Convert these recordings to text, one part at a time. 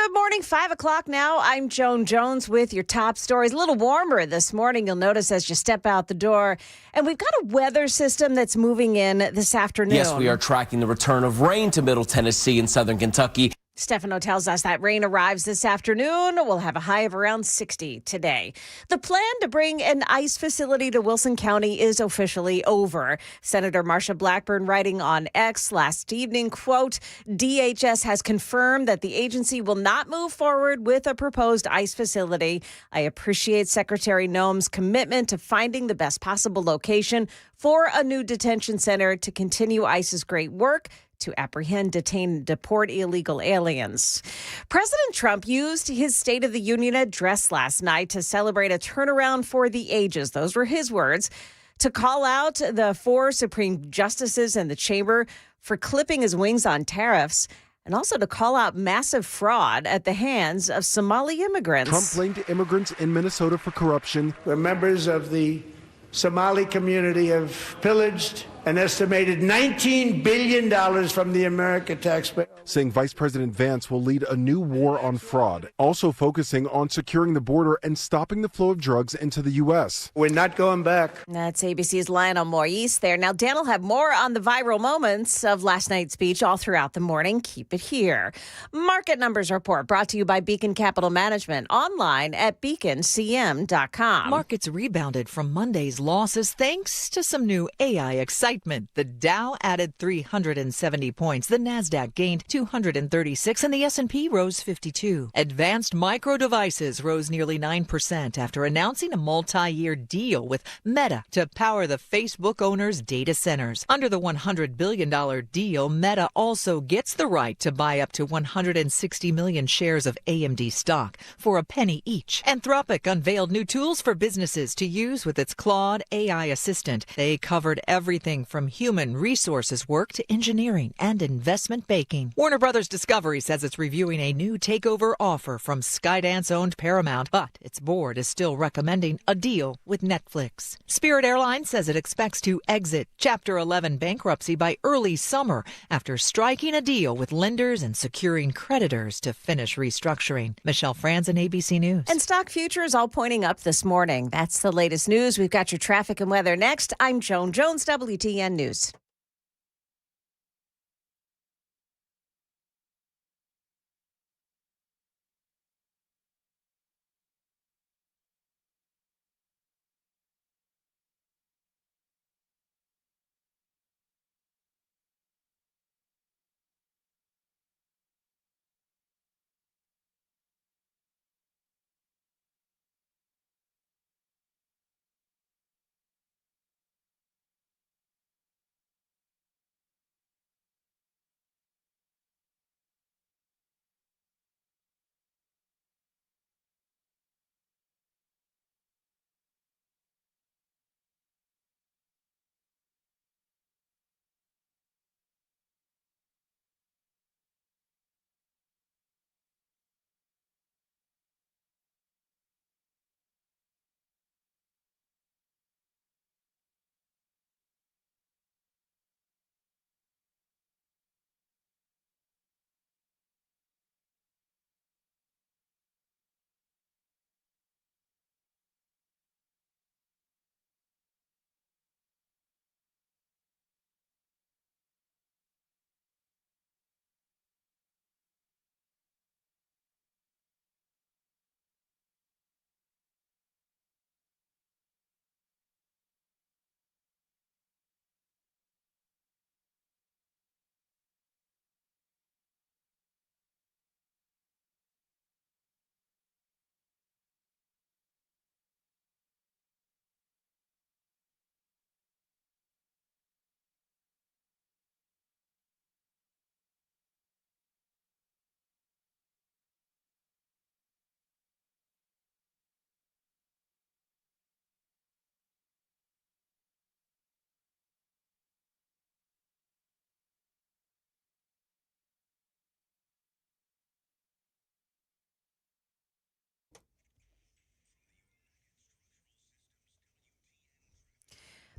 Good morning, 5 o'clock now. I'm Joan Jones with your top stories. A little warmer this morning, you'll notice as you step out the door. And we've got a weather system that's moving in this afternoon. Yes, we are tracking the return of rain to Middle Tennessee and Southern Kentucky. Stefano tells us that rain arrives this afternoon. We'll have a high of around 60 today. The plan to bring an ICE facility to Wilson County is officially over. Senator Marsha Blackburn writing on X last evening, quote, DHS has confirmed that the agency will not move forward with a proposed ICE facility. I appreciate Secretary Noem's commitment to finding the best possible location for a new detention center to continue ICE's great work to apprehend, detain, and deport illegal aliens. President Trump used his State of the Union address last night to celebrate a turnaround for the ages. Those were his words. To call out the 4 Supreme Justices in the chamber for clipping his wings on tariffs, and also to call out massive fraud at the hands of Somali immigrants. Trump blamed immigrants in Minnesota for corruption. Where members of the Somali community have pillaged an estimated $19 billion from the American taxpayer. Saying Vice President Vance will lead a new war on fraud, also focusing on securing the border and stopping the flow of drugs into the U.S. We're not going back. That's ABC's Lionel Moise there. Now, Dan will have more on the viral moments of last night's speech all throughout the morning. Keep it here. Market Numbers Report brought to you by Beacon Capital Management, online at beaconcm.com. Markets rebounded from Monday's losses thanks to some new AI excitement. The Dow added 370 points, the Nasdaq gained 236, and the S&P rose 52. Advanced Micro Devices rose nearly 9% after announcing a multi-year deal with Meta to power the Facebook owner's data centers. Under the $100 billion deal, Meta also gets the right to buy up to 160 million shares of AMD stock for a penny each. Anthropic unveiled new tools for businesses to use with its Claude AI assistant. They covered everything from human resources work to engineering and investment banking. Warner Brothers Discovery says it's reviewing a new takeover offer from Skydance-owned Paramount, but its board is still recommending a deal with Netflix. Spirit Airlines says it expects to exit Chapter 11 bankruptcy by early summer after striking a deal with lenders and securing creditors to finish restructuring. Michelle Franzen, ABC News. And stock futures all pointing up this morning. That's the latest news. We've got your traffic and weather next. I'm Joan Jones, WTN News.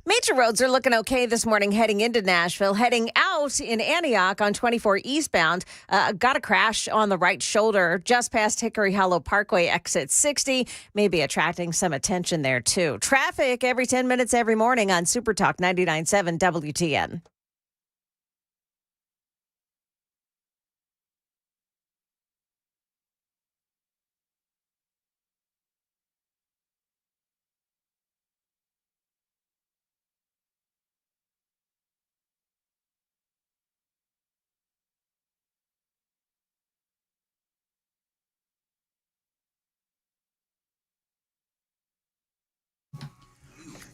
Major roads are looking okay this morning heading into Nashville. Heading out out in Antioch on 24 eastbound. Got a crash on the right shoulder just past Hickory Hollow Parkway, exit 60. Maybe attracting some attention there, too. Traffic every 10 minutes every morning on Super Talk 99.7 WTN.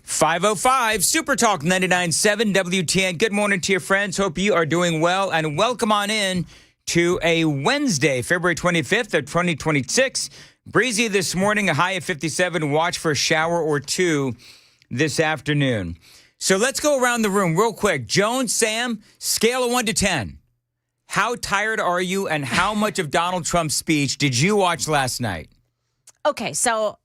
.505 Super Talk 99.7 WTN. Good morning to your friends. Hope you are doing well, and welcome on in to a Wednesday, February 25th of 2026. Breezy this morning, a high of 57. Watch for a shower or two this afternoon. So let's go around the room real quick. Joan, Sam, scale of 1 to 10. How tired are you, and how much of Donald Trump's speech did you watch last night? Okay, so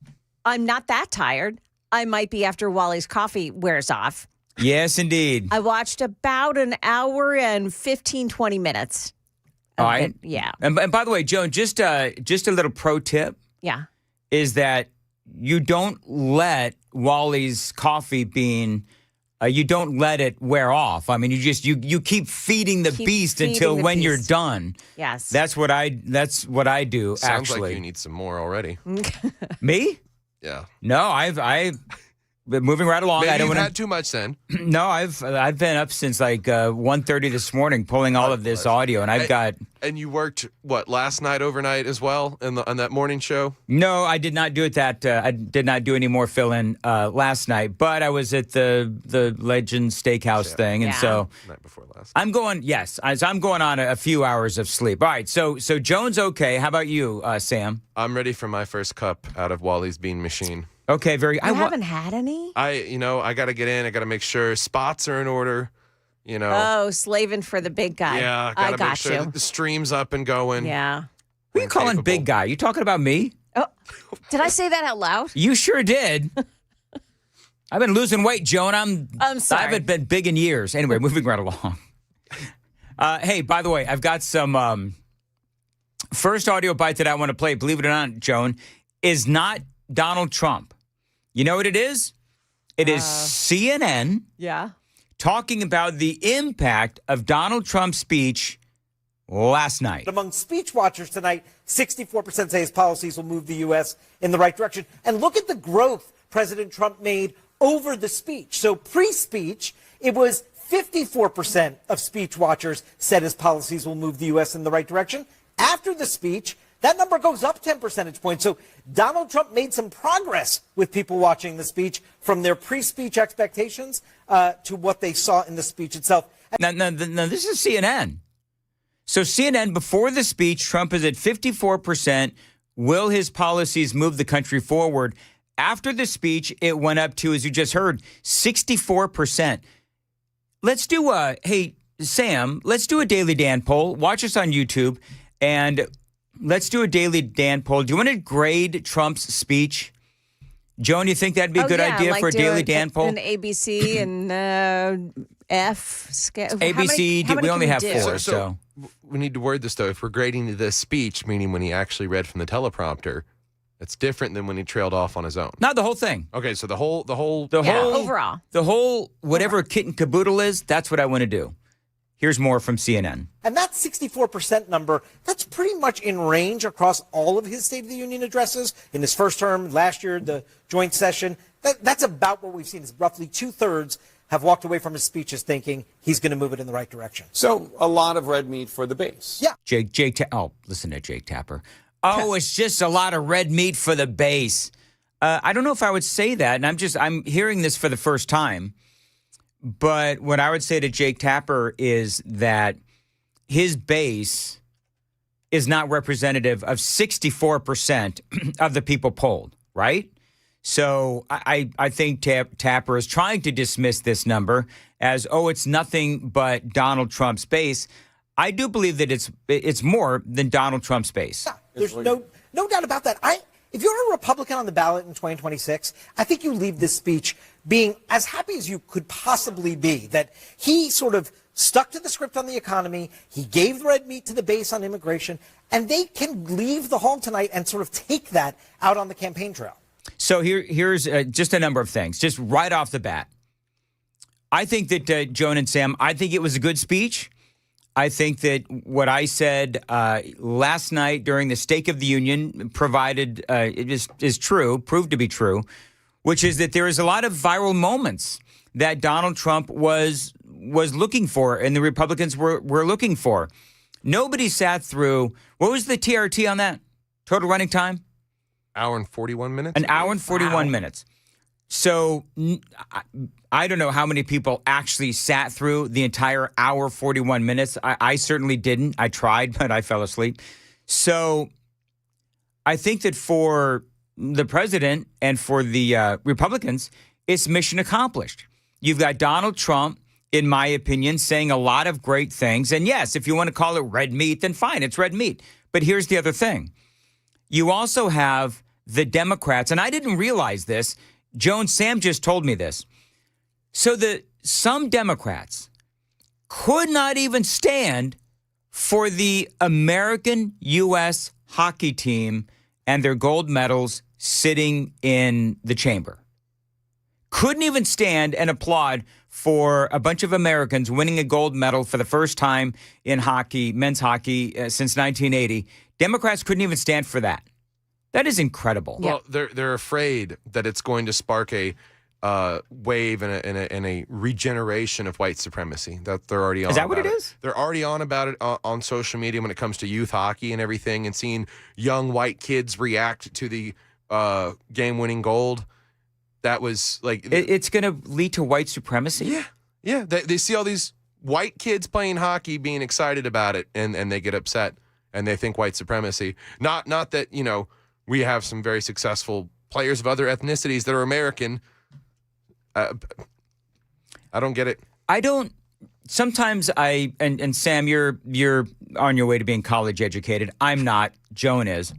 I'm not that tired. I might be after Wally's coffee wears off. Yes, indeed. I watched about an hour and 15, 20 minutes. All right. Yeah. And by the way, Joan, just a little pro tip. Yeah. Is that you don't let Wally's coffee bean, you don't let it wear off. I mean, you keep feeding the beast until when you're done. Yes. That's what I do. Sounds actually. like you need some more already. Me? Yeah. No, I've been moving right along. Maybe I don't you've want had too much then. No, I've been up since like 1:30 this morning, pulling all of this audio, and I've got. And you worked last night overnight as well on that morning show? No, I did not do it. I did not do any more fill-in last night, but I was at the Legend Steakhouse thing, and so Night before last. I'm going. Yes, I'm going on a few hours of sleep. All right, so Joan's okay. How about you, Sam? I'm ready for my first cup out of Wally's bean machine. Okay, very. You haven't had any? I got to get in. I got to make sure spots are in order. Oh, slaving for the big guy. Yeah, I got to got make sure you. that the stream's up and going. Yeah. Who are you calling big guy? You talking about me? Oh, did I say that out loud? You sure did. I've been losing weight, Joan. I'm sorry. I haven't been big in years. Anyway, moving right along. Hey, by the way, I've got some first audio bite that I want to play. Believe it or not, Joan, is not Donald Trump. You know what it is? It is CNN. Yeah. Talking about the impact of Donald Trump's speech last night. Among speech watchers tonight, 64% say his policies will move the U.S. in the right direction. And look at the growth President Trump made over the speech. So pre-speech, it was 54% of speech watchers said his policies will move the U.S. in the right direction. After the speech, that number goes up 10 percentage points. So Donald Trump made some progress with people watching the speech from their pre-speech expectations to what they saw in the speech itself. Now, this is CNN. So CNN, before the speech, Trump is at 54%. Will his policies move the country forward? After the speech, it went up to, as you just heard, 64%. Let's do hey, Sam, let's do a Daily Dan poll. Watch us on YouTube, and let's do a Daily Dan poll. Do you want to grade Trump's speech? Joan, you think that'd be a good idea for a Daily Dan poll? An ABC and F scale. ABC, how many we only can have do? 4, so. We need to word this, though. If we're grading this speech, meaning when he actually read from the teleprompter, it's different than when he trailed off on his own. Not the whole thing. Okay, so the whole overall. The whole whatever kit and caboodle is, that's what I want to do. Here's more from CNN. And that 64% number, that's pretty much in range across all of his State of the Union addresses. In his first term, last year, the joint session, that's about what we've seen. Is roughly 2/3 have walked away from his speeches thinking he's going to move it in the right direction. So a lot of red meat for the base. Yeah. Listen to Jake Tapper. Oh, it's just a lot of red meat for the base. I don't know if I would say that, and I'm hearing this for the first time. But what I would say to Jake Tapper is that his base is not representative of 64% of the people polled, right? So I think Tapper is trying to dismiss this number as, it's nothing but Donald Trump's base. I do believe that it's more than Donald Trump's base. Yeah, there's no doubt about that. If you're a Republican on the ballot in 2026, I think you leave this speech being as happy as you could possibly be that he sort of stuck to the script on the economy. He gave red meat to the base on immigration, and they can leave the hall tonight and sort of take that out on the campaign trail. So here's just a number of things, just right off the bat. I think that, Joan and Sam, I think it was a good speech. I think that what I said last night during the State of the Union provided is true, proved to be true, which is that there is a lot of viral moments that Donald Trump was looking for and the Republicans were looking for. Nobody sat through, what was the TRT on that? Total running time? Hour and 41 minutes? An hour and 41 minutes. So I don't know how many people actually sat through the entire hour, 41 minutes. I certainly didn't. I tried, but I fell asleep. So I think that for the president and for the Republicans, it's mission accomplished. You've got Donald Trump, in my opinion, saying a lot of great things. And yes, if you want to call it red meat, then fine, it's red meat. But here's the other thing. You also have the Democrats, and I didn't realize this. Joan, Sam just told me this. So some Democrats could not even stand for the American U.S. hockey team and their gold medals sitting in the chamber. Couldn't even stand and applaud for a bunch of Americans winning a gold medal for the first time in hockey, men's hockey, since 1980. Democrats couldn't even stand for that. That is incredible. Well, they're afraid that it's going to spark a wave and a regeneration of white supremacy. That they're already on. Is that what it is? They're already on about it on social media when it comes to youth hockey and everything, and seeing young white kids react to the game-winning gold. That was like it's going to lead to white supremacy. Yeah. They see all these white kids playing hockey, being excited about it, and they get upset and they think white supremacy. Not that we have some very successful players of other ethnicities that are American. I don't get it. I don't. Sometimes and Sam, you're on your way to being college educated. I'm not. Joan is.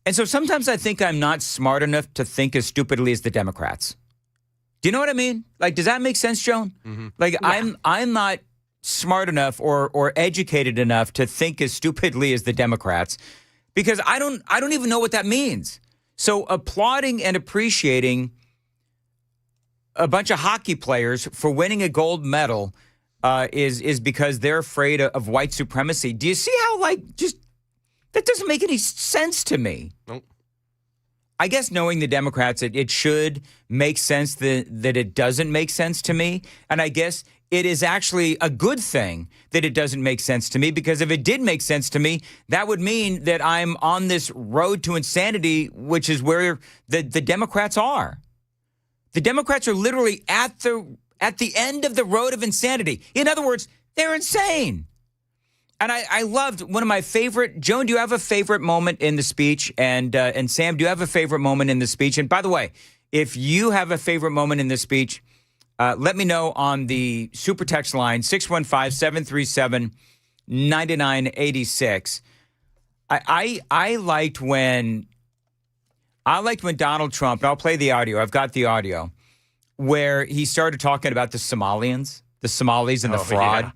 And so sometimes I think I'm not smart enough to think as stupidly as the Democrats. Do you know what I mean? Like, does that make sense, Joan? Mm-hmm. Like, yeah. I'm not smart enough or educated enough to think as stupidly as the Democrats, because I don't even know what that means. So applauding and appreciating a bunch of hockey players for winning a gold medal is because they're afraid of white supremacy. Do you see how that doesn't make any sense to me? Nope. I guess knowing the Democrats, it should make sense that it doesn't make sense to me. And I guess it is actually a good thing that it doesn't make sense to me, because if it did make sense to me, that would mean that I'm on this road to insanity, which is where the Democrats are. The Democrats are literally at the end of the road of insanity. In other words, they're insane. And I loved one of my favorite. Joan, do you have a favorite moment in the speech? And Sam, do you have a favorite moment in the speech? And by the way, if you have a favorite moment in the speech, let me know on the super text line 615-737-9986. I liked when Donald Trump, and I'll play the audio. I've got the audio where he started talking about the Somalis and the fraud. Yeah.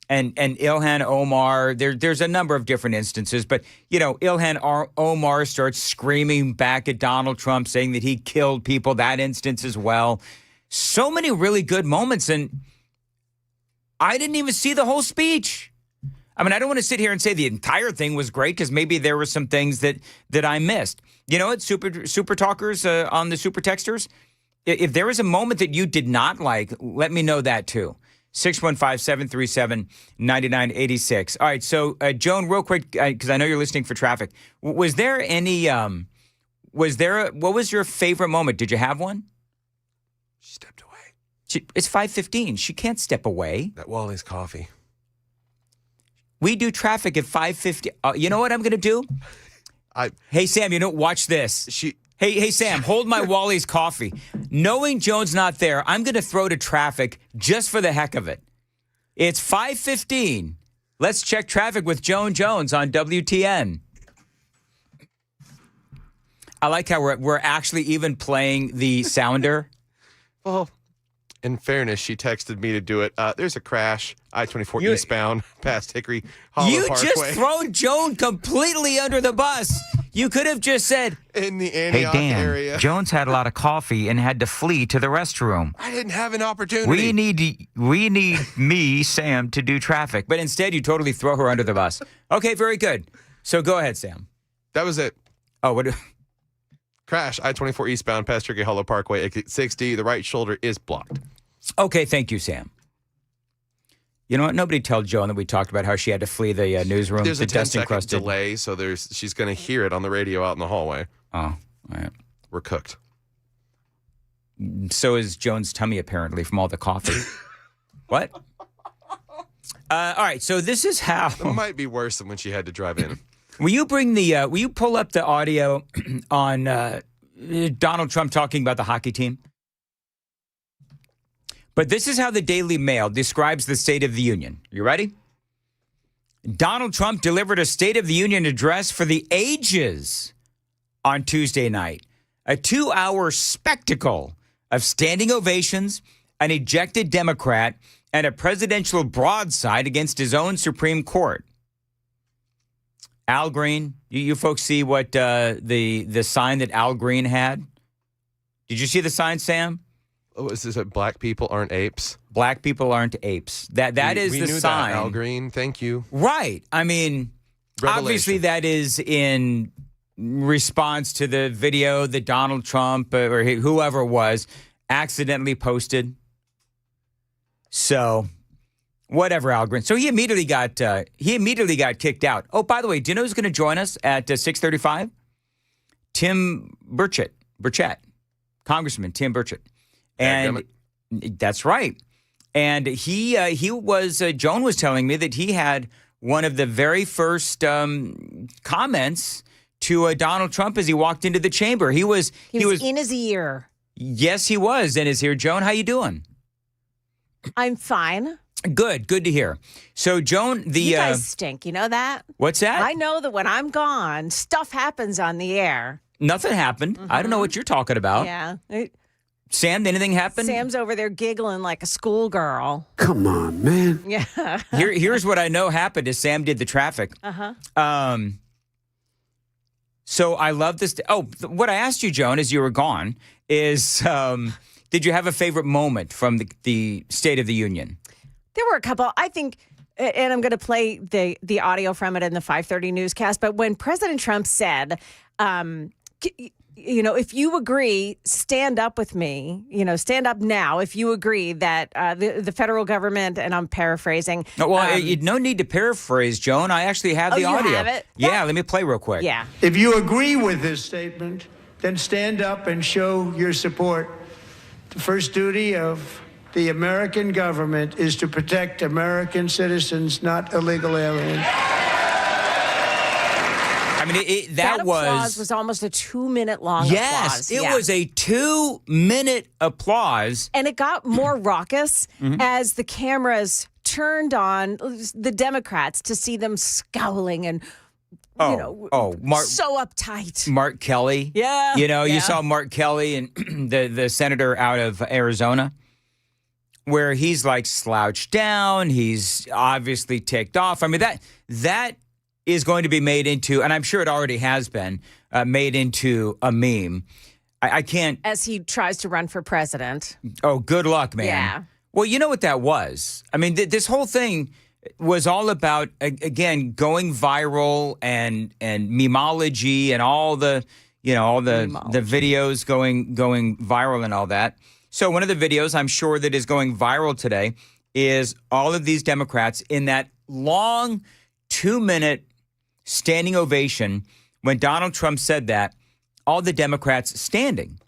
And Ilhan Omar, there's a number of different instances, but, Ilhan Omar starts screaming back at Donald Trump, saying that he killed people, that instance as well. So many really good moments, and I didn't even see the whole speech. I mean, I don't want to sit here and say the entire thing was great, because maybe there were some things that I missed. You know what, super talkers on the super texters? If there was a moment that you did not like, let me know that too. 615-737-9986. All right, so Joan, real quick, because I know you're listening for traffic. Was there any? What was your favorite moment? Did you have one? She stepped away. It's 5:15. She can't step away. That Wally's coffee. We do traffic at 5:50. You know what I'm going to do? Hey Sam, watch this. Hey, Sam, hold my Wally's coffee. Knowing Joan's not there, I'm going to throw to traffic just for the heck of it. It's 5:15. Let's check traffic with Joan Jones on WTN. I like how we're actually even playing the sounder. Well, In fairness, she texted me to do it. There's a crash, I-24 eastbound past Hickory Hollow Parkway. You just thrown Joan completely under the bus. You could have just said, in the Antioch area. Jones had a lot of coffee and had to flee to the restroom. I didn't have an opportunity. We need me, Sam, to do traffic. But instead, you totally throw her under the bus. Okay, very good. So go ahead, Sam. That was it. Oh, what? Crash, I-24 eastbound past Hickory Hollow Parkway, exit 60. The right shoulder is blocked. Okay, thank you, Sam. You know what? Nobody told Joan that we talked about how she had to flee the newsroom. There's a the 10-second delay, so she's going to hear it on the radio out in the hallway. Oh, all right. We're cooked. So is Joan's tummy, apparently, from all the coffee. What? All right, so this is how... It might be worse than when she had to drive in. Will you pull up the audio on Donald Trump talking about the hockey team? But this is how the Daily Mail describes the State of the Union. You ready? Donald Trump delivered a State of the Union address for the ages on Tuesday night. A 2-hour spectacle of standing ovations, an ejected Democrat, and a presidential broadside against his own Supreme Court. Al Green, you folks see what the sign that Al Green had? Did you see the sign, Sam? Oh, is this black people aren't apes? Black people aren't apes. That is the sign. That, Al Green. Thank you. Right. I mean, obviously that is in response to the video that Donald Trump or whoever it was accidentally posted. So, whatever, Al Green. So he immediately got kicked out. Oh, by the way, do you know who's going to join us at 6:35? Tim Burchett, Congressman Tim Burchett. And that's right. And he was, Joan was telling me that he had one of the very first comments to Donald Trump as he walked into the chamber. He was in his ear. Yes, he was in his ear. Joan, how you doing? I'm fine. Good to hear. So, Joan, you guys stink. You know that? What's that? I know that when I'm gone, stuff happens on the air. Nothing happened. Mm-hmm. I don't know what you're talking about. Yeah. Sam, anything happen? Sam's over there giggling like a schoolgirl. Come on, man. Yeah. Here's what I know happened is Sam did the traffic. Uh-huh. So I love this. What I asked you, Joan, as you were gone, is did you have a favorite moment from the State of the Union? There were a couple. I think, and I'm going to play the audio from it in the 5:30 newscast, but when President Trump said, if you agree, stand up with me. Stand up now if you agree that the federal government, and I'm paraphrasing. Well, no need to paraphrase, Joan. I actually have the audio. You have it? Yeah, let me play real quick. Yeah. If you agree with this statement, then stand up and show your support. The first duty of the American government is to protect American citizens, not illegal aliens. I mean, that applause was almost a 2-minute long applause. Yes, it was a 2-minute applause. And it got more raucous as the cameras turned on the Democrats to see them scowling and, so uptight. Mark Kelly. Yeah. You saw Mark Kelly and the senator out of Arizona, where he's like slouched down. He's obviously ticked off. I mean, that is going to be made into, and I'm sure it already has been, made into a meme. I can't. As he tries to run for president. Oh, good luck, man. Yeah. Well, you know what that was? I mean, this whole thing was all about, again, going viral and memology and all the videos going viral and all that. So one of the videos I'm sure that is going viral today is all of these Democrats in that long 2-minute standing ovation when Donald Trump said that, all the Democrats standing.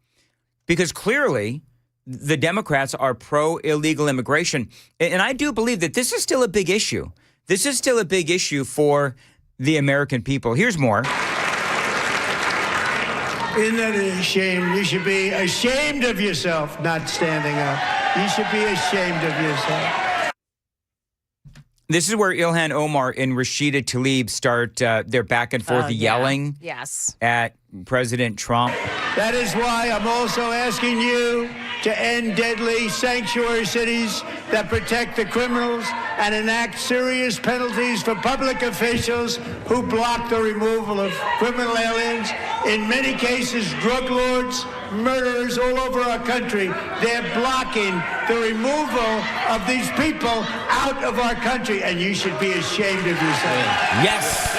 Because clearly the Democrats are pro-illegal immigration. And I do believe that this is still a big issue. This is still a big issue for the American people. Here's more. Isn't that a shame? You should be ashamed of yourself not standing up. You should be ashamed of yourself. This is where Ilhan Omar and Rashida Tlaib start their back and forth yelling yes. at President Trump. That is why I'm also asking you to end deadly sanctuary cities that protect the criminals and enact serious penalties for public officials who block the removal of criminal aliens. In many cases, drug lords, murderers all over our country, they're blocking the removal of these people out of our country, and you should be ashamed of yourself. Yes.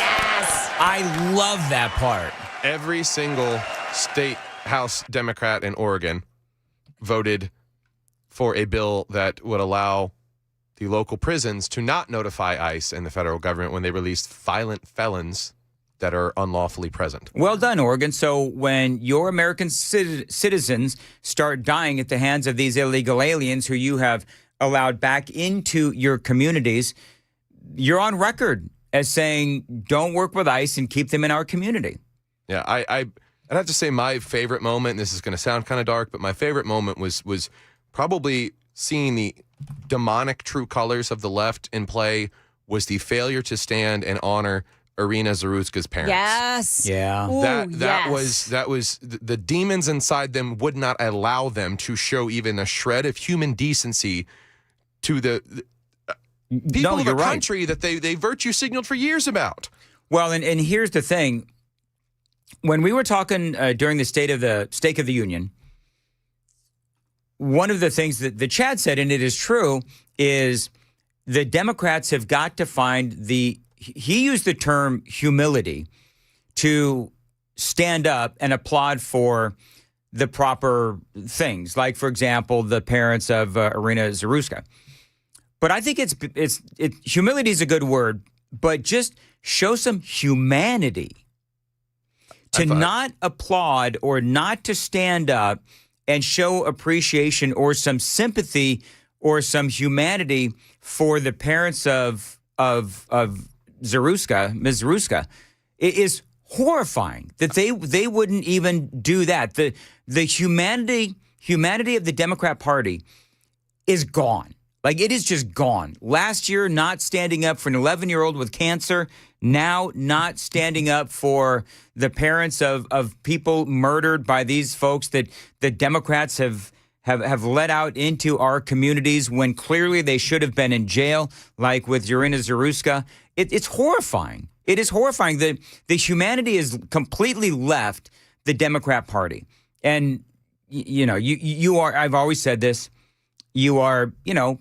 I love that part. Every single state House Democrat in Oregon voted for a bill that would allow the local prisons to not notify ICE and the federal government when they release violent felons that are unlawfully present. Well done, Oregon. So when your American citizens start dying at the hands of these illegal aliens who you have allowed back into your communities, you're on record as saying, don't work with ICE and keep them in our community. Yeah, I'd have to say my favorite moment, and this is going to sound kind of dark, but my favorite moment was probably seeing the demonic true colors of the left in play was the failure to stand and honor Irina Zaruska's parents. Yes. Yeah. Ooh, That yes. was the demons inside them would not allow them to show even a shred of human decency to the people of the country that they virtue signaled for years about. Well, and here's the thing. When we were talking during the State of the Union, one of the things that Chad said, and it is true, is the Democrats have got to find he used the term humility to stand up and applaud for the proper things, like, for example, the parents of Irina Zaruska. But I think humility is a good word, but just show some humanity. To not applaud or not to stand up and show appreciation or some sympathy or some humanity for the parents of Zaruska, Ms. Zaruska, it is horrifying that they wouldn't even do that. The humanity of the Democrat Party is gone. Like, it is just gone. Last year, not standing up for an 11-year-old with cancer. Now, not standing up for the parents of people murdered by these folks that the Democrats have let out into our communities when clearly they should have been in jail, like with Irina Zaruska. It's horrifying. It is horrifying. The humanity is completely left the Democrat Party. And, you are, I've always said this, you are,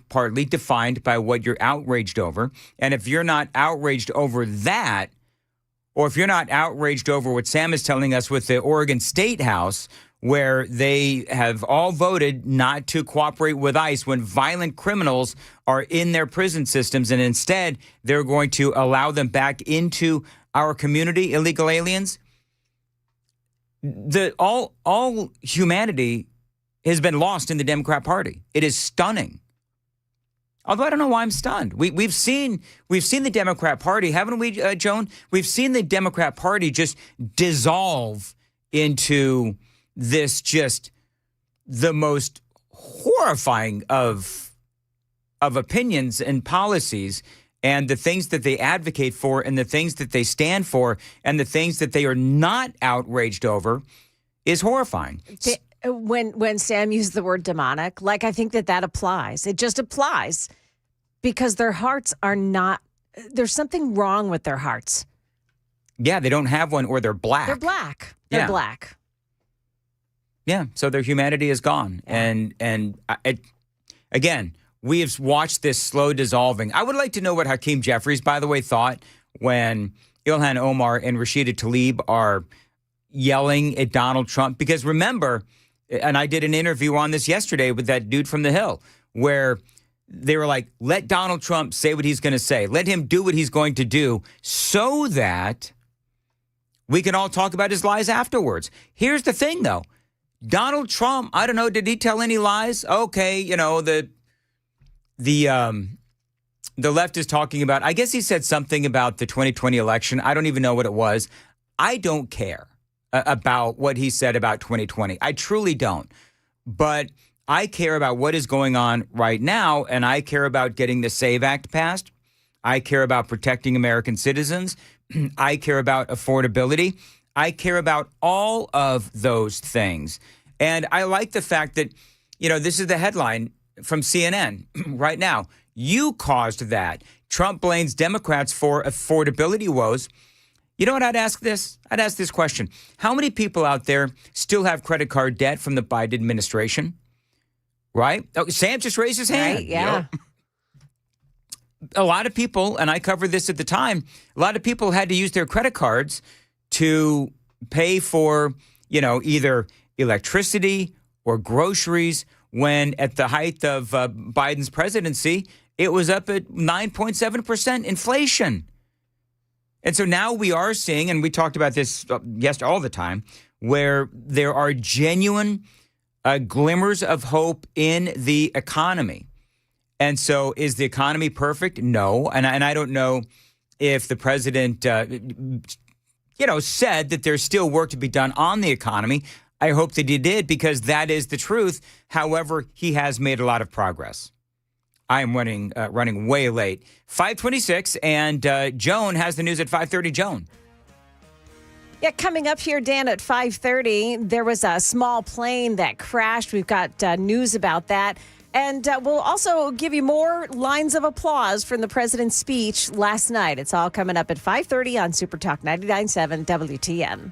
partly defined by what you're outraged over. And if you're not outraged over that, or if you're not outraged over what Sam is telling us with the Oregon State House, where they have all voted not to cooperate with ICE when violent criminals are in their prison systems, and instead they're going to allow them back into our community, illegal aliens, all humanity has been lost in the Democrat Party. It is stunning. Although I don't know why I'm stunned. We've seen the Democrat Party, haven't we, Joan? We've seen the Democrat Party just dissolve into this just the most horrifying of opinions and policies, and the things that they advocate for, and the things that they stand for, and the things that they are not outraged over is horrifying. When Sam used the word demonic, like, I think that applies. It just applies because their hearts are not, there's something wrong with their hearts. Yeah, they don't have one, or they're black. They're black. They're black. Yeah, so their humanity is gone. Yeah. And again, we have watched this slow dissolving. I would like to know what Hakeem Jeffries, by the way, thought when Ilhan Omar and Rashida Tlaib are yelling at Donald Trump. Because remember, and I did an interview on this yesterday with that dude from the Hill, where they were like, let Donald Trump say what he's going to say. Let him do what he's going to do so that we can all talk about his lies afterwards. Here's the thing, though. Donald Trump, I don't know, did he tell any lies? Okay, the left is talking about, I guess he said something about the 2020 election. I don't even know what it was. I don't care about what he said about 2020. I truly don't. But I care about what is going on right now, and I care about getting the SAVE Act passed. I care about protecting American citizens. I care about affordability. I care about all of those things. And I like the fact that this is the headline from CNN right now. You caused that. Trump blames Democrats for affordability woes. You know what I'd ask this? I'd ask this question. How many people out there still have credit card debt from the Biden administration? Right? Oh, Sam just raised his hand. Right, yeah. Yep. A lot of people, and I covered this at the time, a lot of people had to use their credit cards to pay for, either electricity or groceries when at the height of Biden's presidency, it was up at 9.7% inflation. And so now we are seeing, and we talked about this all the time, where there are genuine glimmers of hope in the economy. And so is the economy perfect? No. And I don't know if the president, said that there's still work to be done on the economy. I hope that he did, because that is the truth. However, he has made a lot of progress. I am running way late. 5:26, and Joan has the news at 5:30. Joan. Yeah, coming up here, Dan, at 5:30, there was a small plane that crashed. We've got news about that. And we'll also give you more lines of applause from the president's speech last night. It's all coming up at 5:30 on Super Talk 99.7 WTN.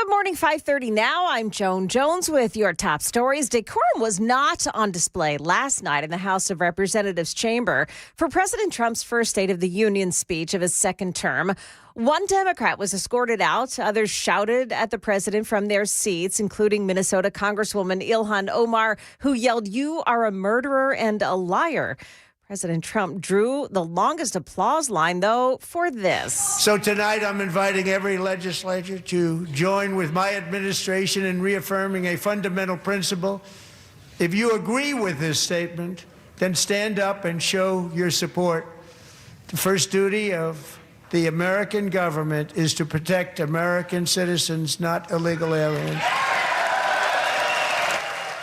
Good morning, 5:30 now. I'm Joan Jones with your top stories. Decorum was not on display last night in the House of Representatives chamber for President Trump's first State of the Union speech of his second term. One Democrat was escorted out. Others shouted at the president from their seats, including Minnesota Congresswoman Ilhan Omar, who yelled, "You are a murderer and a liar." President Trump drew the longest applause line, though, for this. So tonight I'm inviting every legislature to join with my administration in reaffirming a fundamental principle. If you agree with this statement, then stand up and show your support. The first duty of the American government is to protect American citizens, not illegal aliens.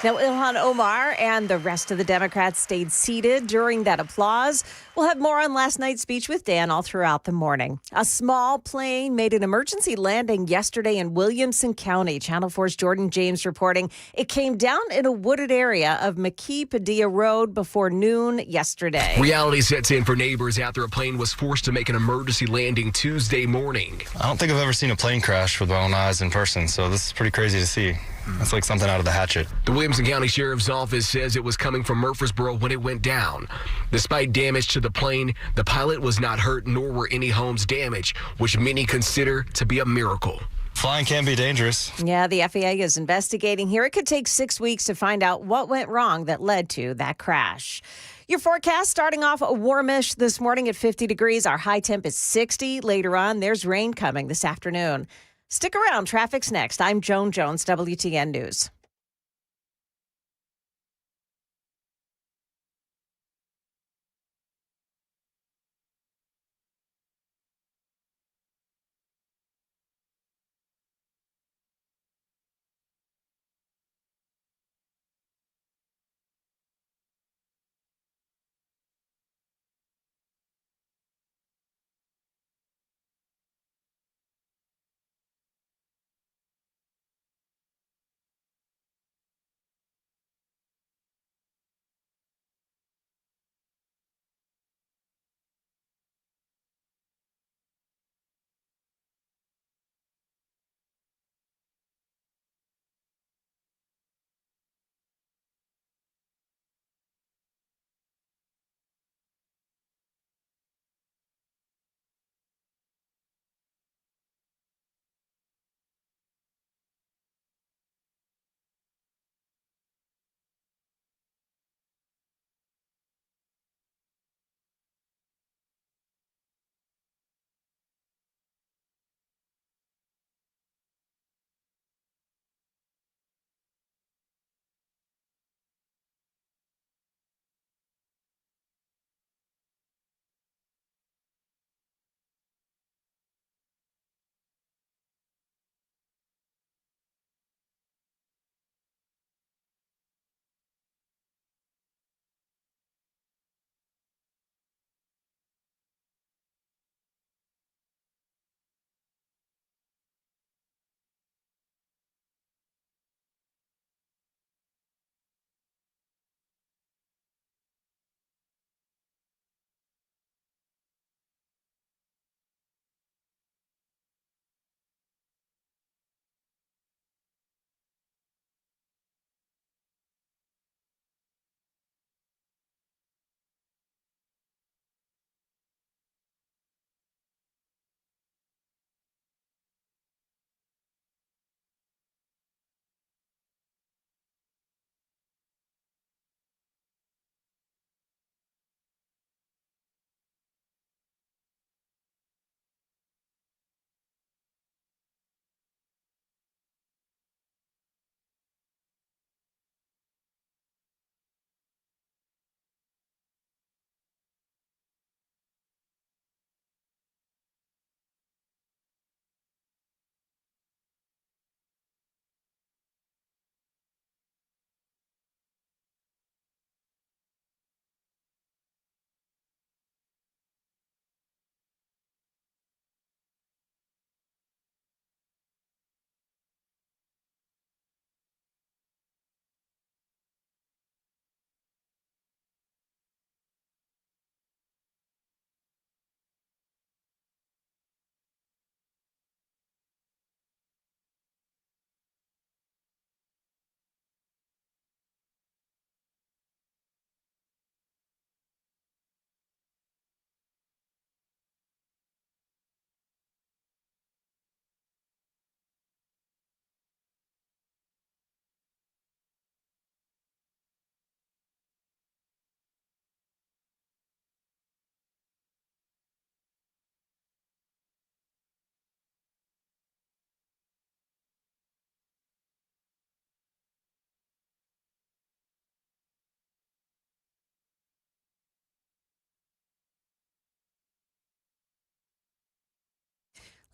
Now, Ilhan Omar and the rest of the Democrats stayed seated during that applause. We'll have more on last night's speech with Dan all throughout the morning. A small plane made an emergency landing yesterday in Williamson County. Channel 4's Jordan James reporting it came down in a wooded area of McKee-Padilla Road before noon yesterday. Reality sets in for neighbors after a plane was forced to make an emergency landing Tuesday morning. I don't think I've ever seen a plane crash with my own eyes in person, so this is pretty crazy to see. It's like something out of The Hatchet. The Williamson County Sheriff's Office says it was coming from Murfreesboro when it went down. Despite damage to the plane, the pilot was not hurt, nor were any homes damaged, which many consider to be a miracle. Flying can be dangerous. Yeah, the FAA is investigating here. It could take 6 weeks to find out what went wrong that led to that crash. Your forecast starting off warmish this morning at 50 degrees. Our high temp is 60. Later on, there's rain coming this afternoon. Stick around. Traffic's next. I'm Joan Jones, WTN News.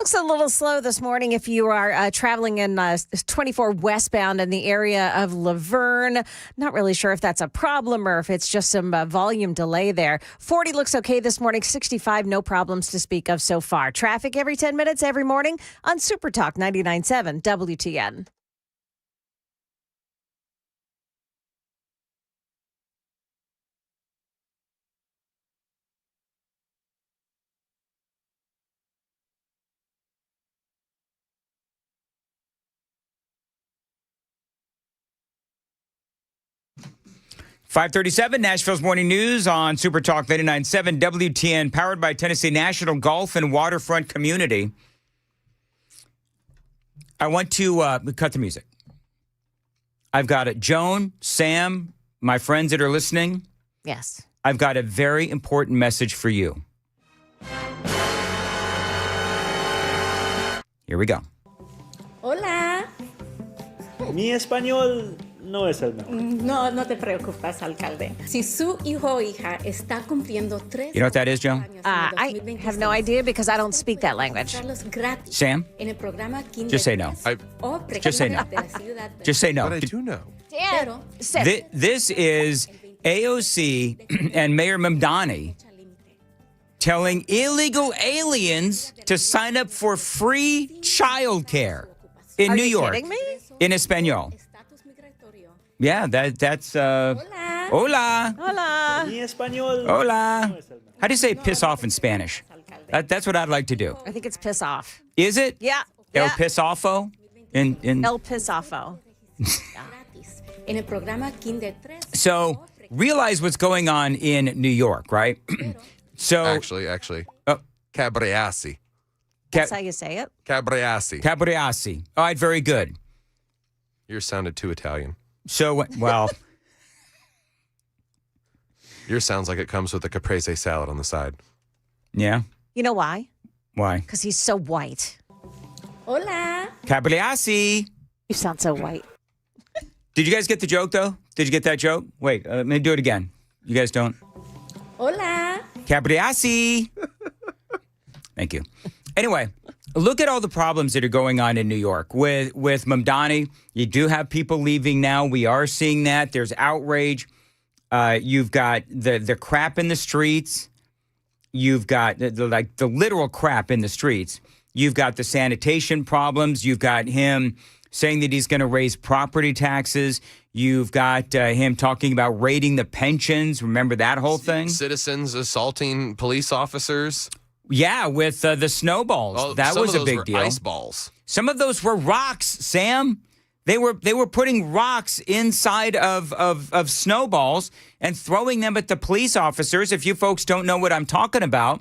Looks a little slow this morning if you are traveling in 24 westbound in the area of Laverne. Not really sure if that's a problem or if it's just some volume delay there. 40 looks okay this morning. 65, no problems to speak of so far. Traffic every 10 minutes every morning on Super Talk 99.7 WTN. .537 Nashville's Morning News on Super Talk 99.7 WTN, powered by Tennessee National Golf and Waterfront Community. I want to cut the music. I've got it. Joan, Sam, my friends that are listening. Yes. I've got a very important message for you. Here we go. Hola. Mi español no es el mejor. No te preocupes, alcalde. Si su hijo o hija está cumpliendo 3 You know what that is, Joan? I have no idea because I don't speak that language. Sam? Just say no. Just say no. Just say no. But I do know. Dan, This is AOC and Mayor Mamdani telling illegal aliens to sign up for free childcare in Are New you York. kidding me? In Espanol. Yeah, that's hola. Hola. Mi español. Hola. How do you say piss off in Spanish? That's what I'd like to do. I think it's piss off. Is it? Yeah. El Yeah. piss offo? In El piss offo. So realize what's going on in New York, right? So Actually, Oh. Cabriassi. That's how you say it. Cabriassi. Cabriassi. All right, very good. Yours sounded too Italian. So, well, Yours sounds like it comes with a caprese salad on the side. yeah. You know why? Why? Because he's so white. Hola. Cabriassi. You sound so white. Did you guys get the joke, though? Did you get that joke? Wait, let me do it again. You guys don't? Hola. Cabriassi. Thank you. Anyway, look at all the problems that are going on in New York with Mamdani. You do have people leaving now. We are seeing that. There's outrage. You've got the crap in the streets. You've got the literal crap in the streets. You've got the sanitation problems. You've got him saying that he's going to raise property taxes. You've got him talking about raiding the pensions. Remember that whole thing? Citizens assaulting police officers. Yeah, with the snowballs. Oh, that some was of a those big were deal. Ice balls. Some of those were rocks, Sam. They were putting rocks inside of snowballs and throwing them at the police officers. If you folks don't know what I'm talking about,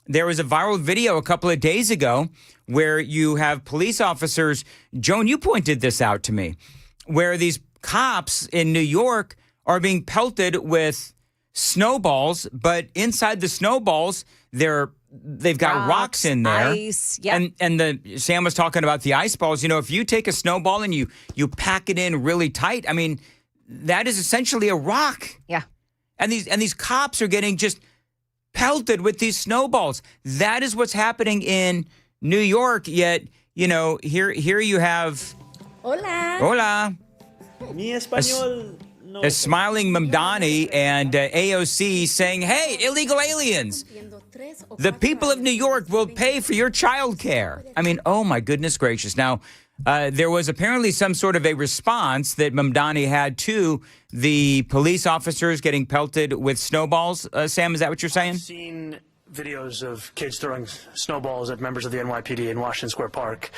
there was a viral video a couple of days ago where you have police officers. Joan, you pointed this out to me, where these cops in New York are being pelted with snowballs, but inside the snowballs, they've got rocks in there. Ice. Yep. And Sam was talking about the ice balls. You know, if you take a snowball and you pack it in really tight, I mean, that is essentially a rock. Yeah. And these cops are getting just pelted with these snowballs. That is what's happening in New York. Yet, you know, here you have hola. Mi español no A smiling Mamdani and AOC saying, hey, illegal aliens, the people of New York will pay for your child care. I mean, oh, my goodness gracious. Now, there was apparently some sort of a response that Mamdani had to the police officers getting pelted with snowballs. Sam, is that what you're saying? I've seen videos of kids throwing snowballs at members of the NYPD in Washington Square Park.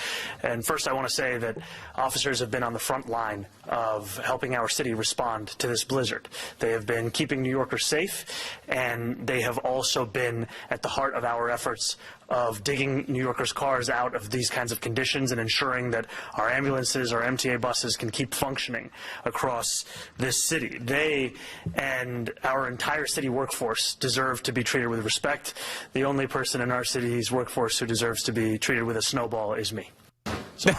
And first, I want to say that officers have been on the front line of helping our city respond to this blizzard. They have been keeping New Yorkers safe, and they have also been at the heart of our efforts of digging New Yorkers' cars out of these kinds of conditions and ensuring that our ambulances, our MTA buses can keep functioning across this city. They and our entire city workforce deserve to be treated with respect. The only person in our city's workforce who deserves to be treated with a snowball is me. So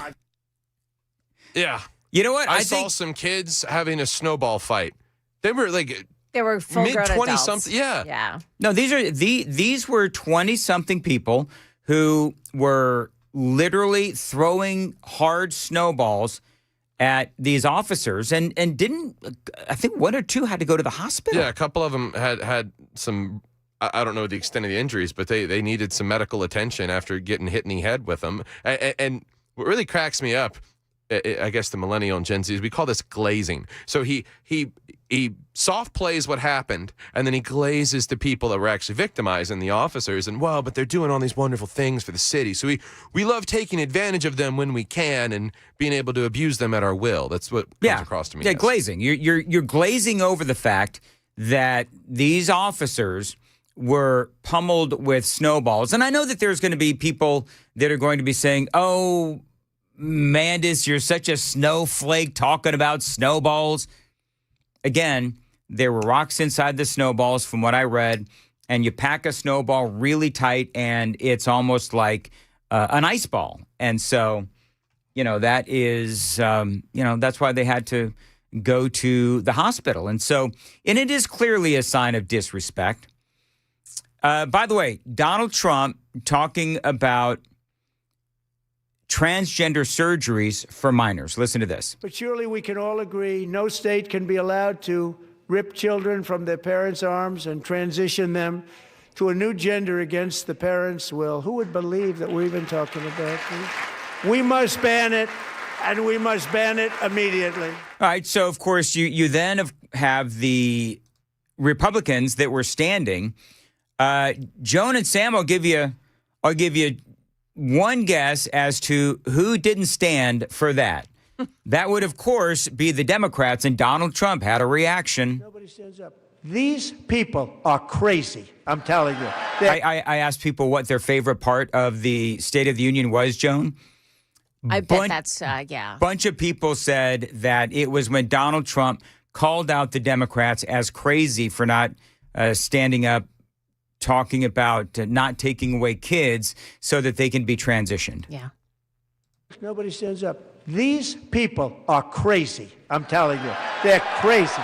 Yeah. You know what? I saw some kids having a snowball fight. They were like They were full-grown mid-20 adults. something. Yeah. Yeah. No, these were 20-something people who were literally throwing hard snowballs at these officers and didn't, I think one or two had to go to the hospital. Yeah, a couple of them had some, I don't know the extent of the injuries, but they needed some medical attention after getting hit in the head with them. And what really cracks me up, I guess the millennial and Gen Z, we call this glazing. So he soft plays what happened, and then he glazes the people that were actually victimizing the officers. And, well, but they're doing all these wonderful things for the city. So we love taking advantage of them when we can and being able to abuse them at our will. That's what comes across to me. Yeah, as. glazing. You're glazing over the fact that these officers were pummeled with snowballs. And I know that there's going to be people that are going to be saying, oh, Mandis, you're such a snowflake talking about snowballs. Again, there were rocks inside the snowballs from what I read, and you pack a snowball really tight, and it's almost like an ice ball. And so, that is, that's why they had to go to the hospital. And it is clearly a sign of disrespect. By the way, Donald Trump talking about transgender surgeries for minors. Listen to this. But surely we can all agree no state can be allowed to rip children from their parents' arms and transition them to a new gender against the parents' will. Who would believe that we're even talking about this? We must ban it, and we must ban it immediately. All right, so of course you then have the Republicans that were standing. Joan and Sam, I'll give you one guess as to who didn't stand for that. That would, of course, be the Democrats, and Donald Trump had a reaction. Nobody stands up. These people are crazy, I'm telling you. I asked people what their favorite part of the State of the Union was, Joan. I bet that's, yeah. Bunch of people said that it was when Donald Trump called out the Democrats as crazy for not standing up, talking about not taking away kids so that they can be transitioned. Yeah. Nobody stands up. These people are crazy, I'm telling you. They're crazy.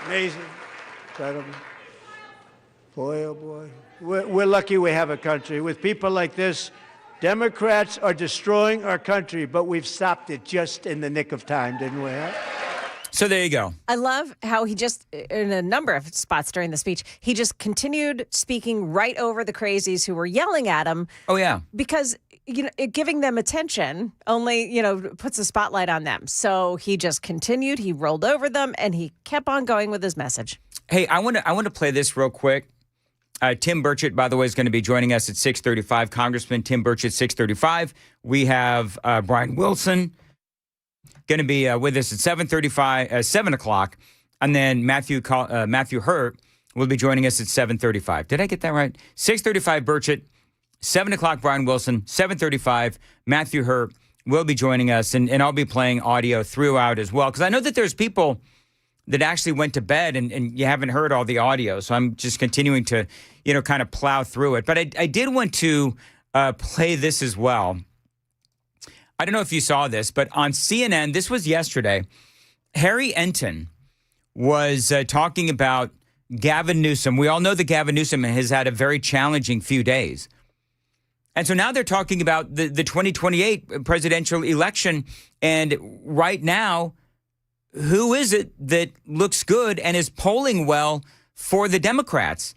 Amazing. Incredible. Boy, oh boy. We're lucky we have a country. With people like this, Democrats are destroying our country, but we've stopped it just in the nick of time, didn't we? Huh? So there you go. I love how he just, in a number of spots during the speech, he just continued speaking right over the crazies who were yelling at him. Oh, yeah. Because, giving them attention only, puts a spotlight on them. So he just continued, he rolled over them, and he kept on going with his message. Hey, I want to play this real quick. Tim Burchett, by the way, is going to be joining us at 6:35. Congressman Tim Burchett, 6:35. We have Brian Wilson going to be with us at 7 o'clock. And then Matthew Hurt will be joining us at 7:35. Did I get that right? 6:35 Burchett, 7 o'clock Brian Wilson, 7:35 Matthew Hurt will be joining us. And I'll be playing audio throughout as well. Because I know that there's people that actually went to bed and you haven't heard all the audio. So I'm just continuing to, kind of plow through it. But I did want to play this as well. I don't know if you saw this, but on CNN, this was yesterday, Harry Enton was talking about Gavin Newsom. We all know that Gavin Newsom has had a very challenging few days. And so now they're talking about the 2028 presidential election. And right now, who is it that looks good and is polling well for the Democrats?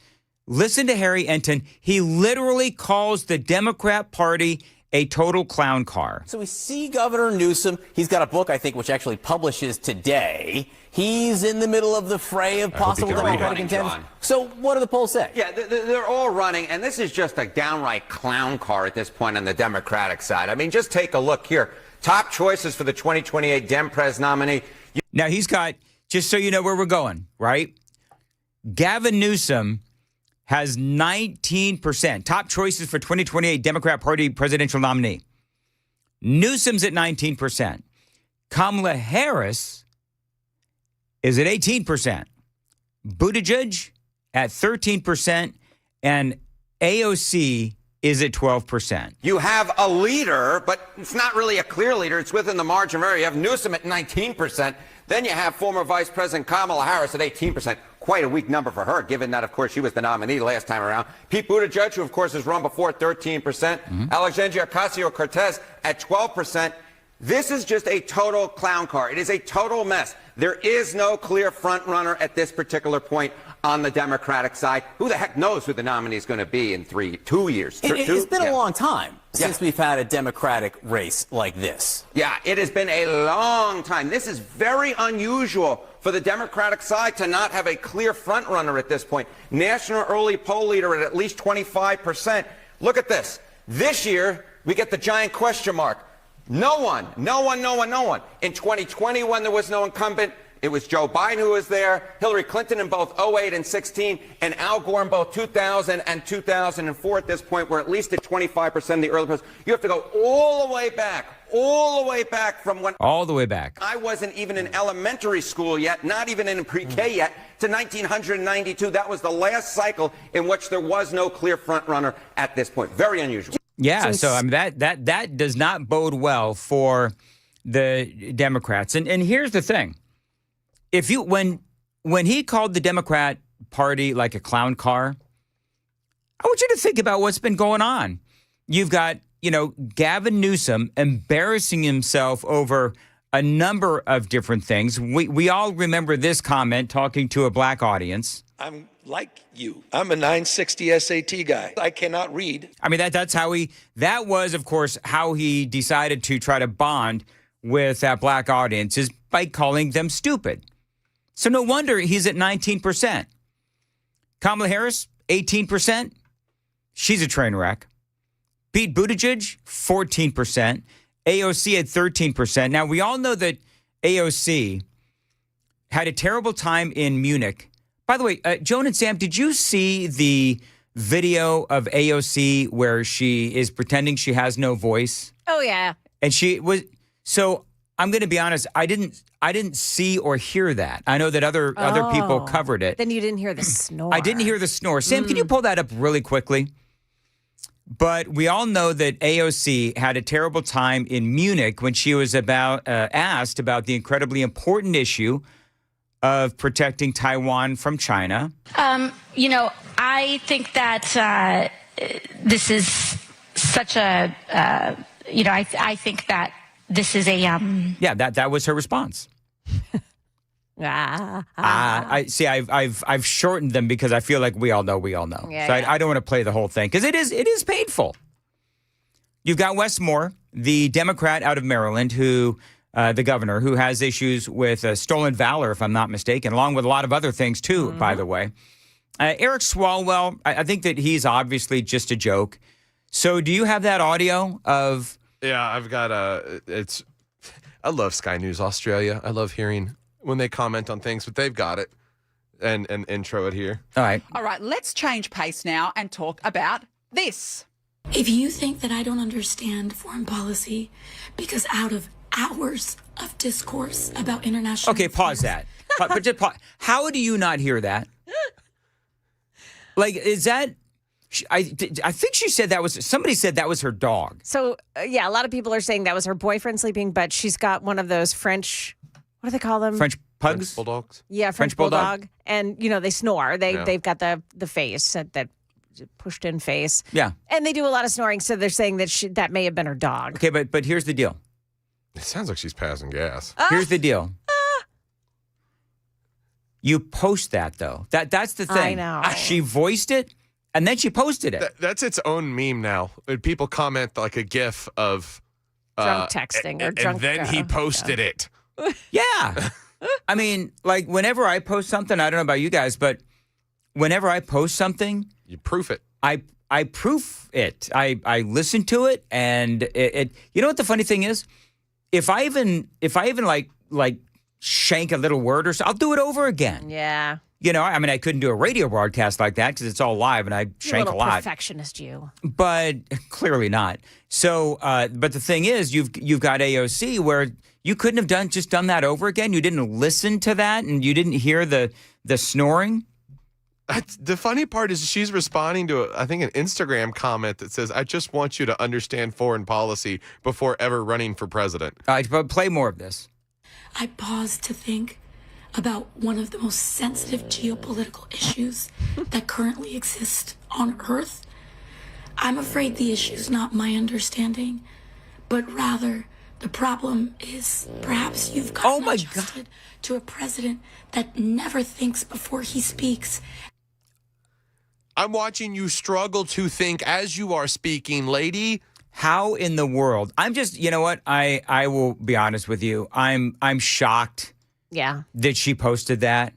Listen to Harry Enton. He literally calls the Democrat Party a total clown car. So we see Governor Newsom. He's got a book, I think, which actually publishes today. He's in the middle of the fray of possible Democratic contenders. So what do the polls say? Yeah, they're all running, and this is just a downright clown car at this point on the Democratic side. I mean, just take a look here. Top choices for the 2028 Dem-Pres nominee. Now, he's got, just so you know where we're going, right? Gavin Newsom has 19%. Top choices for 2028 Democrat Party presidential nominee. Newsom's at 19%. Kamala Harris is at 18%. Buttigieg at 13%. And AOC is at 12%. You have a leader, but it's not really a clear leader. It's within the margin of error. You have Newsom at 19%. Then you have former Vice President Kamala Harris at 18%. Quite a weak number for her, given that, of course, she was the nominee last time around. Pete Buttigieg, who, of course, has run before, at 13%. Alexandria Ocasio-Cortez at 12%. This is just a total clown car. It is a total mess. There is no clear front runner at this particular point on the Democratic side. Who the heck knows who the nominee is going to be in 2 years? It's been a long time since we've had a Democratic race like this. Yeah, it has been a long time. This is very unusual for the Democratic side to not have a clear front runner at this point. National early poll leader at least 25%. Look at this. This year, we get the giant question mark. No one. In 2020, when there was no incumbent, it was Joe Biden who was there, Hillary Clinton in both 08 and 16, and Al Gore in both 2000 and 2004 at this point. We're at least at 25% of the early polls. You have to go all the way back from when... All the way back. I wasn't even in elementary school yet, not even in pre-K yet, to 1992. That was the last cycle in which there was no clear front runner at this point. Very unusual. Yeah, so I mean that does not bode well for the Democrats. And here's the thing. If you when he called the Democrat Party like a clown car, I want you to think about what's been going on. You've got, Gavin Newsom embarrassing himself over a number of different things. We all remember this comment talking to a black audience. I'm like you. I'm a 960 SAT guy. I cannot read. I mean, that was, of course, how he decided to try to bond with that black audience, is by calling them stupid. So no wonder he's at 19%. Kamala Harris, 18%. She's a train wreck. Pete Buttigieg, 14%. AOC at 13%. Now, we all know that AOC had a terrible time in Munich. By the way, Joan and Sam, did you see the video of AOC where she is pretending she has no voice? Oh, yeah. And she was... So I'm going to be honest, I didn't see or hear that. I know that other people covered it. Then you didn't hear the snore. I didn't hear the snore. Sam, can you pull that up really quickly? But we all know that AOC had a terrible time in Munich when she was asked about the incredibly important issue of protecting Taiwan from China. I think that this is such a, I think that this is a... Yeah, that was her response. I see. I've shortened them because I feel like we all know. Yeah, so I don't want to play the whole thing because it is painful. You've got Wes Moore, the Democrat out of Maryland, who the governor, who has issues with stolen valor, if I'm not mistaken, along with a lot of other things too. By the way, Eric Swalwell, I think that he's obviously just a joke. So, do you have that audio of? Yeah, I've got I love Sky News Australia. I love hearing when they comment on things, but they've got it and intro it here. All right, let's change pace now and talk about this. If you think that I don't understand foreign policy because out of hours of discourse about international... Okay, pause that. But just pause. How do you not hear that? Like, is that... I think she said somebody said that was her dog. So, yeah, a lot of people are saying that was her boyfriend sleeping, but she's got one of those French, what do they call them? French pugs? French bulldogs? Yeah, French bulldog. And, they snore. They've got the face, that pushed in face. Yeah. And they do a lot of snoring, so they're saying that that may have been her dog. Okay, but here's the deal. It sounds like she's passing gas. Here's the deal. You post that, though. That's the thing. I know. She voiced it. And then she posted it. That's its own meme now. People comment like a GIF of drunk texting or drunk. And then he posted it. Yeah. I mean, like whenever I post something, I don't know about you guys, but whenever I post something, you proof it. I proof it. I listen to it, and it. You know what the funny thing is? If I even like shank a little word or so, I'll do it over again. Yeah. I mean, I couldn't do a radio broadcast like that because it's all live and I shank a lot. Perfectionist, you. But clearly not. So, but the thing is, you've got AOC where you couldn't have done that over again. You didn't listen to that and you didn't hear the snoring. The funny part is she's responding to, I think, an Instagram comment that says, I just want you to understand foreign policy before ever running for president. All right, but play more of this. I pause to think about one of the most sensitive geopolitical issues that currently exist on Earth. I'm afraid the issue is not my understanding, but rather the problem is perhaps you've gotten adjusted to a president that never thinks before he speaks. I'm watching you struggle to think as you are speaking, lady. How in the world? I'm just, you know what? I will be honest with you. I'm shocked. Yeah. That she posted that.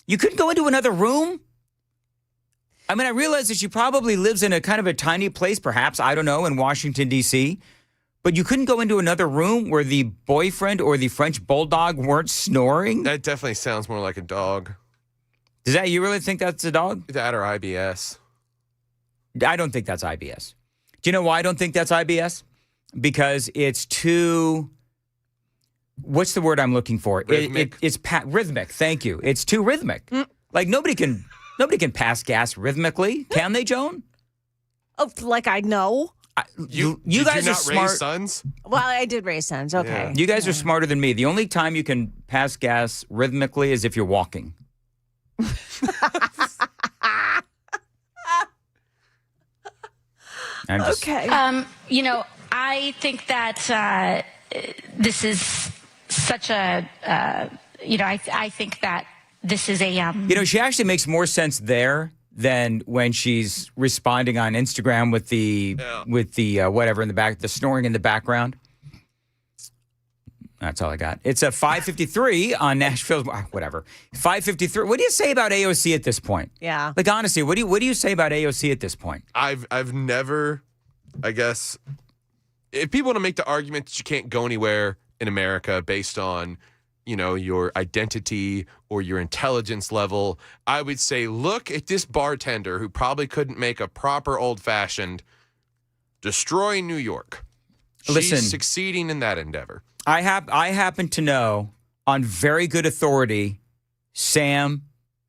You couldn't go into another room? I mean, I realize that she probably lives in a kind of a tiny place, perhaps, I don't know, in Washington, D.C., but you couldn't go into another room where the boyfriend or the French bulldog weren't snoring? That definitely sounds more like a dog. Does that, you really think that's a dog? That or IBS. I don't think that's IBS. Do you know why I don't think that's IBS? Because it's too, what's the word I'm looking for? Rhythmic. It's rhythmic. Thank you. It's too rhythmic. Like nobody can pass gas rhythmically, can they, Joan? Oh, like I know. You did guys you are not smart. raise sons? Well, I did raise sons. Okay. You guys are smarter than me. The only time you can pass gas rhythmically is if you're walking. Okay. You know, I think that this is such a, you know, I think that this is a. You know, she actually makes more sense there than when she's responding on Instagram with the whatever in the back, the snoring in the background. That's all I got. It's a 5:53 on Nashville's, whatever. 5:53. What do you say about AOC at this point? Yeah. Like honestly, what do you say about AOC at this point? I've never, I guess, if people want to make the argument that you can't go anywhere in America based on, you know, your identity or your intelligence level, I would say, look at this bartender who probably couldn't make a proper old-fashioned, destroying New York. Listen, She's succeeding in that endeavor. I happen to know on very good authority, Sam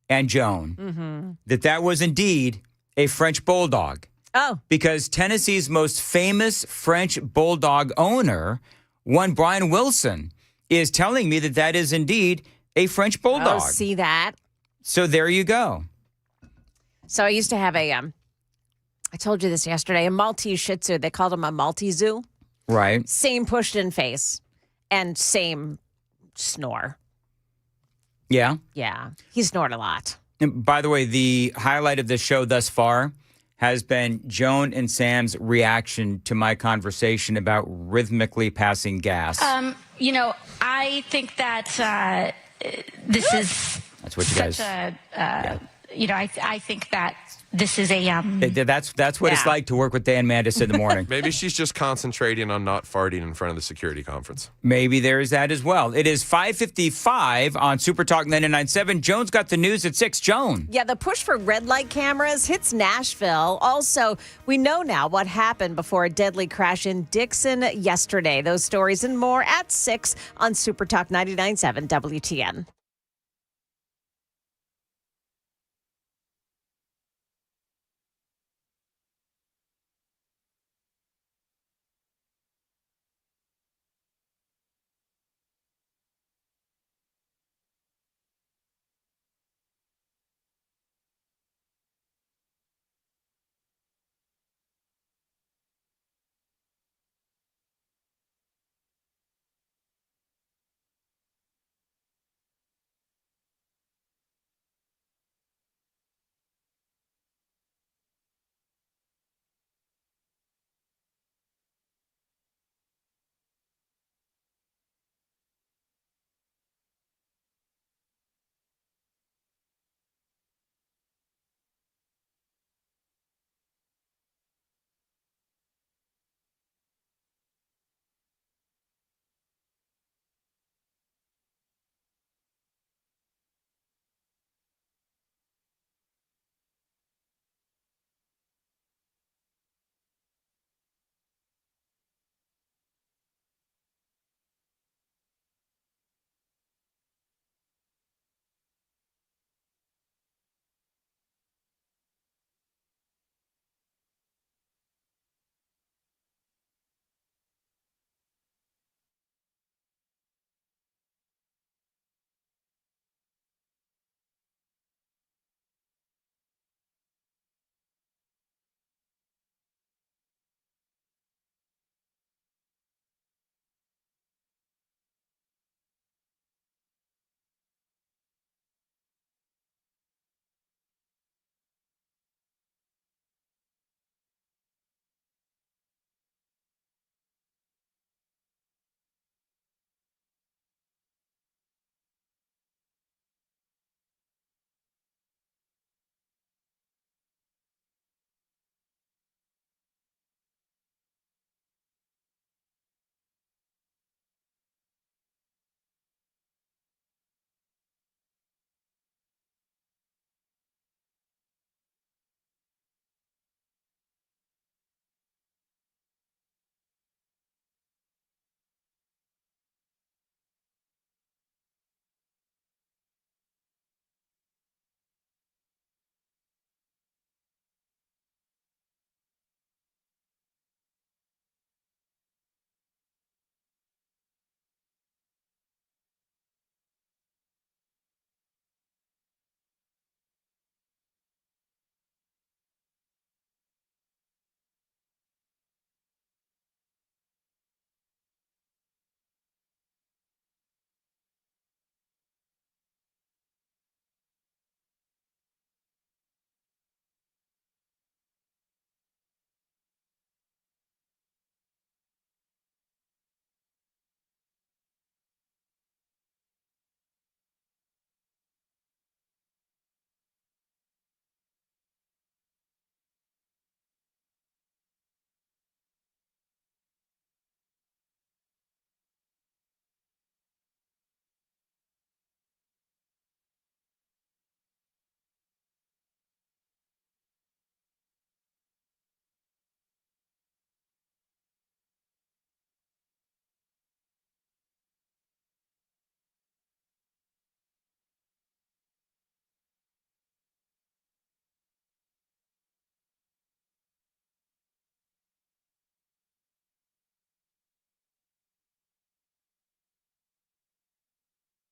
and Joan, that was indeed a French bulldog. Oh. Because Tennessee's most famous French bulldog owner, one Brian Wilson, is telling me that is indeed a French bulldog. Oh, see that? So there you go. So I used to have I told you this yesterday, a Maltese Shih Tzu. They called him a Maltese-zoo. Right. Same pushed-in face and same snore. Yeah. Yeah. He snored a lot. And by the way, the highlight of the show thus far has been Joan and Sam's reaction to my conversation about rhythmically passing gas. You know, I think that this is That's what you such guys. you know, I think that this is a. That's what it's like to work with Dan Mandis in the morning. Maybe she's just concentrating on not farting in front of the security conference. Maybe there is that as well. It is 5:55 on Super Talk 99.7. Joan's got the news at 6. Joan. Yeah, the push for red light cameras hits Nashville. Also, we know now what happened before a deadly crash in Dixon yesterday. Those stories and more at 6 on Super Talk 99.7 WTN.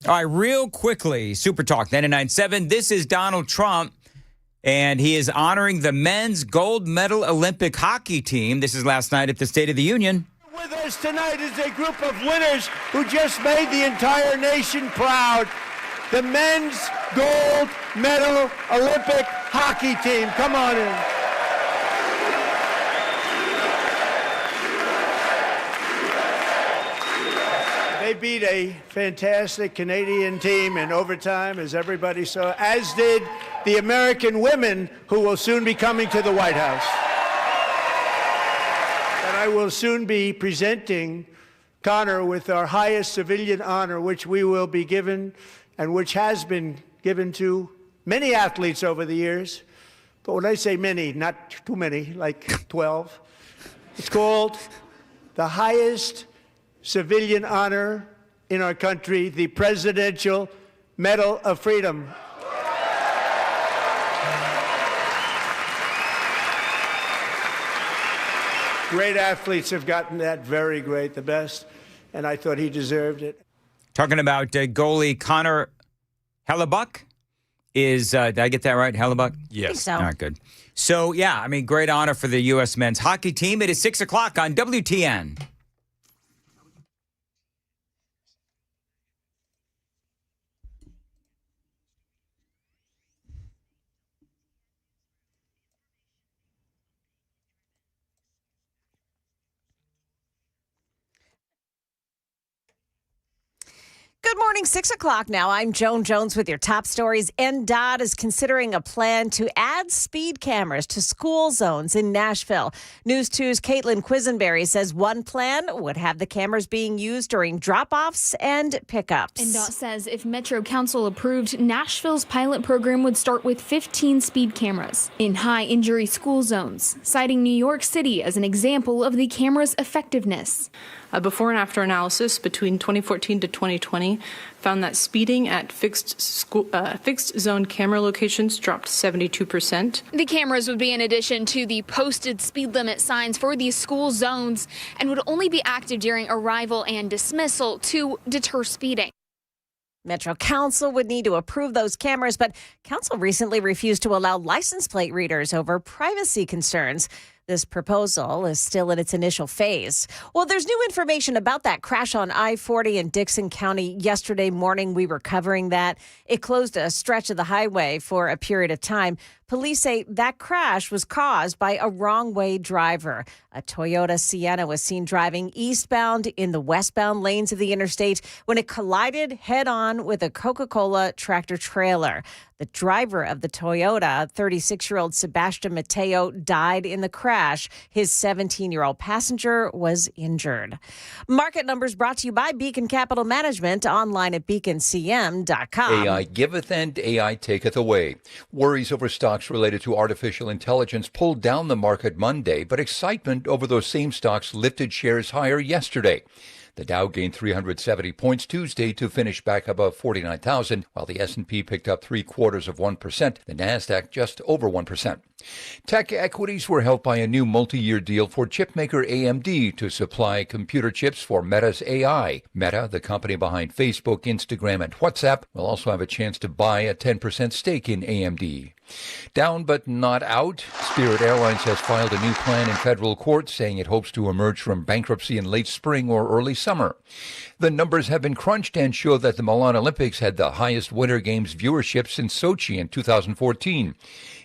All right, real quickly, Super Talk 99.7. This is Donald Trump, and he is honoring the men's gold medal Olympic hockey team. This is last night at the State of the Union. With us tonight is a group of winners who just made the entire nation proud. The men's gold medal Olympic hockey team. Come on in. They beat a fantastic Canadian team in overtime, as everybody saw, as did the American women who will soon be coming to the White House. And I will soon be presenting Connor with our highest civilian honor, which we will be given and which has been given to many athletes over the years. But when I say many, not too many, like 12, it's called the highest civilian honor in our country, the Presidential Medal of Freedom. Great athletes have gotten that, very great, the best, and I thought he deserved it. Talking about goalie Connor Hellebuck is, did I get that right, Hellebuck? I think so. All right, good. So, yeah, I mean, great honor for the U.S. men's hockey team. It is 6 o'clock on WTN. Good morning, 6 o'clock now. I'm Joan Jones with your top stories. NDOT is considering a plan to add speed cameras to school zones in Nashville. News 2's Caitlin Quisenberry says one plan would have the cameras being used during drop-offs and pickups. NDOT says if Metro Council approved, Nashville's pilot program would start with 15 speed cameras in high-injury school zones, citing New York City as an example of the camera's effectiveness. A before and after analysis between 2014 to 2020 found that speeding at fixed zone camera locations dropped 72%. The cameras would be in addition to the posted speed limit signs for these school zones and would only be active during arrival and dismissal to deter speeding. Metro Council would need to approve those cameras, but Council recently refused to allow license plate readers over privacy concerns. This proposal is still in its initial phase. Well, there's new information about that crash on I-40 in Dixon County yesterday morning. We were covering that. It closed a stretch of the highway for a period of time. Police say that crash was caused by a wrong-way driver. A Toyota Sienna was seen driving eastbound in the westbound lanes of the interstate when it collided head-on with a Coca-Cola tractor-trailer. The driver of the Toyota, 36-year-old Sebastian Mateo, died in the crash. His 17-year-old passenger was injured. Market numbers brought to you by Beacon Capital Management, online at beaconcm.com. AI giveth and AI taketh away. Worries over stocks related to artificial intelligence pulled down the market Monday, but excitement over those same stocks lifted shares higher yesterday. The Dow gained 370 points Tuesday to finish back above 49,000, while the S&P picked up 0.75%, the Nasdaq just over 1%. Tech equities were helped by a new multi-year deal for chipmaker AMD to supply computer chips for Meta's AI. Meta, the company behind Facebook, Instagram, and WhatsApp, will also have a chance to buy a 10% stake in AMD. Down but not out, Spirit Airlines has filed a new plan in federal court saying it hopes to emerge from bankruptcy in late spring or early summer. The numbers have been crunched and show that the Milan Olympics had the highest Winter Games viewership since Sochi in 2014.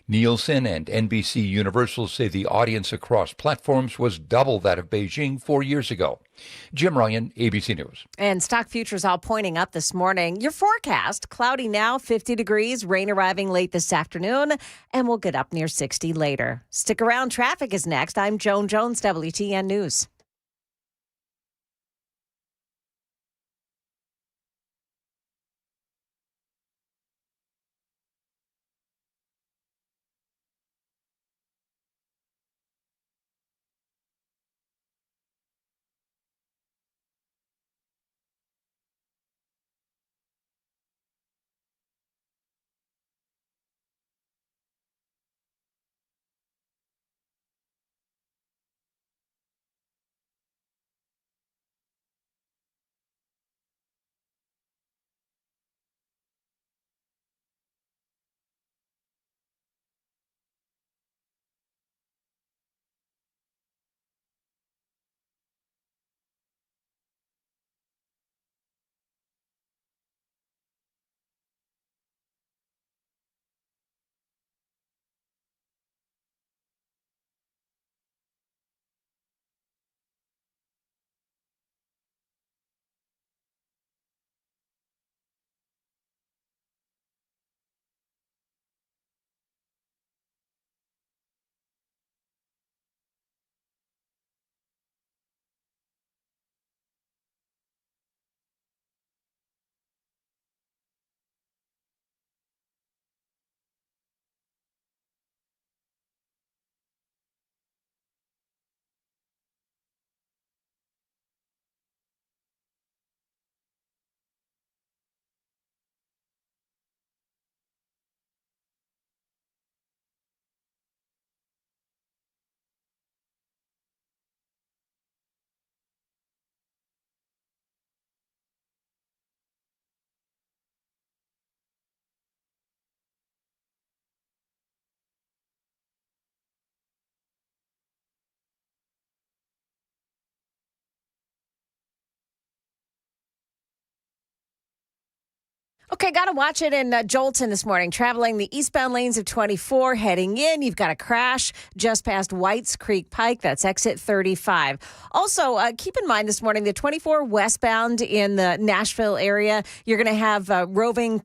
Nielsen and NBC Universal say the audience across platforms was double that of Beijing 4 years ago. Jim Ryan, ABC News. And stock futures all pointing up this morning. Your forecast, cloudy now, 50 degrees, rain arriving late this afternoon, and we'll get up near 60 later. Stick around. Traffic is next. I'm Joan Jones, WTN News. Okay, got to watch it in Jolton this morning. Traveling the eastbound lanes of 24, heading in. You've got a crash just past Whites Creek Pike. That's exit 35. Also, keep in mind this morning, the 24 westbound in the Nashville area, you're going to have roving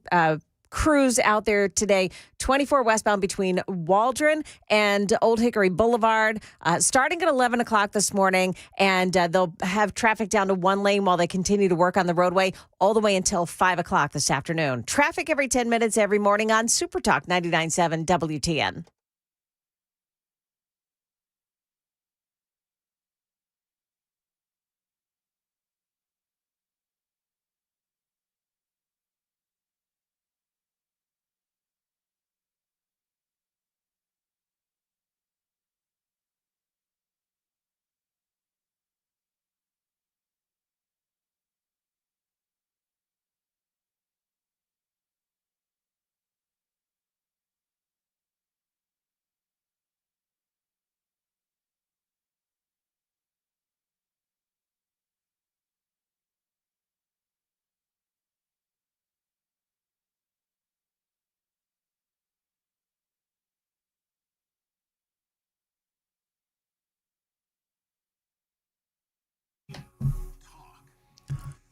crews out there today. 24 westbound between Waldron and Old Hickory Boulevard, starting at 11 o'clock this morning. And they'll have traffic down to one lane while they continue to work on the roadway all the way until 5 o'clock this afternoon. Traffic every 10 minutes every morning on Super Talk 99.7 WTN.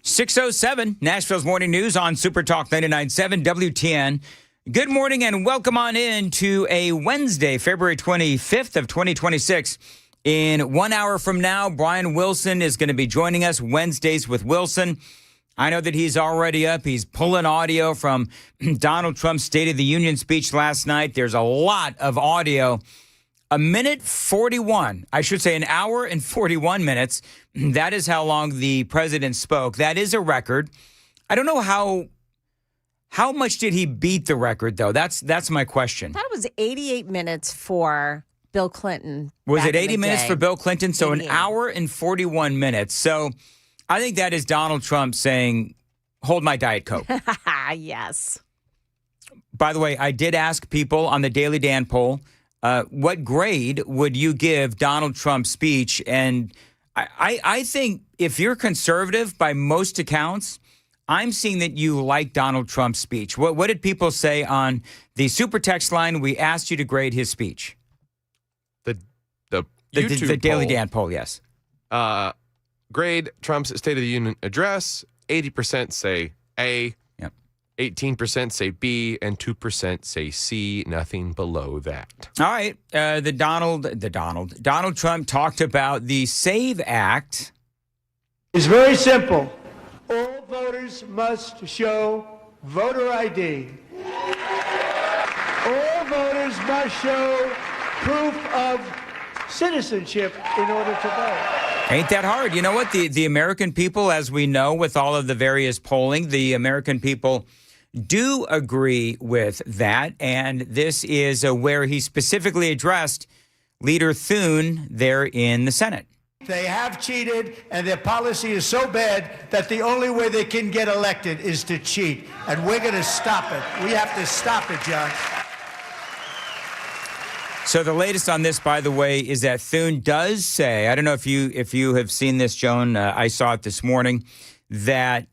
.607, Nashville's Morning News on Super Talk 99.7 WTN. Good morning and welcome on in to a Wednesday, February 25th of 2026. In 1 hour from now, Brian Wilson is going to be joining us Wednesdays with Wilson. I know that he's already up. He's pulling audio from Donald Trump's State of the Union speech last night. There's a lot of audio. A minute 41, I should say an hour and 41 minutes. That is how long the president spoke. That is a record. I don't know how much did he beat the record, though? That's my question. I thought it was 88 minutes for Bill Clinton. Was it 80 minutes for Bill Clinton? So 88. An hour and 41 minutes. So I think that is Donald Trump saying, hold my Diet Coke. Yes. By the way, I did ask people on the Daily Dan poll, what grade would you give Donald Trump's speech? And I think if you're conservative, by most accounts, I'm seeing that you like Donald Trump's speech. What did people say on the super text line? We asked you to grade his speech. The YouTube the Daily poll, Dan poll, yes. Grade Trump's State of the Union address. 80% say A. 18% say B, and 2% say C, nothing below that. All right. Donald Trump talked about the SAVE Act. It's very simple. All voters must show voter ID. All voters must show proof of citizenship in order to vote. Ain't that hard. You know what? The American people, as we know with all of the various polling, the American people do agree with that. And this is where he specifically addressed Leader Thune there in the Senate. They have cheated, and their policy is so bad that the only way they can get elected is to cheat. And we're going to stop it. We have to stop it, John. So the latest on this, by the way, is that Thune does say, I don't know if you have seen this, Joan, I saw it this morning, that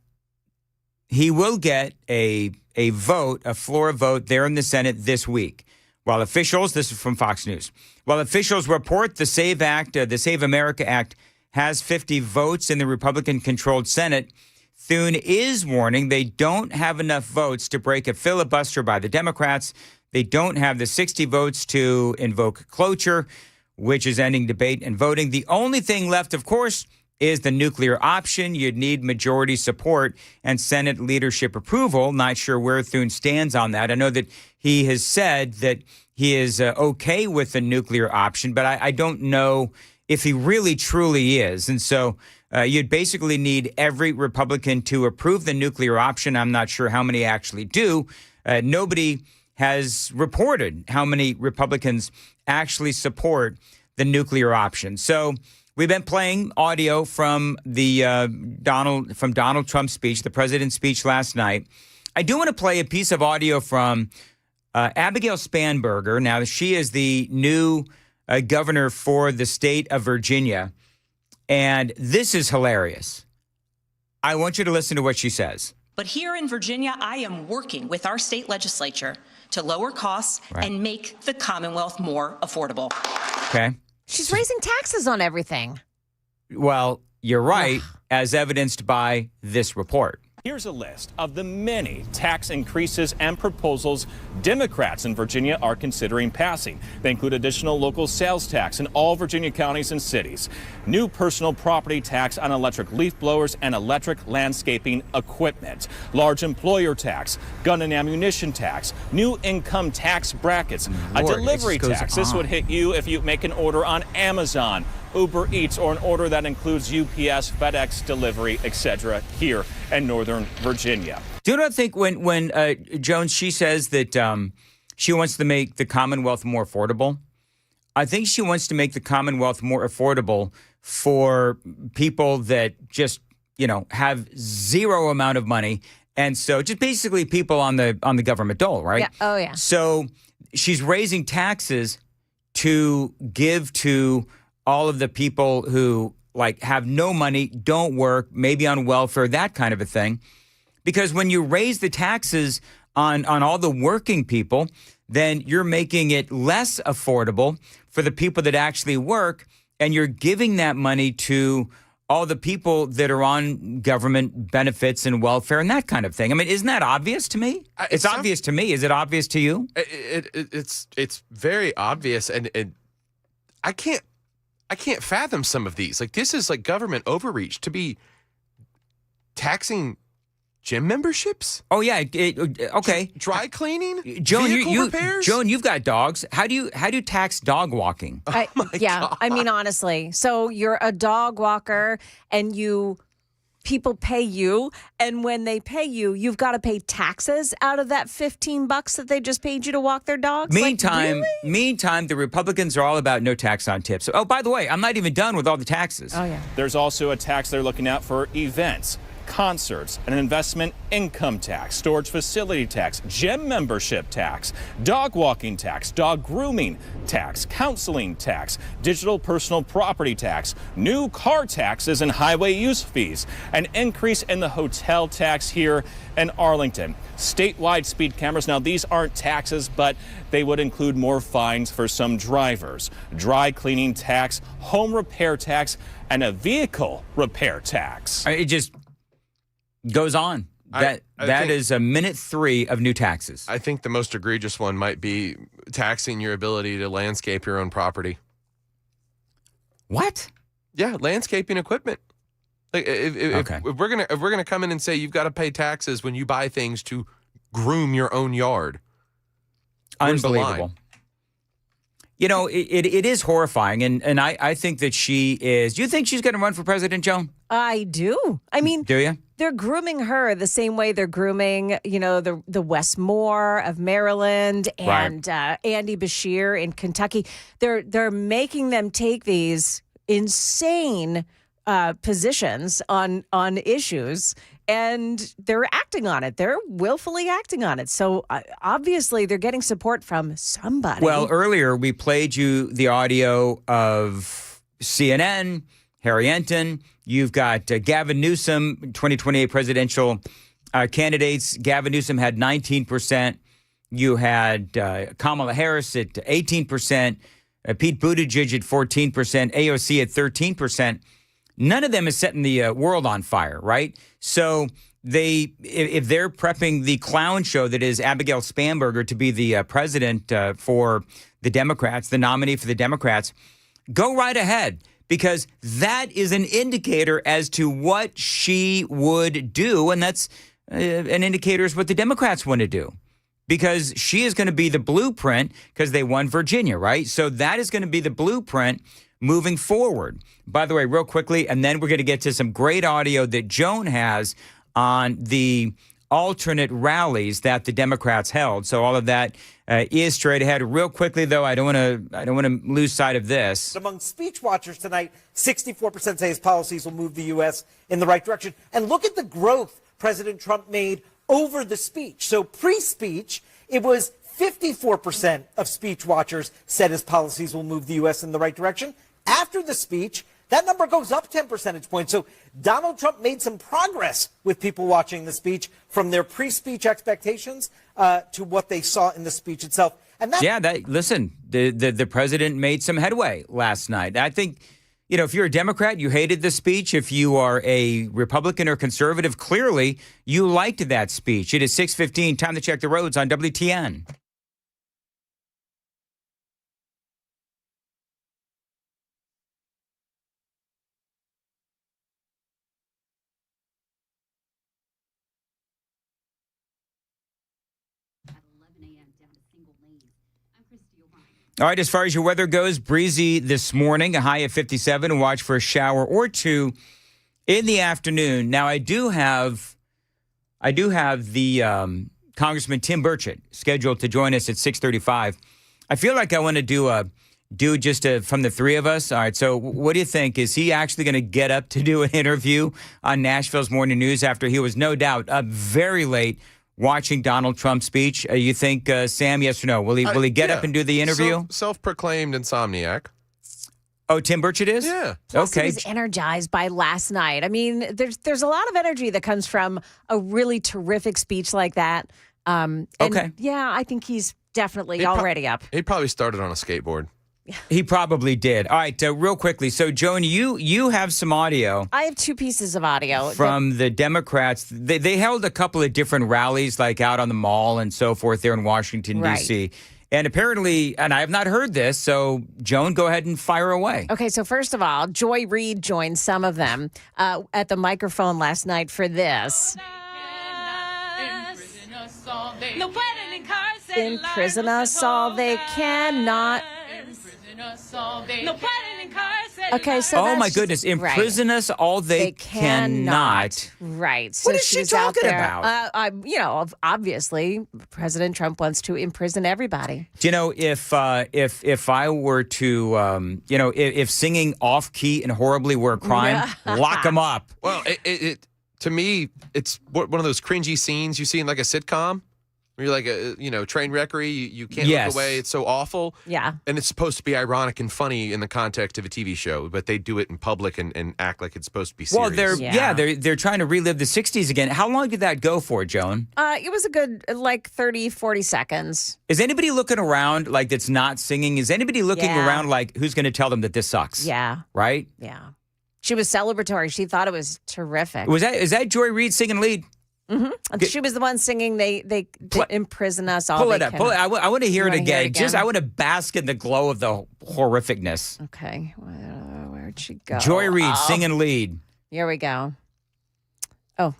he will get a vote, a floor vote there in the Senate this week. While officials, this is from Fox News, while officials report the SAVE Act, the Save America Act, has 50 votes in the Republican-controlled Senate, Thune is warning they don't have enough votes to break a filibuster by the Democrats. They don't have the 60 votes to invoke cloture, which is ending debate and voting. The only thing left, of course, is the nuclear option. You'd need majority support and Senate leadership approval. Not sure where Thune stands on that. I know that he has said that he is okay with the nuclear option, but I don't know if he really truly is. And so you'd basically need every Republican to approve the nuclear option. I'm not sure how many actually do. Nobody has reported how many Republicans actually support the nuclear option. So we've been playing audio from the Donald Trump's speech, the president's speech last night. I do want to play a piece of audio from Abigail Spanberger. Now, she is the new governor for the state of Virginia, and this is hilarious. I want you to listen to what she says. But here in Virginia, I am working with our state legislature to lower costs and make the Commonwealth more affordable. Okay. She's raising taxes on everything. Well, you're right, as evidenced by this report. Here's a list of the many tax increases and proposals Democrats in Virginia are considering passing. They include additional local sales tax in all Virginia counties and cities, new personal property tax on electric leaf blowers and electric landscaping equipment, large employer tax, gun and ammunition tax, new income tax brackets, a delivery tax. This would hit you if you make an order on Amazon, Uber Eats, or an order that includes UPS, FedEx delivery, etc. here in Northern Virginia. Do you not think when Jones, she says that she wants to make the Commonwealth more affordable? I think she wants to make the Commonwealth more affordable for people that just, have zero amount of money. And so just basically people on the government dole, right? Yeah. Oh, yeah. So she's raising taxes to give to all of the people who have no money, don't work, maybe on welfare, that kind of a thing. Because when you raise the taxes on all the working people, then you're making it less affordable for the people that actually work, and you're giving that money to all the people that are on government benefits and welfare and that kind of thing. I mean, isn't that obvious to me? It's obvious to me. Is it obvious to you? It's very obvious, and I can't fathom some of these. This is government overreach to be taxing gym memberships. Oh yeah, okay. Dry cleaning, Joan, vehicle repairs. Joan, you've got dogs. How do you tax dog walking? God. I mean, honestly. So you're a dog walker, and people pay you, and when they pay you, you've got to pay taxes out of that $15 that they just paid you to walk their dogs. Meantime, the Republicans are all about no tax on tips. Oh, by the way, I'm not even done with all the taxes. Oh yeah. There's also a tax they're looking at for events, concerts, an investment income tax, storage facility tax, gym membership tax, dog walking tax, dog grooming tax, counseling tax, digital personal property tax, new car taxes and highway use fees, an increase in the hotel tax here in Arlington, statewide speed cameras. Now, these aren't taxes, but they would include more fines for some drivers, dry cleaning tax, home repair tax, and a vehicle repair tax. It just goes on. That is a minute 3 of new taxes. I think the most egregious one might be taxing your ability to landscape your own property. What? Yeah, landscaping equipment. If we're gonna come in and say you've got to pay taxes when you buy things to groom your own yard, unbelievable. It is horrifying, and I think that she is. Do you think she's going to run for president, Joan? I do. I mean, do you? They're grooming her the same way they're grooming, the Wes Moore of Maryland and Andy Beshear in Kentucky. They're making them take these insane positions on issues, and they're acting on it. They're willfully acting on it. So obviously they're getting support from somebody. Well, earlier we played you the audio of CNN, Harry Enton. You've got Gavin Newsom, 2028 presidential candidates. Gavin Newsom had 19%. You had Kamala Harris at 18%, Pete Buttigieg at 14%, AOC at 13%. None of them is setting the world on fire, right? So if they're prepping the clown show that is Abigail Spanberger to be the president for the Democrats, the nominee for the Democrats, go right ahead, because that is an indicator as to what she would do, and that's an indicator is what the Democrats want to do, because she is going to be the blueprint, because they won Virginia, right? So that is going to be the blueprint moving forward. By the way, real quickly, and then we're going to get to some great audio that Joan has on the alternate rallies that the Democrats held. So all of that is straight ahead. Real quickly, though, I don't want to lose sight of this. Among speech watchers tonight, 64% say his policies will move the U.S. in the right direction. And look at the growth President Trump made over the speech. So pre-speech, it was 54% of speech watchers said his policies will move the U.S. in the right direction. After the speech, that number goes up 10 percentage points. So Donald Trump made some progress with people watching the speech from their pre-speech expectations to what they saw in the speech itself. And listen, the president made some headway last night. I think, if you're a Democrat, you hated the speech. If you are a Republican or conservative, clearly you liked that speech. It is 6:15. Time to check the roads on WTN. All right, as far as your weather goes, breezy this morning, a high of 57. Watch for a shower or two in the afternoon. Now, I do have the Congressman Tim Burchett scheduled to join us at 6:35. I feel like I want to do just from the three of us. All right, so what do you think? Is he actually going to get up to do an interview on Nashville's Morning News after he was no doubt up very late watching Donald Trump's speech? You think, Sam, yes or no? Will he get up and do the interview? Self-proclaimed insomniac. Oh, Tim Burchett is? Yeah. Plus, he was energized by last night. I mean, there's a lot of energy that comes from a really terrific speech like that. Yeah, I think he's definitely already up. He probably started on a skateboard. He probably did. All right, real quickly. So, Joan, you have some audio. I have two pieces of audio. From the Democrats. They held a couple of different rallies, like out on the mall and so forth there in Washington, D.C. And apparently, and I have not heard this, so Joan, go ahead and fire away. Okay, so first of all, Joy Reid joined some of them at the microphone last night for this. Imprison us all they cannot. Okay, so oh my goodness, imprison us all they cannot. Right. So what is she talking about? Obviously, President Trump wants to imprison everybody. Do you know, if I were to, if singing off key and horribly were a crime, lock them up. Well, it to me, it's one of those cringy scenes you see in like a sitcom. Where you're like a train wreckery, you can't look away. It's so awful. Yeah. And it's supposed to be ironic and funny in the context of a TV show, but they do it in public and act like it's supposed to be serious. Well, they're trying to relive the 60s again. How long did that go for, Joan? It was a good 30, 40 seconds. Is anybody looking around like that's not singing? Is anybody looking around like who's going to tell them that this sucks? Yeah. Right? Yeah. She was celebratory. She thought it was terrific. Is that Joy Reid singing lead? Mm-hmm. She was the one singing. They imprison us all. Pull it up. I want to hear it again. I want to bask in the glow of the horrificness. Okay, where'd she go? Joy Reid singing lead. Here we go. Oh.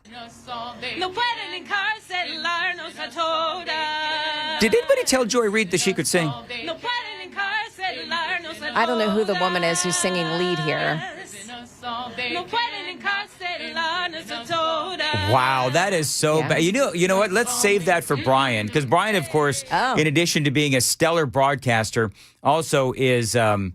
Did anybody tell Joy Reid that she could sing? I don't know who the woman is who's singing lead here. Wow, that is so bad. You know what? Let's save that for Brian, because Brian, of course, in addition to being a stellar broadcaster, also is a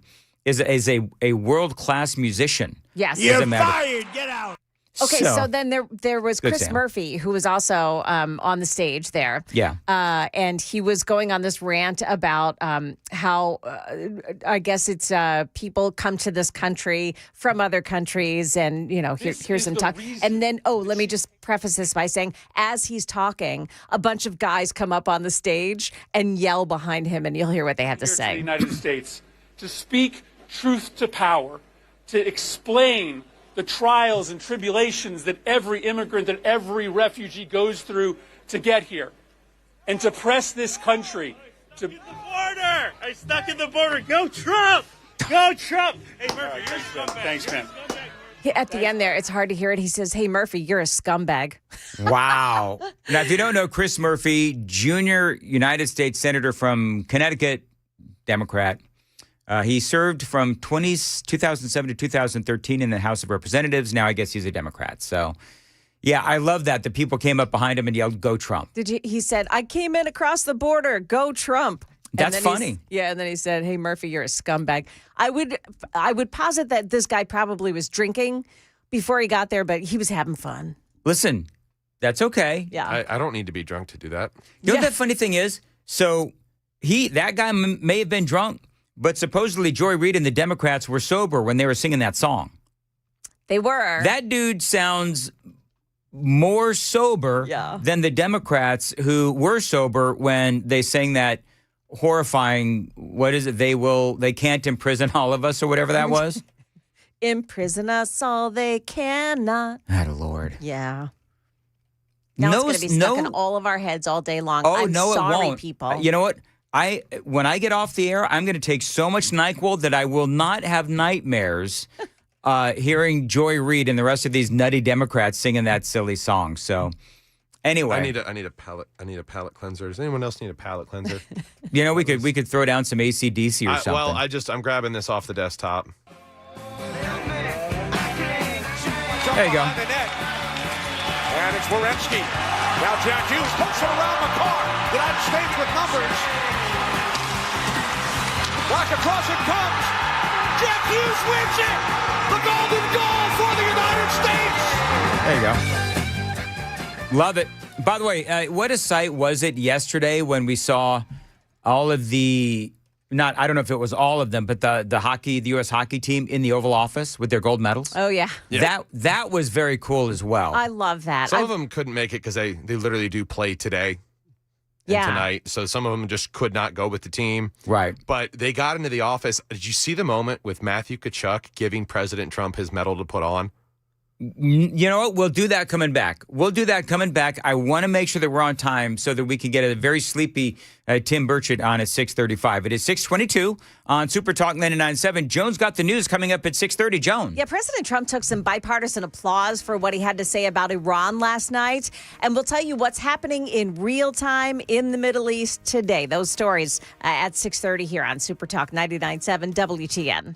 world-class musician. Yes, you're fired. Get out. Okay, so then there was Chris Sam. Murphy, who was also on the stage there. Yeah. And he was going on this rant about how, I guess it's people come to this country from other countries and, here's some talk. And then, let me just preface this by saying, as he's talking, a bunch of guys come up on the stage and yell behind him, and you'll hear what they have to say. To the United States to speak truth to power, to explain the trials and tribulations that every immigrant, that every refugee goes through to get here, and to press this country to the border. I stuck at the border. Go Trump! Go Trump! Hey Murphy, you're a scumbag. Thanks, man. At the end there, it's hard to hear it. He says, "Hey Murphy, you're a scumbag." Wow. Now, if you don't know Chris Murphy, junior United States Senator from Connecticut, Democrat. He served from 2007 to 2013 in the House of Representatives. Now I guess he's a Democrat. So, yeah, I love that. The people came up behind him and yelled, "Go Trump." He said, "I came in across the border. Go Trump." That's funny. And then he said, "Hey Murphy, you're a scumbag." I would posit that this guy probably was drinking before he got there, but he was having fun. Listen, that's okay. Yeah, I don't need to be drunk to do that. You know what the funny thing is? So that guy may have been drunk, but supposedly Joy Reid and the Democrats were sober when they were singing that song. They were. That dude sounds more sober than the Democrats who were sober when they sang that horrifying, what is it? They can't imprison all of us or whatever that was. Imprison us all they cannot. Oh, Lord. Yeah. Now it's going to be stuck in all of our heads all day long. Oh, I'm no, sorry, it won't. people. You know what? When I get off the air, I'm going to take so much NyQuil that I will not have nightmares hearing Joy Reid and the rest of these nutty Democrats singing that silly song. So, anyway, I need a palate cleanser. Does anyone else need a palate cleanser? You know, we could throw down some AC/DC or something. Well, I'm grabbing this off the desktop. There you go. And it's Wierenski. Now Jack Hughes puts it around McCarr. United States with numbers. Back across it comes. Jack Hughes wins it. The golden goal for the United States. There you go. Love it. By the way, what a sight was it yesterday when we saw all of the, I don't know if it was all of them, but the U.S. hockey team in the Oval Office with their gold medals. Oh, yeah. That was very cool as well. I love that. Some of them couldn't make it because they literally do play today and tonight. So some of them just could not go with the team. Right. But they got into the office. Did you see the moment with Matthew Tkachuk giving President Trump his medal to put on? You know what? We'll do that coming back. I want to make sure that we're on time so that we can get a very sleepy Tim Burchett on at 6:35. It is 6:22 on Super Talk 99.7. Jones got the news coming up at 6:30. Joan. Yeah, President Trump took some bipartisan applause for what he had to say about Iran last night. And we'll tell you what's happening in real time in the Middle East today. Those stories at 6:30 here on Super Talk 99.7 WTN.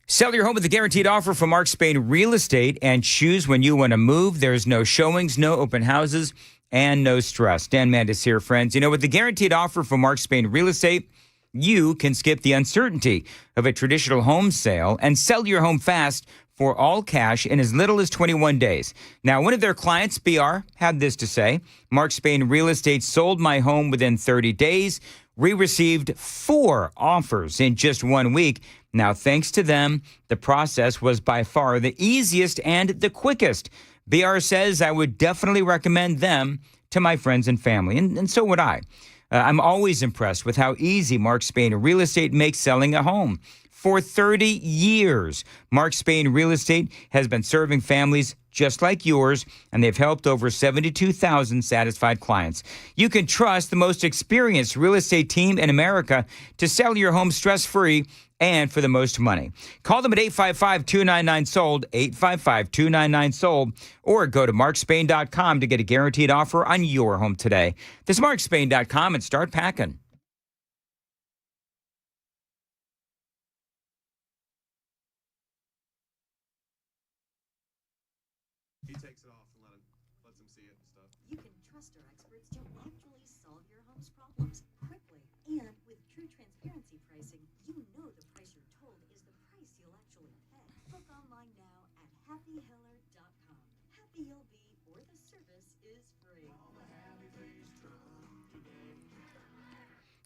Sell your home with a guaranteed offer from Mark Spain Real Estate and choose when you want to move. There's no showings, no open houses, and no stress. Dan Mandis here, friends. You know, with the guaranteed offer from Mark Spain Real Estate, you can skip the uncertainty of a traditional home sale and sell your home fast for all cash in as little as 21 days. Now, one of their clients, BR, had this to say. Mark Spain Real Estate sold my home within 30 days. We received 4 offers in just 1 week. Now, thanks to them, the process was by far the easiest and the quickest. BR says I would definitely recommend them to my friends and family, and so would I. I'm always impressed with how easy Mark Spain Real Estate makes selling a home. For 30 years, Mark Spain Real Estate has been serving families just like yours, and they've helped over 72,000 satisfied clients. You can trust the most experienced real estate team in America to sell your home stress-free and for the most money. Call them at 855-299-SOLD, 855-299-SOLD, or go to markspain.com to get a guaranteed offer on your home today. This is markspain.com and start packing. He takes it off and lets him see it and stuff. You can trust our experts to actually solve your home's problems quickly. And with true transparency pricing, you know the price you're told is the price you'll actually pay. Book online now at happyhiller.com. Happy you'll be, or the service is free.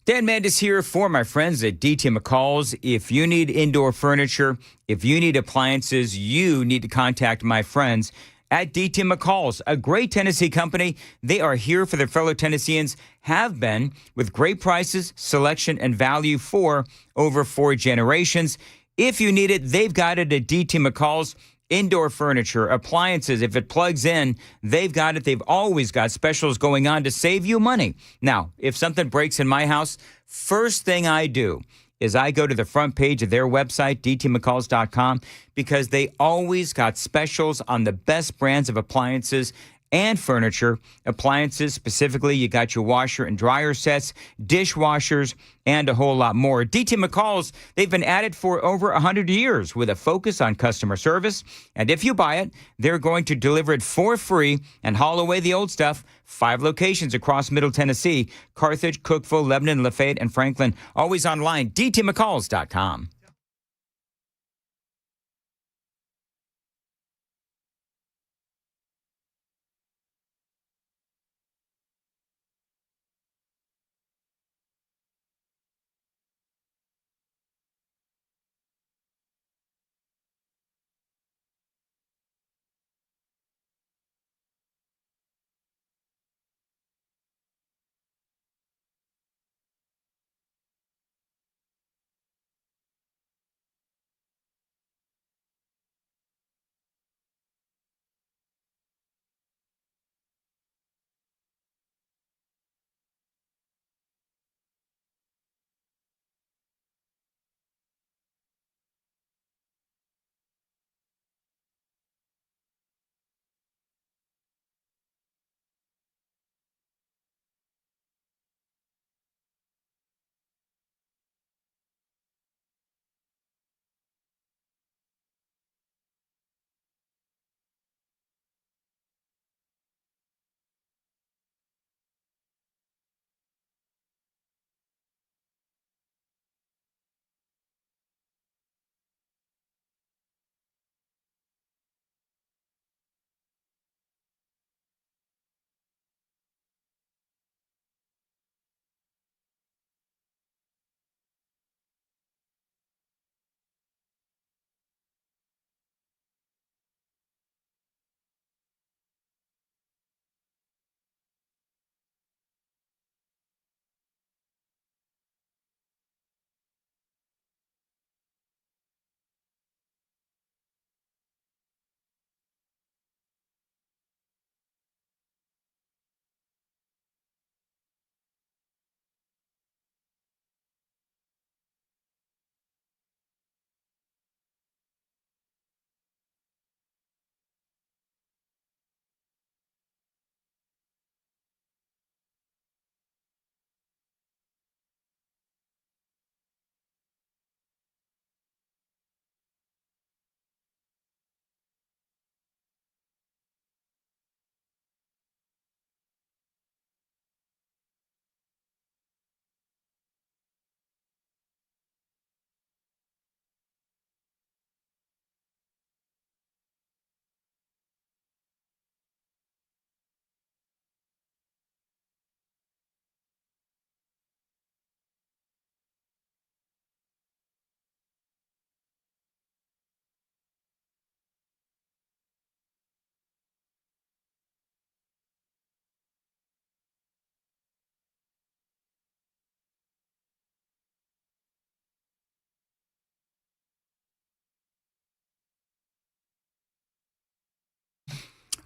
Dan Mandis here for my friends at DT McCall's. If you need indoor furniture, if you need appliances, you need to contact my friends at DT McCall's, a great Tennessee company. They are here for their fellow Tennesseans, have been, with great prices, selection, and value for over 4 generations. If you need it, they've got it at DT McCall's. Indoor furniture, appliances, if it plugs in, they've got it. They've always got specials going on to save you money. Now, if something breaks in my house, first thing I do is I go to the front page of their website, dtmccalls.com, because they always got specials on the best brands of appliances and furniture. Appliances, specifically, you got your washer and dryer sets, dishwashers, and a whole lot more. DT McCall's, they've been at it for over 100 years with a focus on customer service. And if you buy it, they're going to deliver it for free and haul away the old stuff. 5 locations across Middle Tennessee: Carthage, Cookeville, Lebanon, Lafayette, and Franklin. Always online, dtmccalls.com.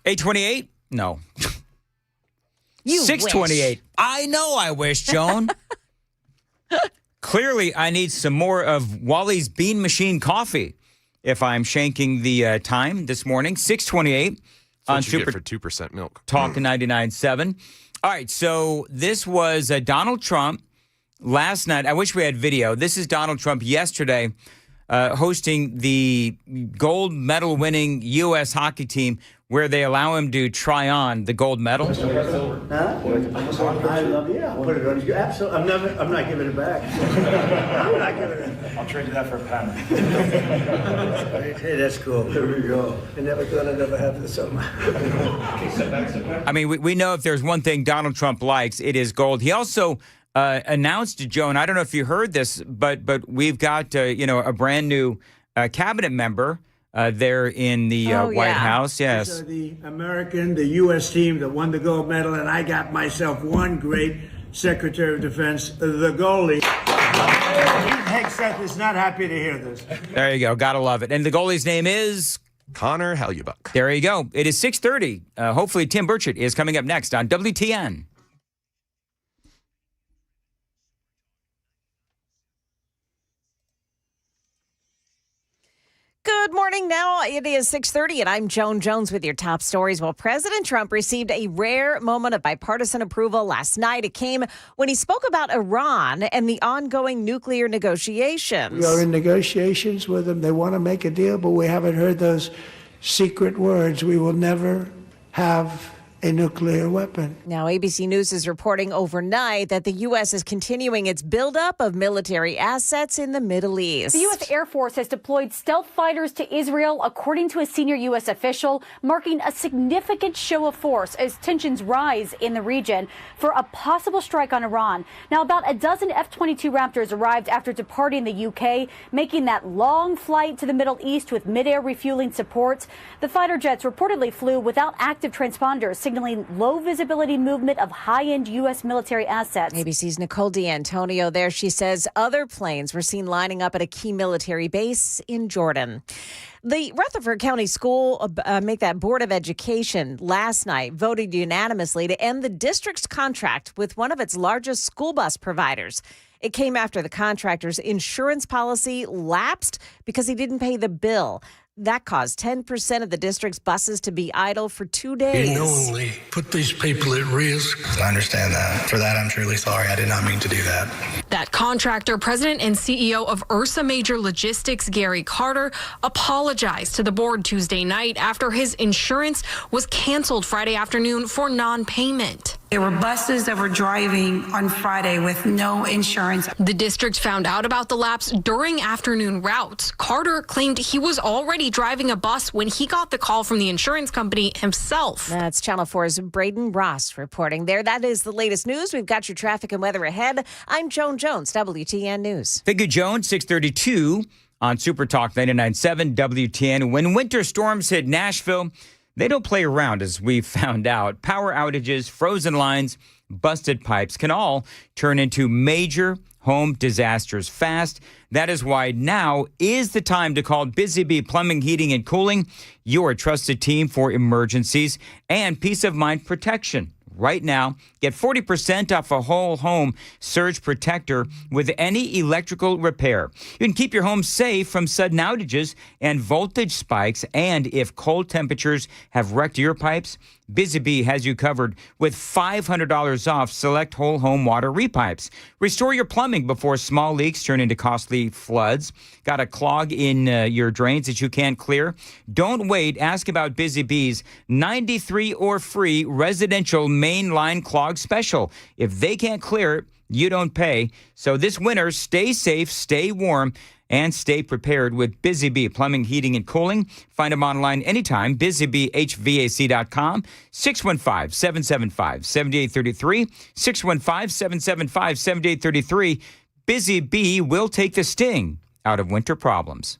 $8.28? No. You $6.28. wish. I know I wish, Joan. Clearly, I need some more of Wally's Bean Machine coffee if I'm shanking the time this morning. $6.28 on Super Super for 2% milk. Talk 99.7. All right, so this was Donald Trump last night. I wish we had video. This is Donald Trump yesterday hosting the gold medal winning U.S. hockey team, where they allow him to try on the gold medal. Huh? I love it. Yeah, I'll put it on you. Absolutely. I'm not giving it back. I'm not giving it. I'll trade you that for a pen. Hey, that's cool. There we go. I never thought I'd ever have this on my. I mean, we know if there's one thing Donald Trump likes, it is gold. He also announced, Joan, I don't know if you heard this, but we've got a brand new cabinet member there in the White House. Yes. The U.S. team that won the gold medal, and I got myself one great Secretary of Defense, the goalie. Hegseth is not happy to hear this. There you go. Gotta love it. And the goalie's name is Connor Hellebuck. There you go. It is 6:30. Hopefully Tim Burchett is coming up next on WTN. Good morning. Now it is 6:30, and I'm Joan Jones with your top stories. Well, President Trump received a rare moment of bipartisan approval last night. It came when he spoke about Iran and the ongoing nuclear negotiations. We are in negotiations with them. They want to make a deal, but we haven't heard those secret words. We will never have a nuclear weapon. Now, ABC News is reporting overnight that the U.S. is continuing its buildup of military assets in the Middle East. The U.S. Air Force has deployed stealth fighters to Israel, according to a senior U.S. official, marking a significant show of force as tensions rise in the region for a possible strike on Iran. Now, about a dozen F-22 Raptors arrived after departing the U.K., making that long flight to the Middle East with mid-air refueling support. The fighter jets reportedly flew without active transponders, signaling low visibility movement of high-end U.S. military assets. ABC's Nicole D'Antonio there. She says other planes were seen lining up at a key military base in Jordan. The Rutherford County School Board of Education last night voted unanimously to end the district's contract with one of its largest school bus providers. It came after the contractor's insurance policy lapsed because he didn't pay the bill. That caused 10% of the district's buses to be idle for 2 days. You knowingly put these people at risk. I understand that. For that, I'm truly sorry. I did not mean to do that. That contractor, president and CEO of Ursa Major Logistics, Gary Carter, apologized to the board Tuesday night after his insurance was canceled Friday afternoon for non-payment. There were buses that were driving on Friday with no insurance. The district found out about the lapse during afternoon routes. Carter claimed he was already driving a bus when he got the call from the insurance company himself. That's Channel 4's Braden Ross reporting there. That is the latest news. We've got your traffic and weather ahead. I'm Joan Jones, WTN News. Figure Jones, 632 on Super Talk 99.7 WTN. When winter storms hit Nashville, they don't play around, as we found out. Power outages, frozen lines, busted pipes can all turn into major home disasters fast. That is why now is the time to call Busy Bee Plumbing, Heating, and Cooling, your trusted team for emergencies and peace of mind protection. Right now, get 40% off a whole home surge protector with any electrical repair. You can keep your home safe from sudden outages and voltage spikes. And if cold temperatures have wrecked your pipes, Busy Bee has you covered with $500 off select whole home water repipes. Restore your plumbing before small leaks turn into costly floods. Got a clog in your drains that you can't clear? Don't wait. Ask about Busy Bee's 93 or free residential main line clog special. If they can't clear it, you don't pay. So this winter, stay safe, stay warm, and stay prepared with Busy Bee Plumbing, Heating, and Cooling. Find them online anytime, busybeehvac.com, 615-775-7833, 615-775-7833. Busy Bee will take the sting out of winter problems.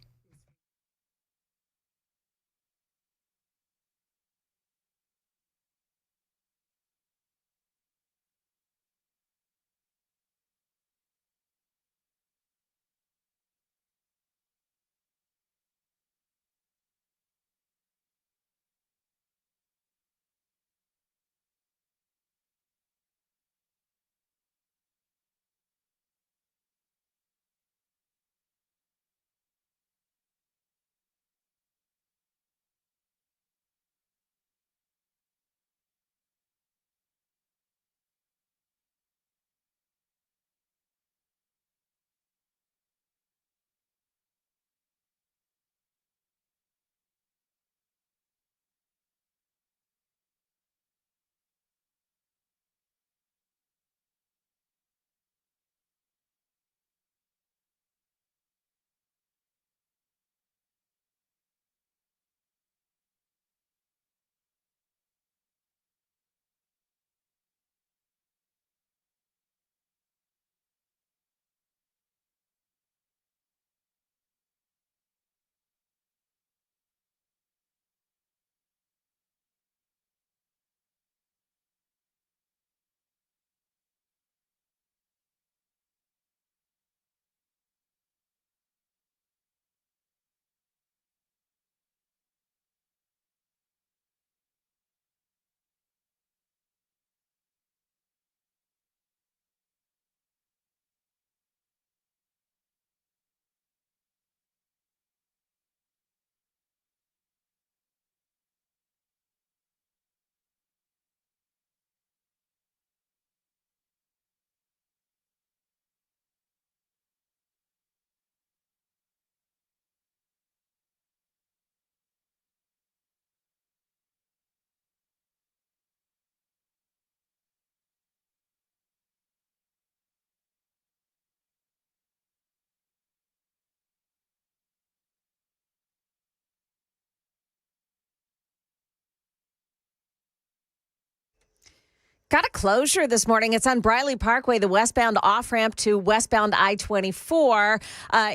Got a closure this morning. It's on Briley Parkway, the westbound off-ramp to westbound I-24.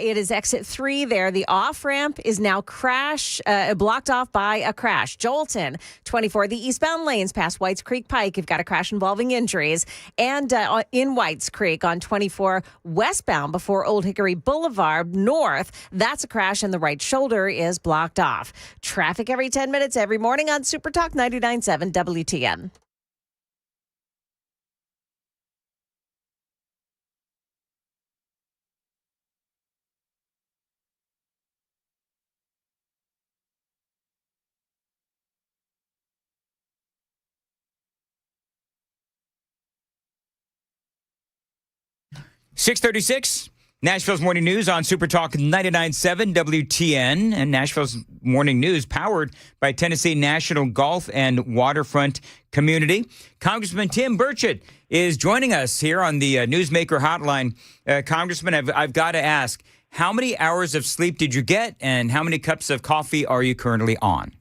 It is exit 3 there. The off-ramp is now blocked off by a crash. Jolton, 24, the eastbound lanes past Whites Creek Pike. You've got a crash involving injuries. And in Whites Creek on 24 westbound before Old Hickory Boulevard north, that's a crash and the right shoulder is blocked off. Traffic every 10 minutes every morning on Super Talk 99.7 WTN. .636, Nashville's Morning News on Super Talk 99.7 WTN. And Nashville's Morning News powered by Tennessee National Golf and Waterfront Community. Congressman Tim Burchett is joining us here on the Newsmaker Hotline. Congressman, I've got to ask, how many hours of sleep did you get, and how many cups of coffee are you currently on?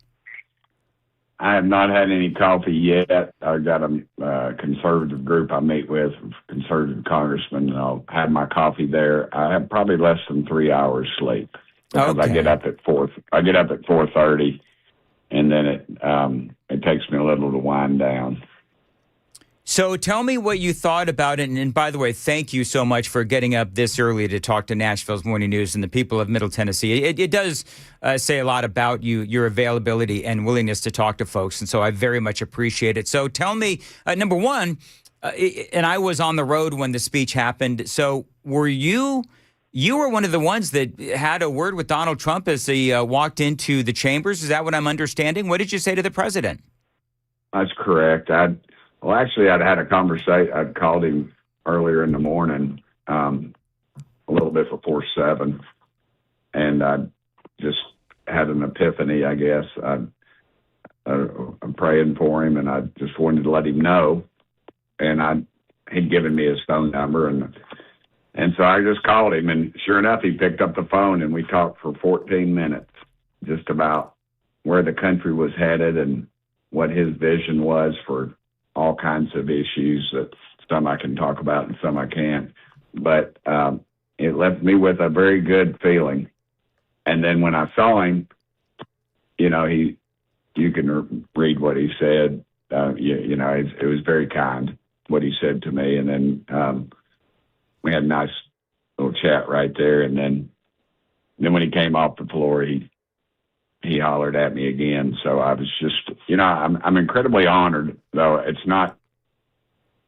I have not had any coffee yet. I've got a conservative group I meet with, conservative congressmen, and I'll have my coffee there. I have probably less than 3 hours sleep because I get up at 4:30, and then it takes me a little to wind down. So tell me what you thought about it. And by the way, thank you so much for getting up this early to talk to Nashville's Morning News and the people of Middle Tennessee. It does say a lot about you, your availability and willingness to talk to folks. And so I very much appreciate it. So tell me, number one, and I was on the road when the speech happened. So were you were one of the ones that had a word with Donald Trump as he walked into the chambers. Is that what I'm understanding? What did you say to the president? That's correct. I'd had a conversation. I'd called him earlier in the morning, a little bit before 7, and I just had an epiphany, I guess. I'm praying for him, and I just wanted to let him know. And he'd given me his phone number, and so I just called him, and sure enough, he picked up the phone, and we talked for 14 minutes just about where the country was headed and what his vision was for all kinds of issues that some I can talk about and some I can't. But it left me with a very good feeling. And then when I saw him, you can read what he said. It was very kind what he said to me. And then we had a nice little chat right there. And then when he came off the floor, he hollered at me again. So I was just, I'm incredibly honored, though. It's not,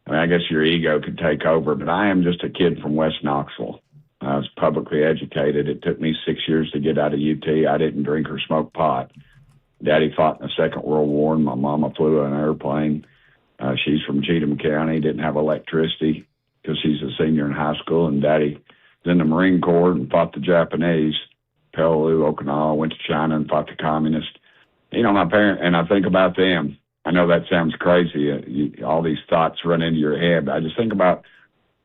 I guess your ego could take over, but I am just a kid from West Knoxville. I was publicly educated. It took me 6 years to get out of UT. I didn't drink or smoke pot. Daddy fought in the Second World War, and my mama flew an airplane. She's from Cheatham County, didn't have electricity because she's a senior in high school, and Daddy was in the Marine Corps and fought the Japanese. Peleliu, Okinawa, went to China and fought the communists. My parents, and I think about them. I know that sounds crazy. All these thoughts run into your head, but I just think about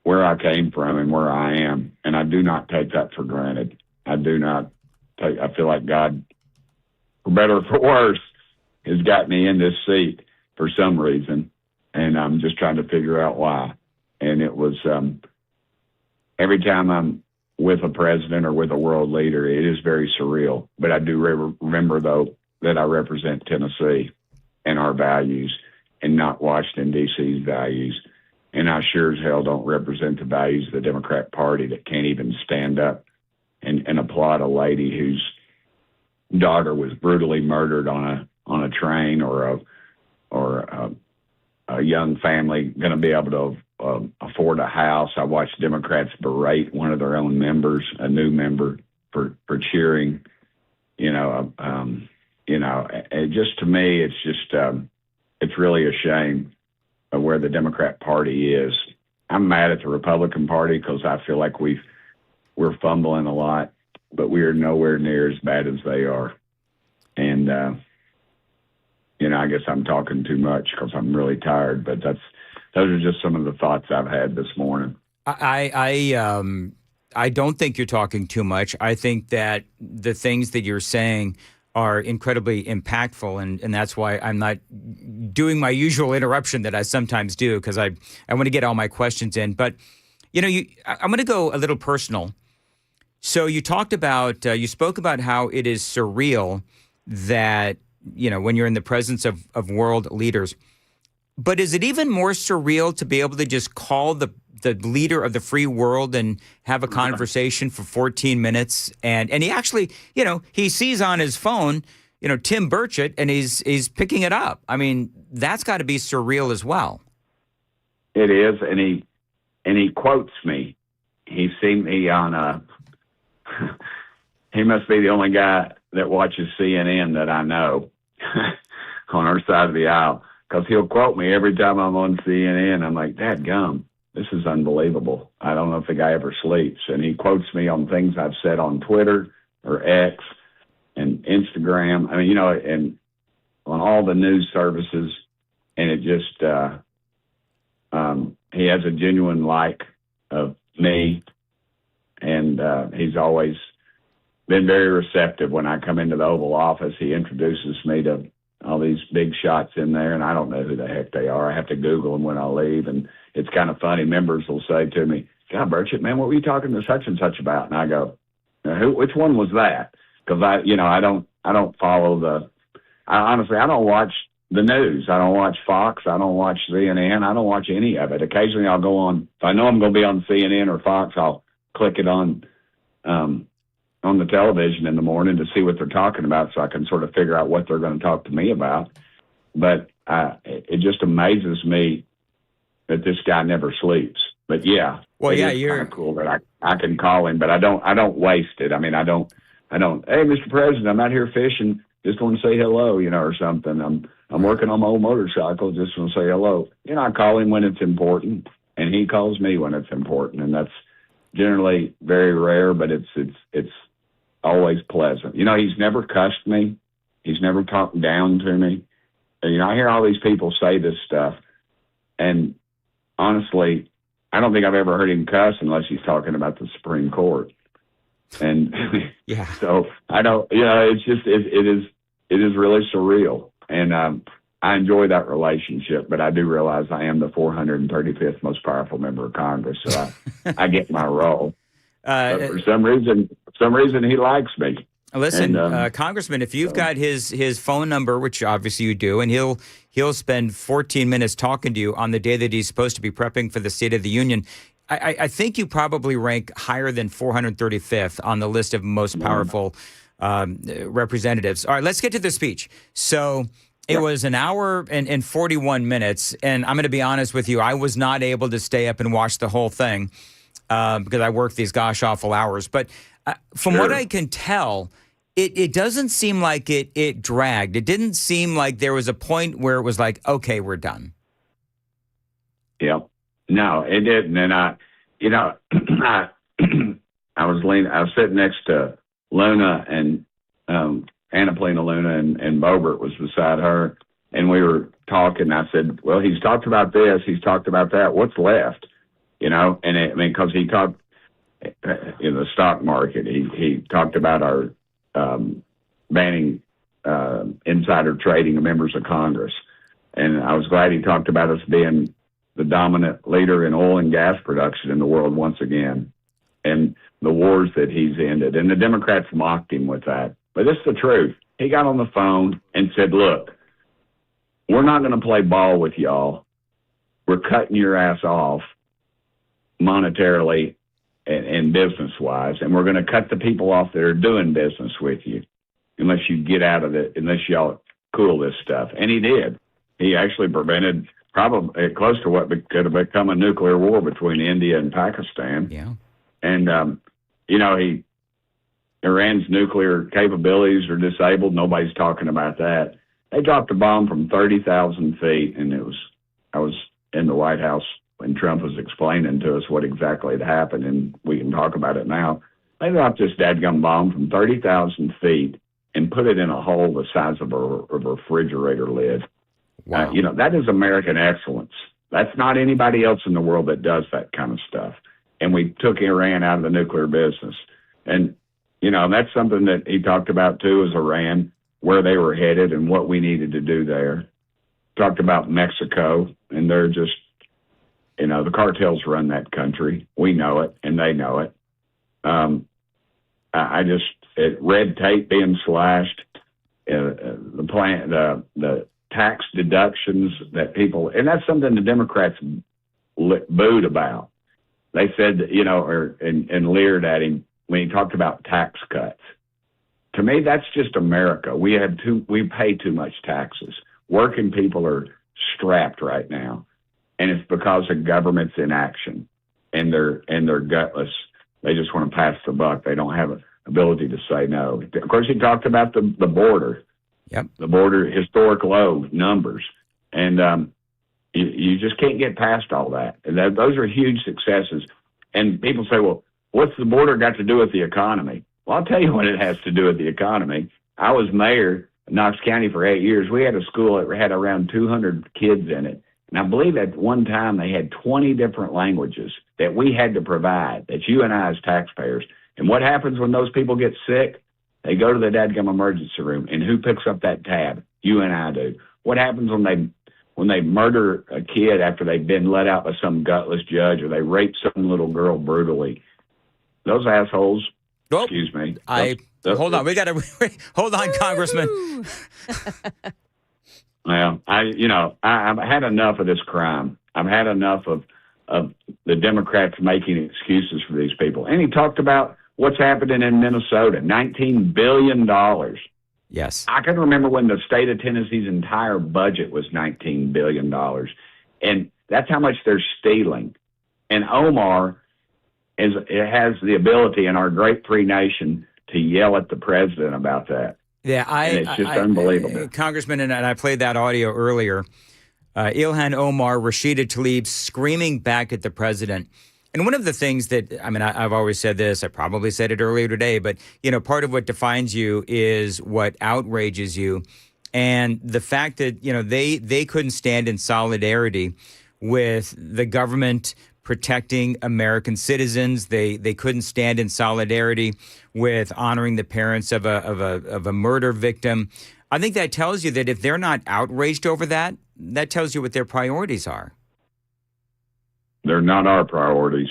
where I came from and where I am, and I do not take that for granted. I feel like God, for better or for worse, has got me in this seat for some reason, and I'm just trying to figure out why. And it was every time I'm with a president or with a world leader, it is very surreal. But I do remember, though, that I represent Tennessee and our values and not Washington, D.C.'s values. And I sure as hell don't represent the values of the Democrat Party that can't even stand up and applaud a lady whose daughter was brutally murdered on a train, or a young family going to be able to afford a house. I watched Democrats berate one of their own members, a new member, for cheering. Just to me, it's really a shame of where the Democrat Party is. I'm mad at the Republican Party because I feel like we're fumbling a lot, but we are nowhere near as bad as they are. And I guess I'm talking too much because I'm really tired, but those are just some of the thoughts I've had this morning. I don't think you're talking too much. I think that the things that you're saying are incredibly impactful, and that's why I'm not doing my usual interruption that I sometimes do, because I want to get all my questions in. But, I'm going to go a little personal. So you talked about, you spoke about how it is surreal that, when you're in the presence of world leaders. But is it even more surreal to be able to just call the leader of the free world and have a conversation for 14 minutes? And he actually, he sees on his phone, Tim Burchett, and he's picking it up. I mean, that's got to be surreal as well. It is. And he quotes me. He's seen me on he must be the only guy that watches CNN that I know on our side of the aisle, because he'll quote me every time I'm on CNN. I'm like, dadgum, this is unbelievable. I don't know if the guy ever sleeps. And he quotes me on things I've said on Twitter or X and Instagram. I mean, and on all the news services. And it just, he has a genuine like of me. And he's always been very receptive when I come into the Oval Office. He introduces me to all these big shots in there, and I don't know who the heck they are. I have to Google them when I leave, and it's kind of funny. Members will say to me, God, Burchett, man, what were you talking to such and such about? And I go, which one was that? Because I don't follow honestly, I don't watch the news. I don't watch Fox. I don't watch CNN. I don't watch any of it. Occasionally I'll go on, if I know I'm going to be on CNN or Fox, I'll click it on the television in the morning to see what they're talking about, so I can sort of figure out what they're going to talk to me about. But it just amazes me that this guy never sleeps. But yeah, well, it's kind of cool that I can call him, but I don't waste it. I mean, I don't. Hey, Mr. President, I'm out here fishing. Just want to say hello, or something. I'm working on my old motorcycle. Just want to say hello. I call him when it's important, and he calls me when it's important, and that's generally very rare, but it's always pleasant. He's never cussed me. He's never talked down to me. And, I hear all these people say this stuff, and honestly, I don't think I've ever heard him cuss unless he's talking about the Supreme Court. And yeah, so I don't, it's just, it is really surreal. And I enjoy that relationship, but I do realize I am the 435th most powerful member of Congress. So I get my role. But for some reason he likes me. Listen, Congressman, if you've got his phone number, which obviously you do, and he'll spend 14 minutes talking to you on the day that he's supposed to be prepping for the State of the Union, I think you probably rank higher than 435th on the list of most powerful representatives. All right, let's get to the speech. So it was an hour and 41 minutes, and I'm going to be honest with you, I was not able to stay up and watch the whole thing because I work these gosh awful hours. But from what I can tell, it doesn't seem like it dragged. It didn't seem like there was a point where it was like, okay, we're done. Yep. No, it didn't. And I was sitting next to Luna, and Anna-Polina Luna, and Boebert was beside her, and we were talking. I said, well, he's talked about this, he's talked about that. What's left? And because he talked in the stock market, he talked about our banning insider trading of members of Congress. And I was glad he talked about us being the dominant leader in oil and gas production in the world once again, and the wars that he's ended. And the Democrats mocked him with that. But it's the truth. He got on the phone and said, look, we're not going to play ball with y'all. We're cutting your ass off monetarily and business-wise, and we're going to cut the people off that are doing business with you unless you get out of it, unless y'all cool this stuff. And he did. He actually prevented probably close to what could have become a nuclear war between India and Pakistan. Yeah. And, Iran's nuclear capabilities are disabled. Nobody's talking about that. They dropped a bomb from 30,000 feet, and I was in the White House when Trump was explaining to us what exactly had happened, and we can talk about it now. They dropped this dadgum bomb from 30,000 feet and put it in a hole the size of a refrigerator lid. Wow. That is American excellence. That's not anybody else in the world that does that kind of stuff. And we took Iran out of the nuclear business. And, that's something that he talked about, too, is Iran. where they were headed and what we needed to do there. Talked about Mexico, and they're just, the cartels run that country. We know it, and they know it. Red tape being slashed, the tax deductions that people, and that's something the Democrats booed about. They said, and leered at him when he talked about tax cuts. To me, that's just America. We pay too much taxes. Working people are strapped right now, and it's because of government's inaction, and they're gutless. They just want to pass the buck. They don't have an ability to say no. Of course, he talked about the border. Yep. The border, historic low numbers, and you just can't get past all that. And those are huge successes. And people say, well, what's the border got to do with the economy? Well, I'll tell you what it has to do with the economy. I was mayor of Knox County for 8 years. We had a school that had around 200 kids in it. And I believe at one time they had 20 different languages that we had to provide, that you and I as taxpayers. And what happens when those people get sick? They go to the dadgum emergency room. And who picks up that tab? You and I do. What happens when they murder a kid after they've been let out by some gutless judge, or they rape some little girl brutally? Those assholes, excuse me. Hold on. We got to hold on, Congressman. Well, I've had enough of this crime. I've had enough of the Democrats making excuses for these people. And he talked about what's happening in Minnesota, $19 billion. Yes. I can remember when the state of Tennessee's entire budget was $19 billion. And that's how much they're stealing. And Omar has the ability in our great free nation to yell at the president about that. Yeah, it's just unbelievable. Congressman, and I played that audio earlier. Ilhan Omar, Rashida Tlaib screaming back at the president. And one of the things that, I've always said this, I probably said it earlier today, but, part of what defines you is what outrages you. And the fact that, they couldn't stand in solidarity with the government protecting American citizens. They couldn't stand in solidarity with honoring the parents of a murder victim. I think that tells you that if they're not outraged over that, that tells you what their priorities are. They're not our priorities.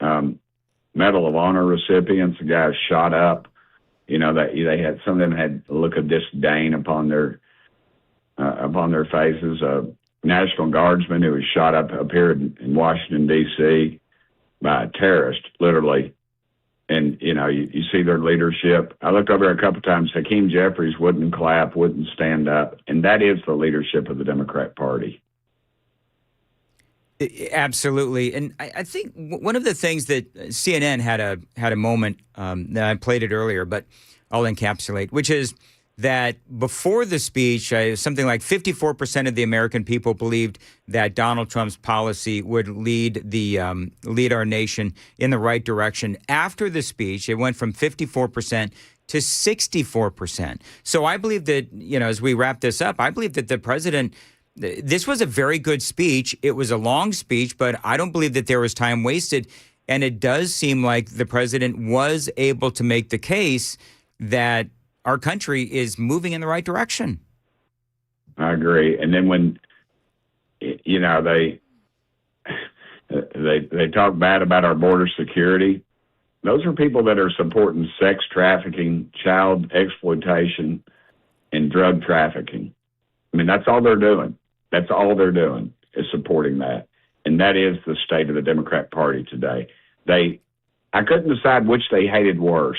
Medal of Honor recipients, the guys shot up. They had, some of them had a look of disdain upon their faces. National Guardsman who was shot up here in Washington, D.C. by a terrorist, literally. And, you see their leadership. I looked over a couple of times. Hakeem Jeffries wouldn't clap, wouldn't stand up. And that is the leadership of the Democrat Party. Absolutely. And I think one of the things that CNN had a moment, that I played it earlier, but I'll encapsulate, which is that before the speech, something like 54% of the American people believed that Donald Trump's policy would lead our nation in the right direction. After the speech, it went from 54% to 64%. So I believe that, as we wrap this up, I believe that the president, this was a very good speech. It was a long speech, but I don't believe that there was time wasted. And it does seem like the president was able to make the case that our country is moving in the right direction. I agree. And then when, they talk bad about our border security, those are people that are supporting sex trafficking, child exploitation, and drug trafficking. That's all they're doing. That's all they're doing is supporting that. And that is the state of the Democrat Party today. I couldn't decide which they hated worse.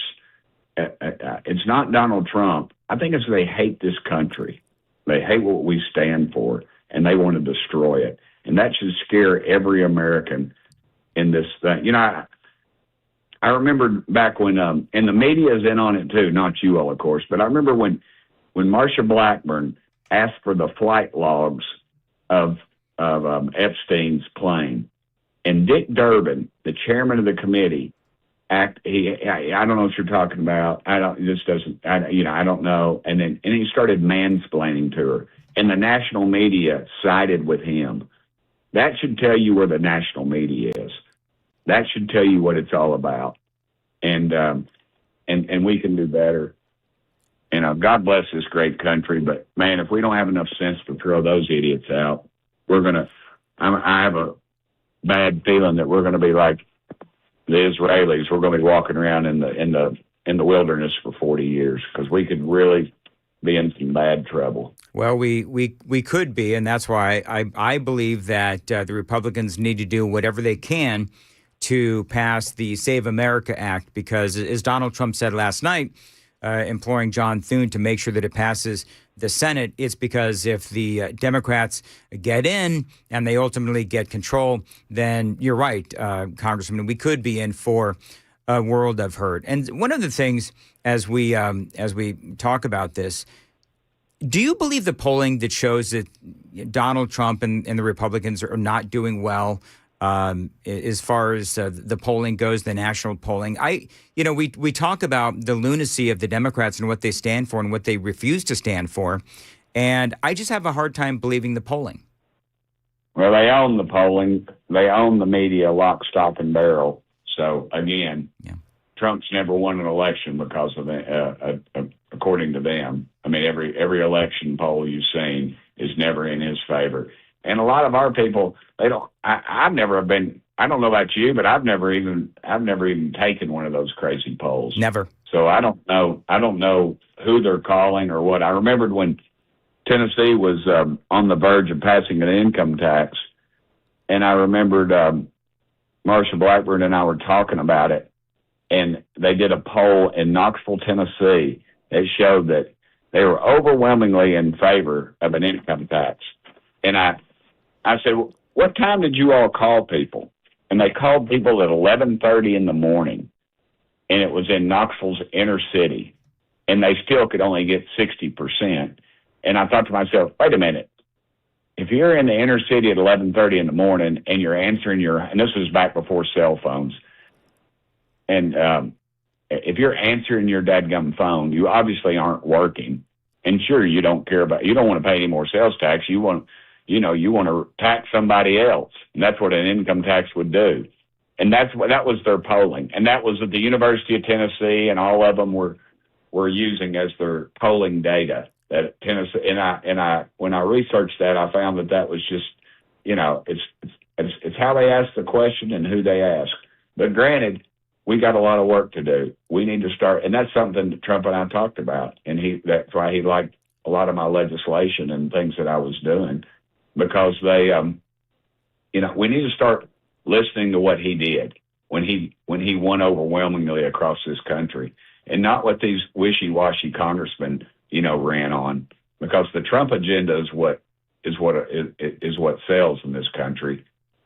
It's not Donald Trump. I think it's they hate this country. They hate what we stand for, and they want to destroy it. And that should scare every American in this thing. I remember back when, and the media is in on it too, not you all, of course, but I remember when Marsha Blackburn asked for the flight logs of Epstein's plane, and Dick Durbin, the chairman of the committee, I don't know what you're talking about. I don't know. And he started mansplaining to her, and the national media sided with him. That should tell you where the national media is. That should tell you what it's all about. And we can do better. God bless this great country, but man, if we don't have enough sense to throw those idiots out, I have a bad feeling that we're going to be like the Israelis. We're going to be walking around in the wilderness for 40 years because we could really be in some bad trouble. Well, we could be, and that's why I believe that the Republicans need to do whatever they can to pass the Save America Act, because as Donald Trump said last night, imploring John Thune to make sure that it passes the Senate, it's because if the Democrats get in and they ultimately get control, then you're right, Congressman, we could be in for a world of hurt. And one of the things as we talk about this, do you believe the polling that shows that Donald Trump and the Republicans are not doing well as far as the polling goes, the national polling? We talk about the lunacy of the Democrats and what they stand for and what they refuse to stand for, and I just have a hard time believing the polling. Well, they own the polling. They own the media lock, stock, and barrel. So, again, Trump's never won an election because of according to them. I mean, every election poll you've seen is never in his favor. And a lot of our people, I've never been, I don't know about you, but I've never even taken one of those crazy polls. Never. So I don't know who they're calling or what. I remembered when Tennessee was on the verge of passing an income tax, and I remembered Marsha Blackburn and I were talking about it, and they did a poll in Knoxville, Tennessee that showed that they were overwhelmingly in favor of an income tax. And I said, what time did you all call people? And they called people at 11:30 in the morning, and it was in Knoxville's inner city, and they still could only get 60%. And I thought to myself, wait a minute. If you're in the inner city at 11:30 in the morning and you're answering and this was back before cell phones, and if you're answering your dadgum phone, you obviously aren't working. And sure, you don't want to pay any more sales tax. You want to tax somebody else. And that's what an income tax would do. And that was their polling. And that was at the University of Tennessee, and all of them were using as their polling data. That Tennessee, and I when I researched that, I found that was just, it's how they ask the question and who they ask. But granted, we got a lot of work to do. We need to start, and that's something that Trump and I talked about, and that's why he liked a lot of my legislation and things that I was doing, because they, we need to start listening to what he did when he won overwhelmingly across this country, and not what these wishy-washy congressmen ran on, because the Trump agenda is what sells in this country.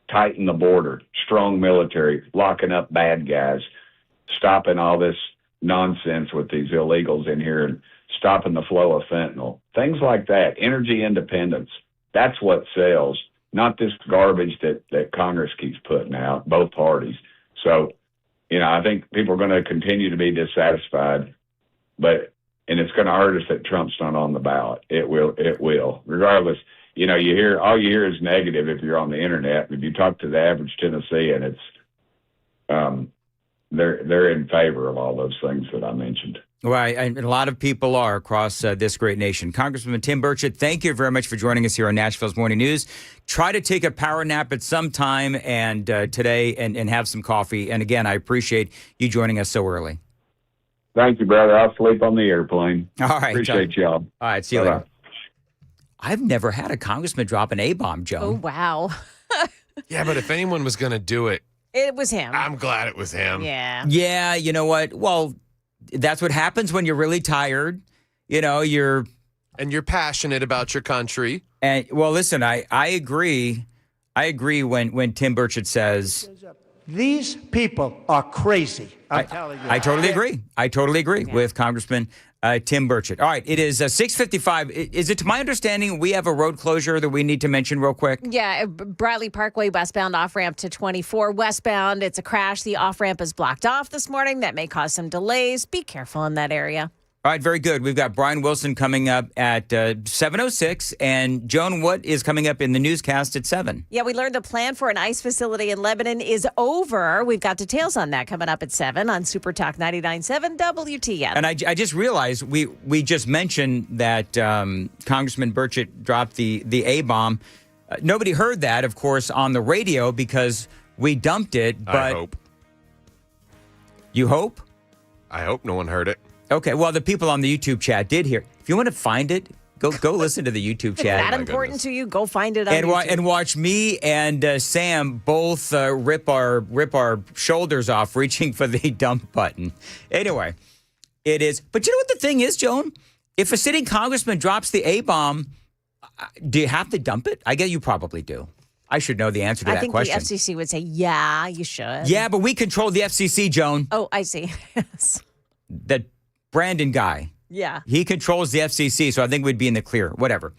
Tighten the border, strong military, locking up bad guys, stopping all this nonsense with these illegals in here, and stopping the flow of fentanyl. Things like that. Energy independence. That's what sells, not this garbage that Congress keeps putting out, both parties. So, I think people are going to continue to be dissatisfied, and it's going to hurt us that Trump's not on the ballot. It will. Regardless, you hear is negative if you're on the internet. If you talk to the average Tennessean, it's they're in favor of all those things that I mentioned. Right, and a lot of people are across this great nation. Congressman Tim Burchett, thank you very much for joining us here on Nashville's Morning News. Try to take a power nap at some time and today and have some coffee. And again, I appreciate you joining us so early. Thank you, brother. I'll sleep on the airplane. All right. Appreciate y'all. All right, see you later. I've never had a congressman drop an A-bomb, Joan. Oh, wow. Yeah, but if anyone was going to do it, it was him. I'm glad it was him. Yeah. Yeah, you know what? Well, that's what happens when you're really tired. You're passionate about your country. And well, listen, I agree. I agree when Tim Burchett says these people are crazy. I'm telling you. I totally agree. I totally agree with Congressman Tim Burchett. All right, it is 6:55. Is it to my understanding we have a road closure that we need to mention real quick? Yeah, Bradley Parkway westbound off-ramp to 24 westbound. It's a crash. The off-ramp is blocked off this morning. That may cause some delays. Be careful in that area. All right, very good. We've got Brian Wilson coming up at 7:06. And Joan, what is coming up in the newscast at 7? Yeah, we learned the plan for an ICE facility in Lebanon is over. We've got details on that coming up at 7 on Super Talk 99.7 WTN. And I just realized we just mentioned that Congressman Burchett dropped the A-bomb. Nobody heard that, of course, on the radio because we dumped it. But I hope. You hope? I hope no one heard it. Okay, well, the people on the YouTube chat did hear. If you want to find it, go listen to the YouTube If chat. that important to you, go find it on YouTube. And watch me and Sam both rip our shoulders off reaching for the dump button. Anyway, it is. But you know what the thing is, Joan? If a sitting congressman drops the A-bomb, do you have to dump it? I guess you probably do. I should know the answer to that question. I think the FCC would say, yeah, you should. Yeah, but we control the FCC, Joan. Oh, I see. Yes. That Brandon guy. Yeah. He controls the FCC, so I think we'd be in the clear. Whatever.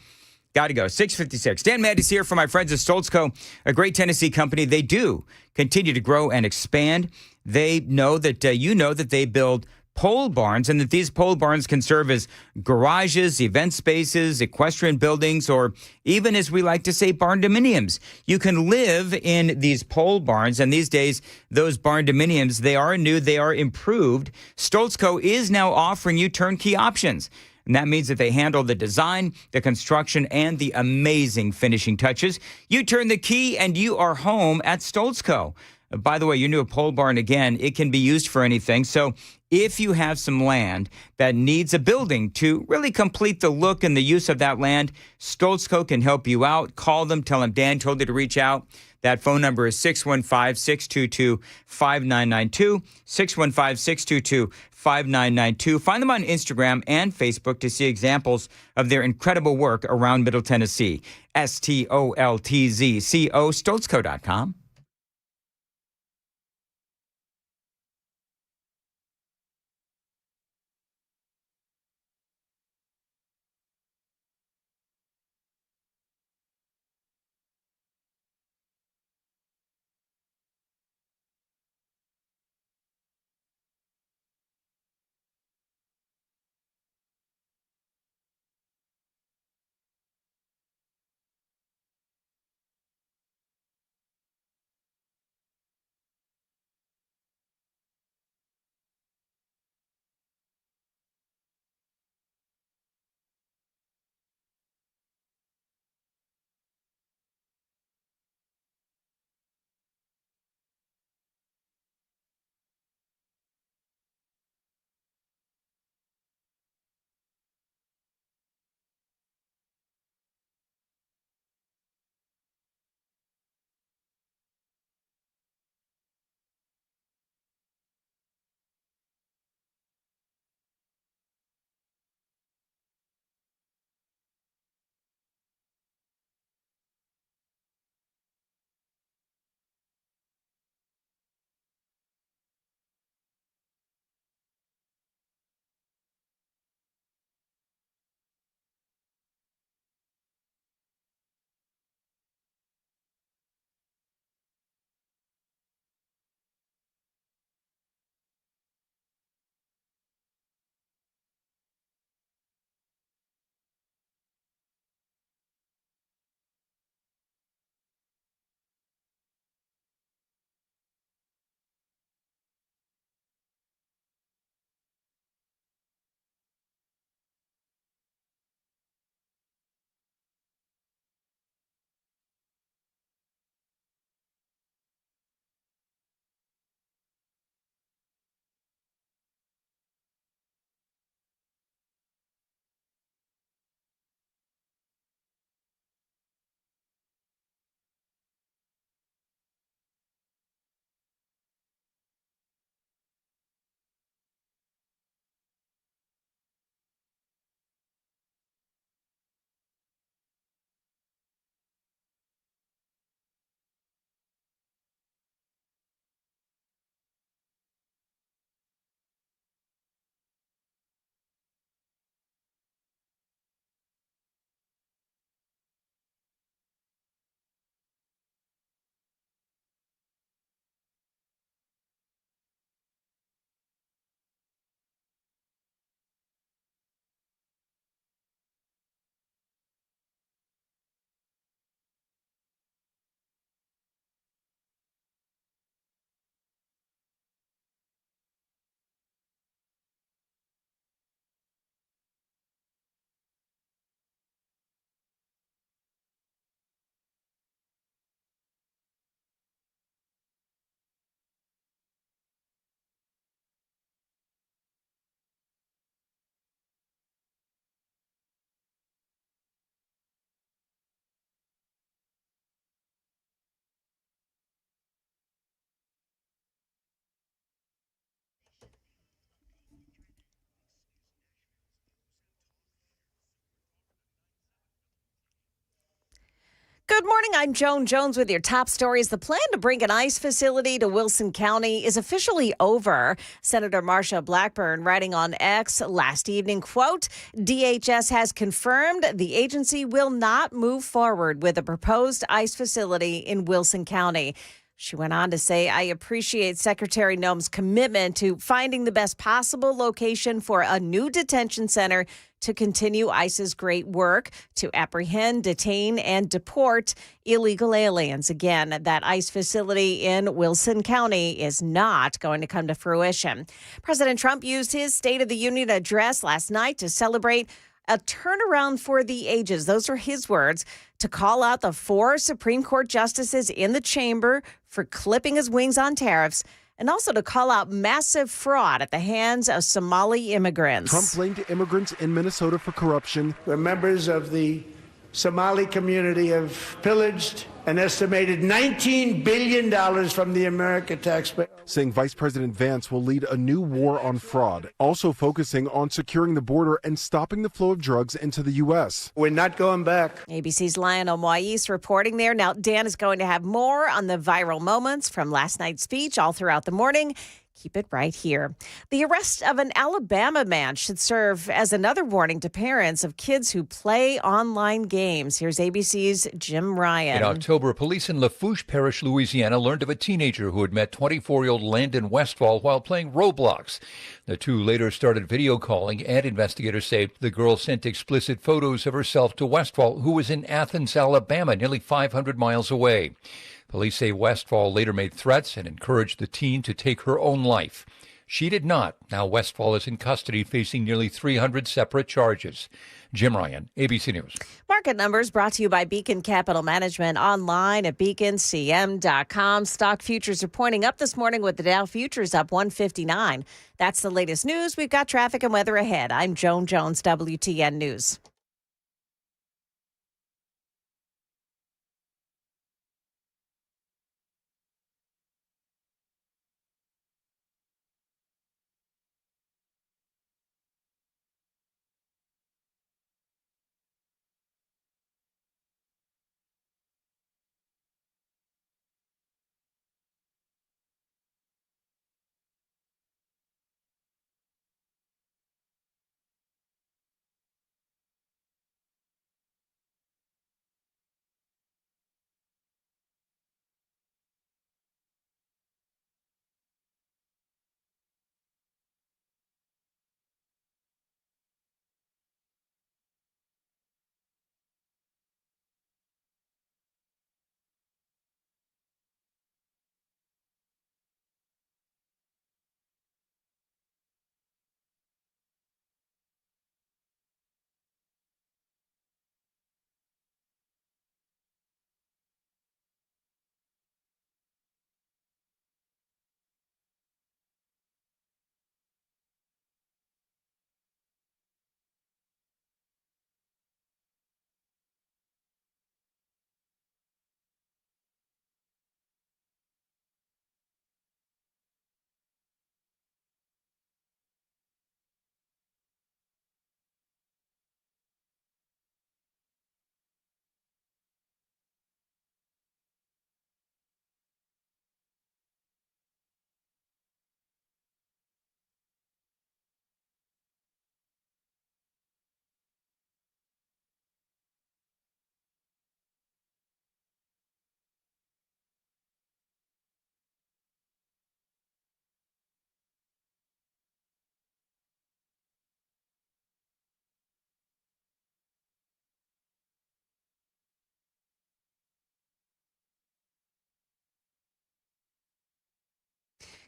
Got to go. 6:56. Dan Mattis here for my friends at Stoltz Co., a great Tennessee company. They do continue to grow and expand. They know that that they build pole barns and that these pole barns can serve as garages, event spaces, equestrian buildings, or even, as we like to say, barn dominiums. You can live in these pole barns, and these days, those barn dominiums, they are new, they are improved. Stoltz Co. is now offering you turnkey options. And that means that they handle the design, the construction, and the amazing finishing touches. You turn the key and you are home at Stoltz Co. By the way, your new pole barn, again, it can be used for anything. So if you have some land that needs a building to really complete the look and the use of that land, Stoltz Co. can help you out. Call them. Tell them Dan told you to reach out. That phone number is 615-622-5992, 615-622-5992. Find them on Instagram and Facebook to see examples of their incredible work around Middle Tennessee. STOLTZCO, StoltzCo.com. Good morning. I'm Joan Jones with your top stories. The plan to bring an ICE facility to Wilson County is officially over. Senator Marsha Blackburn writing on X last evening, quote, DHS has confirmed the agency will not move forward with a proposed ICE facility in Wilson County. She went on to say, I appreciate Secretary Noem's commitment to finding the best possible location for a new detention center to continue ICE's great work to apprehend, detain, and deport illegal aliens. Again, that ICE facility in Wilson County is not going to come to fruition. President Trump used his State of the Union address last night to celebrate a turnaround for the ages. Those are his words, to call out the 4 Supreme Court justices in the chamber for clipping his wings on tariffs, and also to call out massive fraud at the hands of Somali immigrants. Trump blamed immigrants in Minnesota for corruption. Where members of the Somali community have pillaged an estimated $19 billion from the American taxpayer. Saying Vice President Vance will lead a new war on fraud, also focusing on securing the border and stopping the flow of drugs into the U.S. We're not going back. ABC's Lionel Moise reporting there. Now, Dan is going to have more on the viral moments from last night's speech all throughout the morning. Keep it right here. The arrest of an Alabama man should serve as another warning to parents of kids who play online games. Here's ABC's Jim Ryan. In October, police in Lafourche Parish, Louisiana, learned of a teenager who had met 24-year-old Landon Westfall while playing Roblox. The two later started video calling, and investigators say the girl sent explicit photos of herself to Westfall, who was in Athens, Alabama, nearly 500 miles away. Police say Westfall later made threats and encouraged the teen to take her own life. She did not. Now Westfall is in custody, facing nearly 300 separate charges. Jim Ryan, ABC News. Market numbers brought to you by Beacon Capital Management, online at beaconcm.com. Stock futures are pointing up this morning with the Dow futures up 159. That's the latest news. We've got traffic and weather ahead. I'm Joan Jones, WTN News.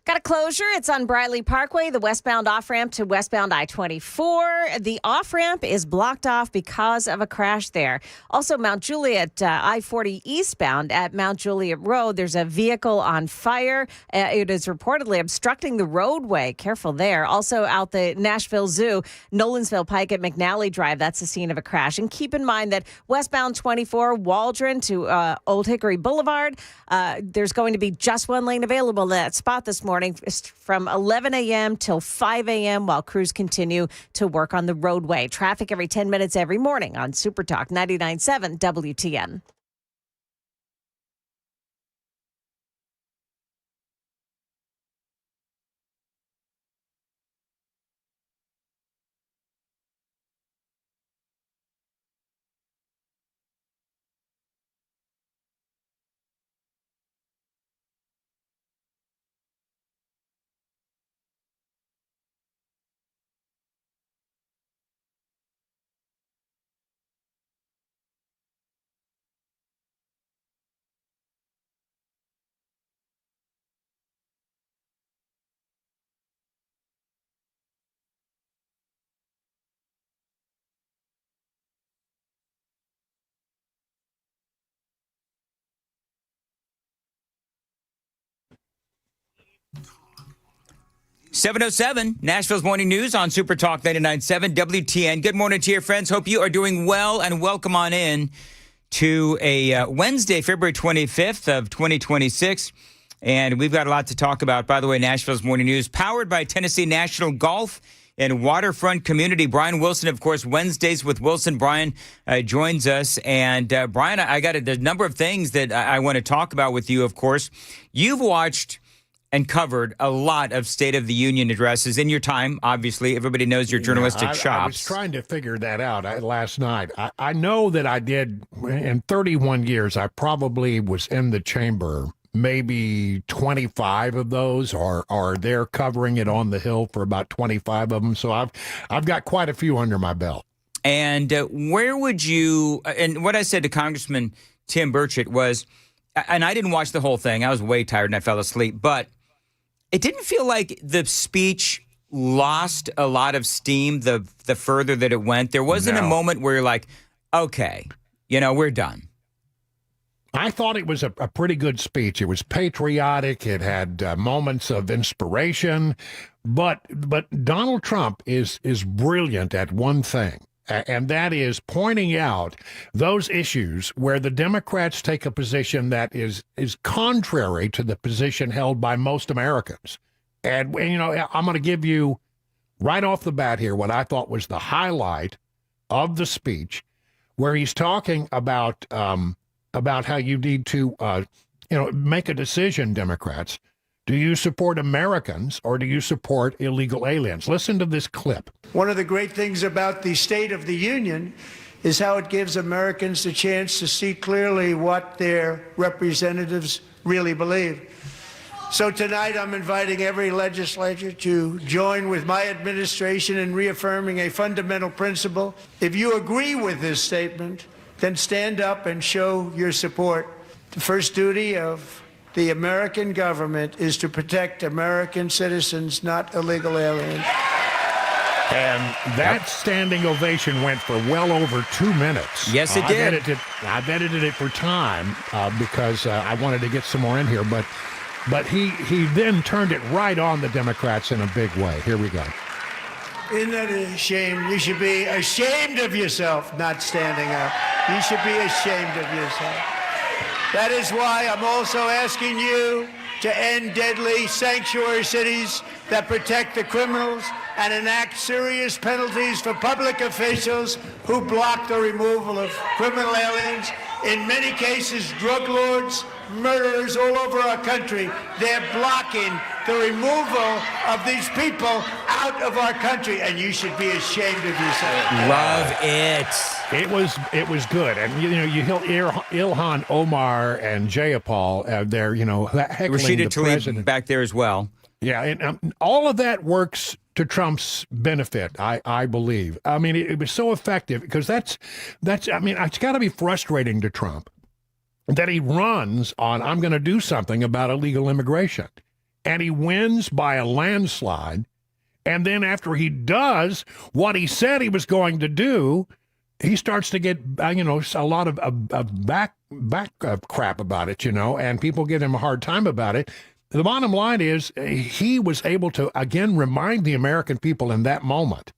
Got a closure. It's on Briley Parkway, the westbound off-ramp to westbound I-24. The off-ramp is blocked off because of a crash there. Also, Mount Juliet, I-40 eastbound at Mount Juliet Road, there's a vehicle on fire. It is reportedly obstructing the roadway. Careful there. Also out the Nashville Zoo, Nolensville Pike at McNally Drive. That's the scene of a crash. And keep in mind that westbound 24, Waldron to Old Hickory Boulevard, there's going to be just one lane available in that spot this morning from 11 a.m. till 5 a.m. while crews continue to work on the roadway. Traffic every 10 minutes every morning on Super Talk 99.7 WTN. 7:07, Nashville's Morning News on Super Talk 99.7 WTN. Good morning to your friends. Hope you are doing well, and welcome on in to a Wednesday, February 25th of 2026. And we've got a lot to talk about. By the way, Nashville's Morning News, powered by Tennessee National Golf and Waterfront Community. Brian Wilson, of course, Wednesdays with Wilson. Brian joins us. And Brian, I got a number of things that I want to talk about with you, of course. You've watched and covered a lot of State of the Union addresses in your time. Obviously, everybody knows your journalistic chops. I was trying to figure that out last night. I know that I did, in 31 years, I probably was in the chamber maybe 25 of those, or they're covering it on the Hill for about 25 of them. So I've got quite a few under my belt. And where would you, and what I said to Congressman Tim Burchett was, and I didn't watch the whole thing. I was way tired and I fell asleep, but it didn't feel like the speech lost a lot of steam the further that it went. There wasn't a moment where you're like, okay, we're done. I thought it was a pretty good speech. It was patriotic. It had moments of inspiration. But Donald Trump is brilliant at one thing, and that is pointing out those issues where the Democrats take a position that is contrary to the position held by most Americans. And I'm going to give you right off the bat here what I thought was the highlight of the speech, where he's talking about how you need to make a decision, Democrats. Do you support Americans or do you support illegal aliens? Listen to this clip. One of the great things about the State of the Union is how it gives Americans the chance to see clearly what their representatives really believe. So tonight I'm inviting every legislator to join with my administration in reaffirming a fundamental principle. If you agree with this statement, then stand up and show your support. The first duty of the American government is to protect American citizens, not illegal aliens. And that standing ovation went for well over 2 minutes. Yes, it did. I've edited it for time because I wanted to get some more in here. But he then turned it right on the Democrats in a big way. Here we go. Isn't that a shame? You should be ashamed of yourself not standing up. You should be ashamed of yourself. That is why I'm also asking you to end deadly sanctuary cities that protect the criminals and enact serious penalties for public officials who block the removal of criminal aliens. In many cases, drug lords, murderers all over our country, they're blocking the removal of these people out of our country, and you should be ashamed of yourself. Love it. It was good, and you hear Ilhan Omar and Jayapal, they're heckling Rashida the Tlaib president back there as well. Yeah, and all of that works to Trump's benefit, I believe. I mean, it was so effective because that's. I mean, it's got to be frustrating to Trump that he runs on, I'm going to do something about illegal immigration, and he wins by a landslide. And then after he does what he said he was going to do, he starts to get, a lot of back crap about it, and people give him a hard time about it. The bottom line is he was able to, again, remind the American people in that moment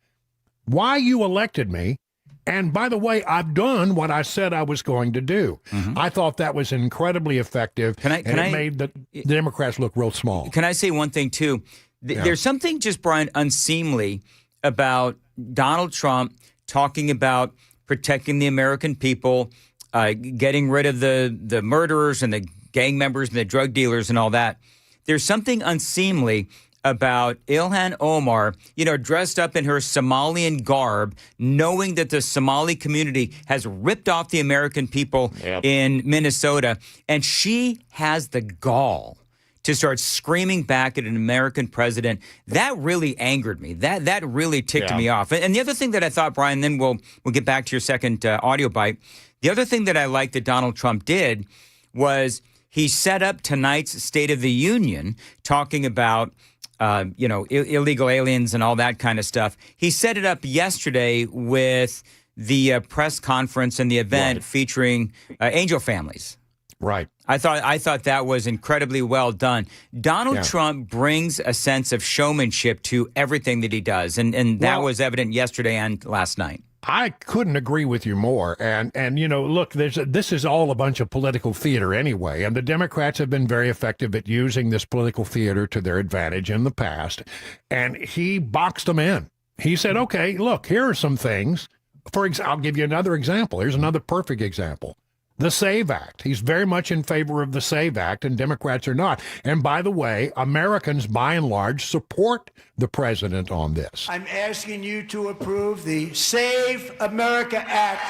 why you elected me. And by the way, I've done what I said I was going to do. Mm-hmm. I thought that was incredibly effective. It made the Democrats look real small. Can I say one thing, too? There's something just, Brian, unseemly about Donald Trump talking about protecting the American people, getting rid of the murderers and the gang members and the drug dealers and all that. There's something unseemly about Ilhan Omar, dressed up in her Somalian garb, knowing that the Somali community has ripped off the American people in Minnesota, and she has the gall to start screaming back at an American president. That really angered me. That really ticked me off. And the other thing that I thought, Brian, then we'll get back to your second audio bite. The other thing that I liked that Donald Trump did was he set up tonight's State of the Union talking about illegal aliens and all that kind of stuff. He set it up yesterday with the press conference and the event featuring angel families. Right. I thought that was incredibly well done. Donald Trump brings a sense of showmanship to everything that he does, and that was evident yesterday and last night. I couldn't agree with you more. And you know, look, this is all a bunch of political theater anyway, and the Democrats have been very effective at using this political theater to their advantage in the past, and he boxed them in. He said, okay, look, here are some things. I'll give you another example. Here's another perfect example. The SAVE Act. He's very much in favor of the SAVE Act, and Democrats are not. And by the way, Americans, by and large, support the president on this. I'm asking you to approve the Save America Act.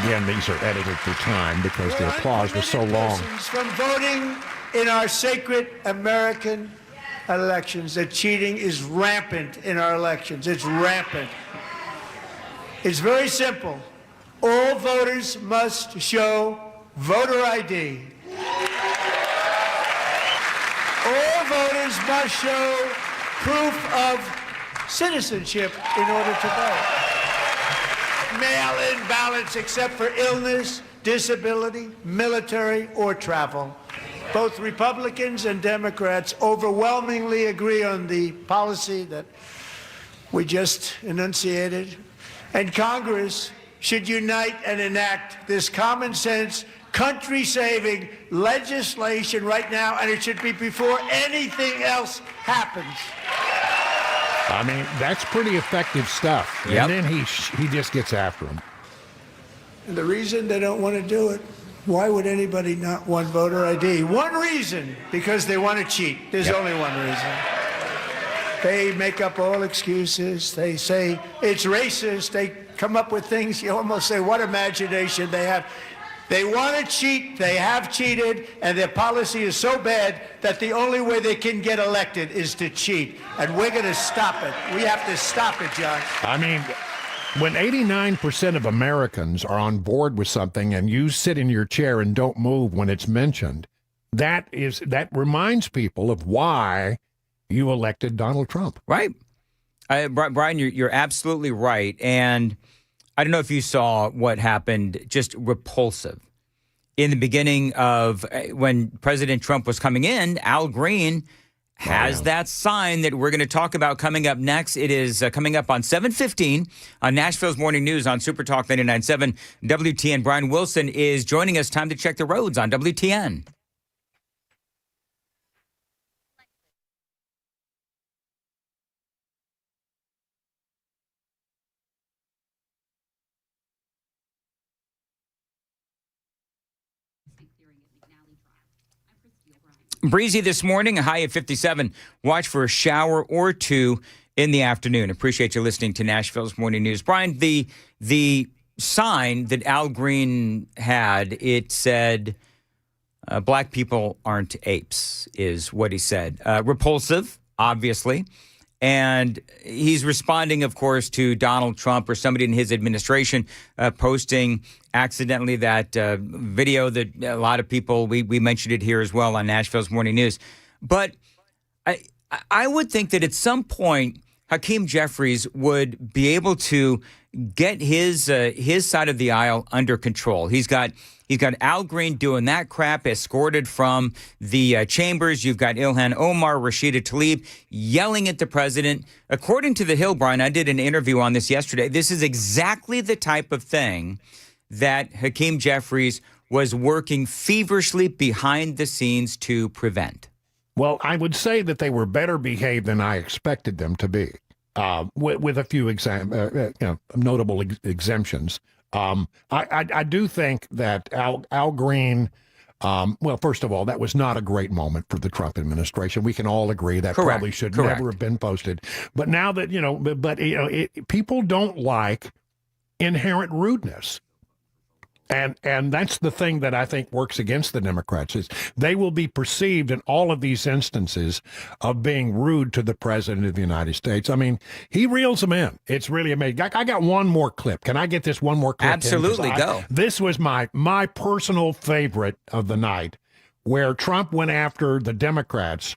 Again, these are edited for time because the applause was so long. From voting in our sacred American elections, that cheating is rampant in our elections. It's rampant. It's very simple. All voters must show voter ID. All voters must show proof of citizenship in order to vote. Mail-in ballots except for illness, disability, military, or travel. Both Republicans and Democrats overwhelmingly agree on the policy that we just enunciated, and Congress should unite and enact this common sense, country-saving legislation right now, and it should be before anything else happens. I mean, that's pretty effective stuff. Yep. And then he just gets after them. And the reason they don't want to do it, why would anybody not want voter ID? One reason, because they want to cheat. There's only one reason. They make up all excuses. They say it's racist. They come up with things you almost say, what imagination they have. They want to cheat. They have cheated, and their policy is so bad that the only way they can get elected is to cheat. And we're going to stop it. We have to stop it, John. I mean, when 89% of Americans are on board with something and you sit in your chair and don't move when it's mentioned, that reminds people of why you elected Donald Trump. Right. Brian, you're absolutely right. And I don't know if you saw what happened, just repulsive. In the beginning of when President Trump was coming in, Al Green has that sign that we're going to talk about coming up next. It is coming up on 7:15 on Nashville's Morning News on Super Talk 99.7 WTN. Brian Wilson is joining us. Time to check the roads on WTN. Breezy this morning, a high of 57. Watch for a shower or two in the afternoon. Appreciate you listening to Nashville's Morning News. Brian, the sign that Al Green had, it said, black people aren't apes, is what he said. Repulsive, obviously. And he's responding, of course, to Donald Trump or somebody in his administration posting accidentally that video that a lot of people, we mentioned it here as well on Nashville's Morning News. But I would think that at some point, Hakeem Jeffries would be able to get his side of the aisle under control. He's got Al Green doing that crap, escorted from the chambers. You've got Ilhan Omar, Rashida Tlaib yelling at the president. According to The Hill, Brian, I did an interview on this yesterday. This is exactly the type of thing that Hakeem Jeffries was working feverishly behind the scenes to prevent. Well, I would say that they were better behaved than I expected them to be, with a few notable exemptions. I do think that Al Green, well, first of all, that was not a great moment for the Trump administration. We can all agree that probably should never have been posted. But now that, people don't like inherent rudeness. And that's the thing that I think works against the Democrats is they will be perceived in all of these instances of being rude to the president of the United States. I mean, he reels them in. It's really amazing. I got one more clip. Can I get this one more clip? Absolutely, go. This was my personal favorite of the night, where Trump went after the Democrats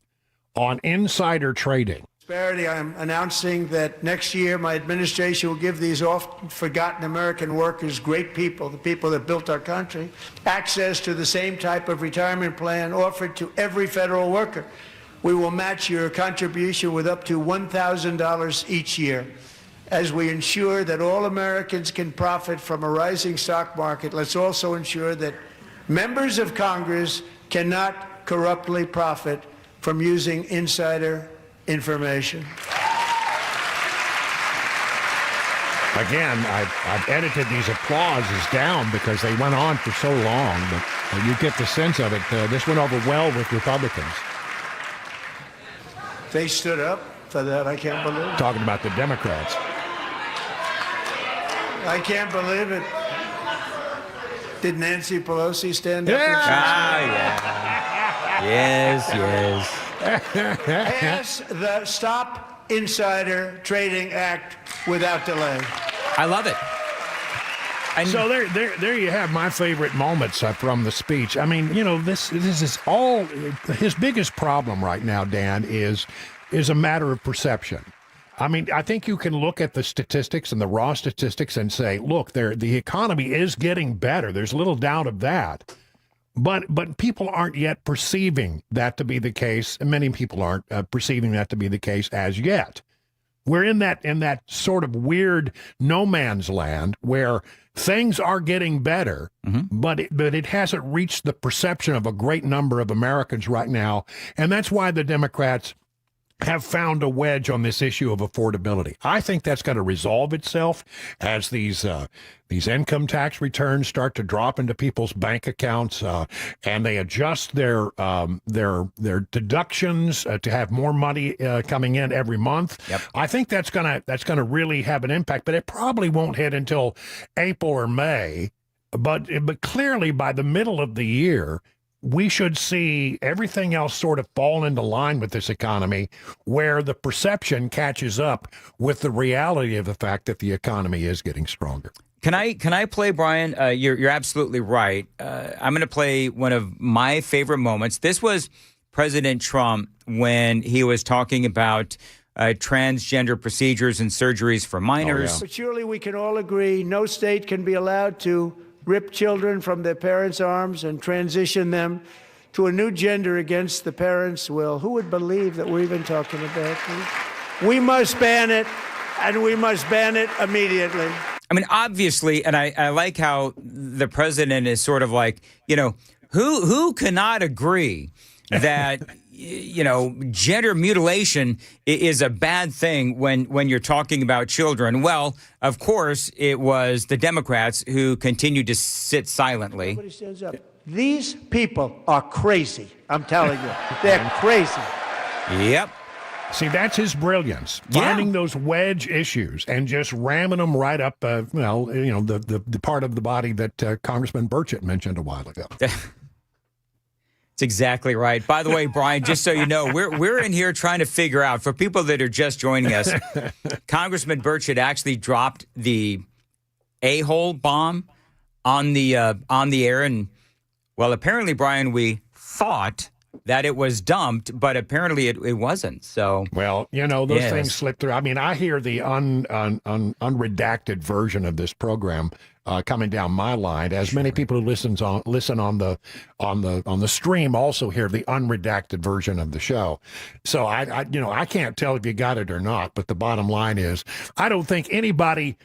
on insider trading. I'm announcing that next year my administration will give these often forgotten American workers, great people, the people that built our country, access to the same type of retirement plan offered to every federal worker. We will match your contribution with up to $1,000 each year. As we ensure that all Americans can profit from a rising stock market, let's also ensure that members of Congress cannot corruptly profit from using insider information. Again, I've edited these applauses down because they went on for so long, but you get the sense of it. This went over well with Republicans. They stood up for that. I can't believe it. Talking about the Democrats. I can't believe it. Did Nancy Pelosi stand up? Yeah. Yes. Pass the Stop Insider Trading Act without delay. I love it. So there you have my favorite moments from the speech. I mean, this is all his biggest problem right now, Dan, is a matter of perception. I mean, I think you can look at the statistics and the raw statistics and say, look, the economy is getting better. There's little doubt of that. But people aren't yet perceiving that to be the case. And many people aren't perceiving that to be the case as yet. We're in that sort of weird no man's land where things are getting better, but it hasn't reached the perception of a great number of Americans right now. And that's why the Democrats have found a wedge on this issue of affordability. I think that's going to resolve itself as these income tax returns start to drop into people's bank accounts, and they adjust their deductions to have more money coming in every month. Yep. I think that's gonna really have an impact, but it probably won't hit until April or May. But clearly by the middle of the year, we should see everything else sort of fall into line with this economy where the perception catches up with the reality of the fact that the economy is getting stronger. Can I play, Brian? You're absolutely right. I'm going to play one of my favorite moments. This was President Trump when he was talking about transgender procedures and surgeries for minors. But surely we can all agree no state can be allowed to rip children from their parents' arms and transition them to a new gender against the parents' will. Who would believe that we're even talking about this? We must ban it, and we must ban it immediately. I mean, obviously, and I like how the president is sort of like, who cannot agree that gender mutilation is a bad thing when you're talking about children? Well, of course, it was the Democrats who continued to sit silently. Nobody stands up. These people are crazy. I'm telling you, they're crazy. Yep. See, that's his brilliance, finding those wedge issues and just ramming them right up, the part of the body that Congressman Burchett mentioned a while ago. That's exactly right. By the way, Brian, just so you know, we're in here trying to figure out, for people that are just joining us, Congressman Burchett actually dropped the a-hole bomb on the air, and well, apparently, Brian, we thought that it was dumped, but apparently it wasn't. So, well, those things slip through. I mean, I hear the unredacted version of this program coming down my line, as many people who listen on the stream also hear the unredacted version of the show. So I can't tell if you got it or not, but the bottom line is I don't think anybody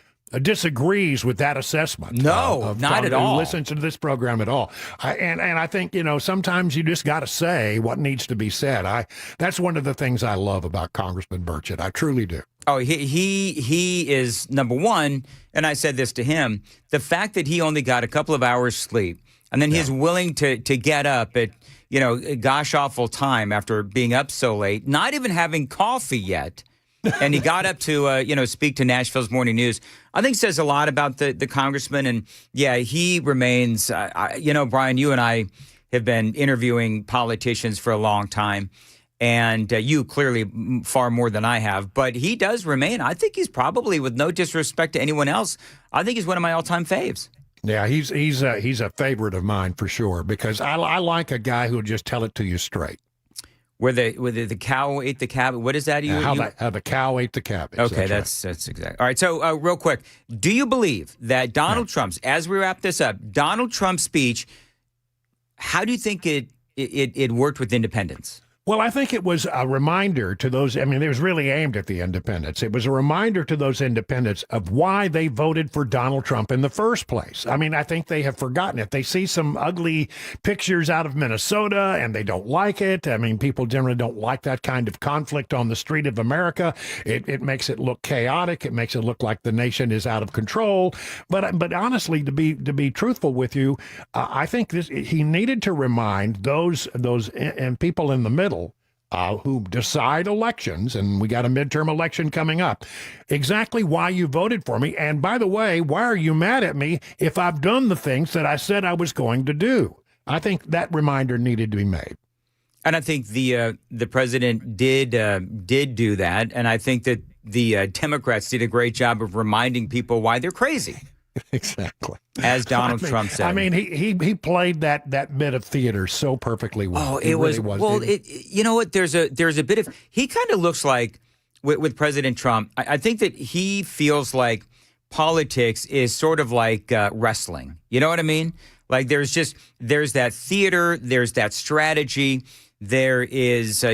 disagrees with that assessment. No, not at all. Who listens to this program at all. And I think, sometimes you just got to say what needs to be said. That's one of the things I love about Congressman Burchett. I truly do. Oh, he is number one, and I said this to him, the fact that he only got a couple of hours sleep, and then he's willing to get up at, gosh awful time after being up so late, not even having coffee yet. And he got up to, speak to Nashville's Morning News. I think says a lot about the congressman. And, yeah, he remains, Brian, you and I have been interviewing politicians for a long time. And you clearly far more than I have. But he does remain. I think he's probably, with no disrespect to anyone else, I think he's one of my all-time faves. Yeah, he's a favorite of mine for sure, because I like a guy who'll just tell it to you straight. Where the cow ate the cabbage. What is that? How the cow ate the cabbage. Okay, that's exactly. All right, so real quick, do you believe that Donald Trump's, as we wrap this up, Donald Trump's speech, how do you think it worked with independents? Well, I think it was a reminder to those. I mean, it was really aimed at the independents. It was a reminder to those independents of why they voted for Donald Trump in the first place. I mean, I think they have forgotten it. They see some ugly pictures out of Minnesota and they don't like it. I mean, people generally don't like that kind of conflict on the street of America. It makes it look chaotic. It makes it look like the nation is out of control. But honestly, to be truthful with you, I think he needed to remind those and people in the middle who decide elections, and we got a midterm election coming up, exactly why you voted for me. And by the way, why are you mad at me if I've done the things that I said I was going to do? I think that reminder needed to be made. And I think the president did do that. And I think that the Democrats did a great job of reminding people why they're crazy. Exactly. As Donald Trump said. I mean, he played that bit of theater so perfectly well. Oh, it really was. Well, you know what? There's a bit of, he kind of looks like with President Trump. I think that he feels like politics is sort of like wrestling. You know what I mean? Like there's that theater, there's that strategy, there is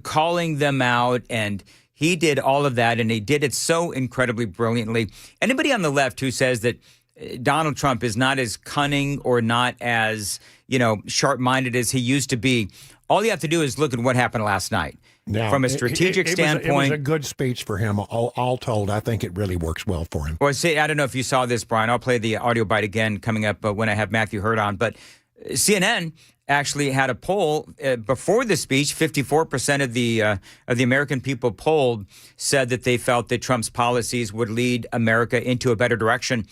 calling them out, and he did all of that, and he did it so incredibly brilliantly. Anybody on the left who says that Donald Trump is not as cunning or not as, sharp-minded as he used to be, all you have to do is look at what happened last night. Now, from a strategic standpoint. It was a good speech for him, all told. I think it really works well for him. Well, I don't know if you saw this, Brian. I'll play the audio bite again coming up when I have Matthew Hurd on. But CNN actually had a poll before the speech. 54% of the American people polled said that they felt that Trump's policies would lead America into a better direction.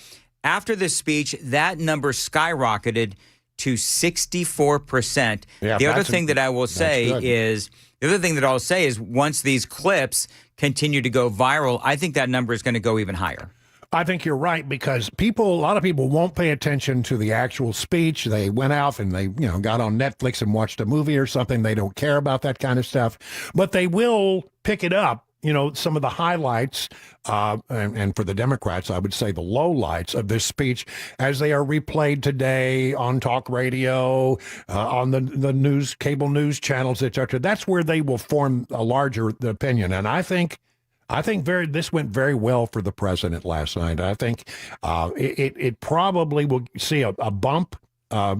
After the speech, that number skyrocketed to 64%. Yeah, the other thing that I will say is once these clips continue to go viral, I think that number is going to go even higher. I think you're right, because a lot of people won't pay attention to the actual speech. They went out and they, got on Netflix and watched a movie or something. They don't care about that kind of stuff, but they will pick it up. Some of the highlights, and for the Democrats, I would say the lowlights of this speech as they are replayed today on talk radio, on the cable news channels, etc. That's where they will form a larger opinion. And I think this went very well for the president last night. I think it probably will see a bump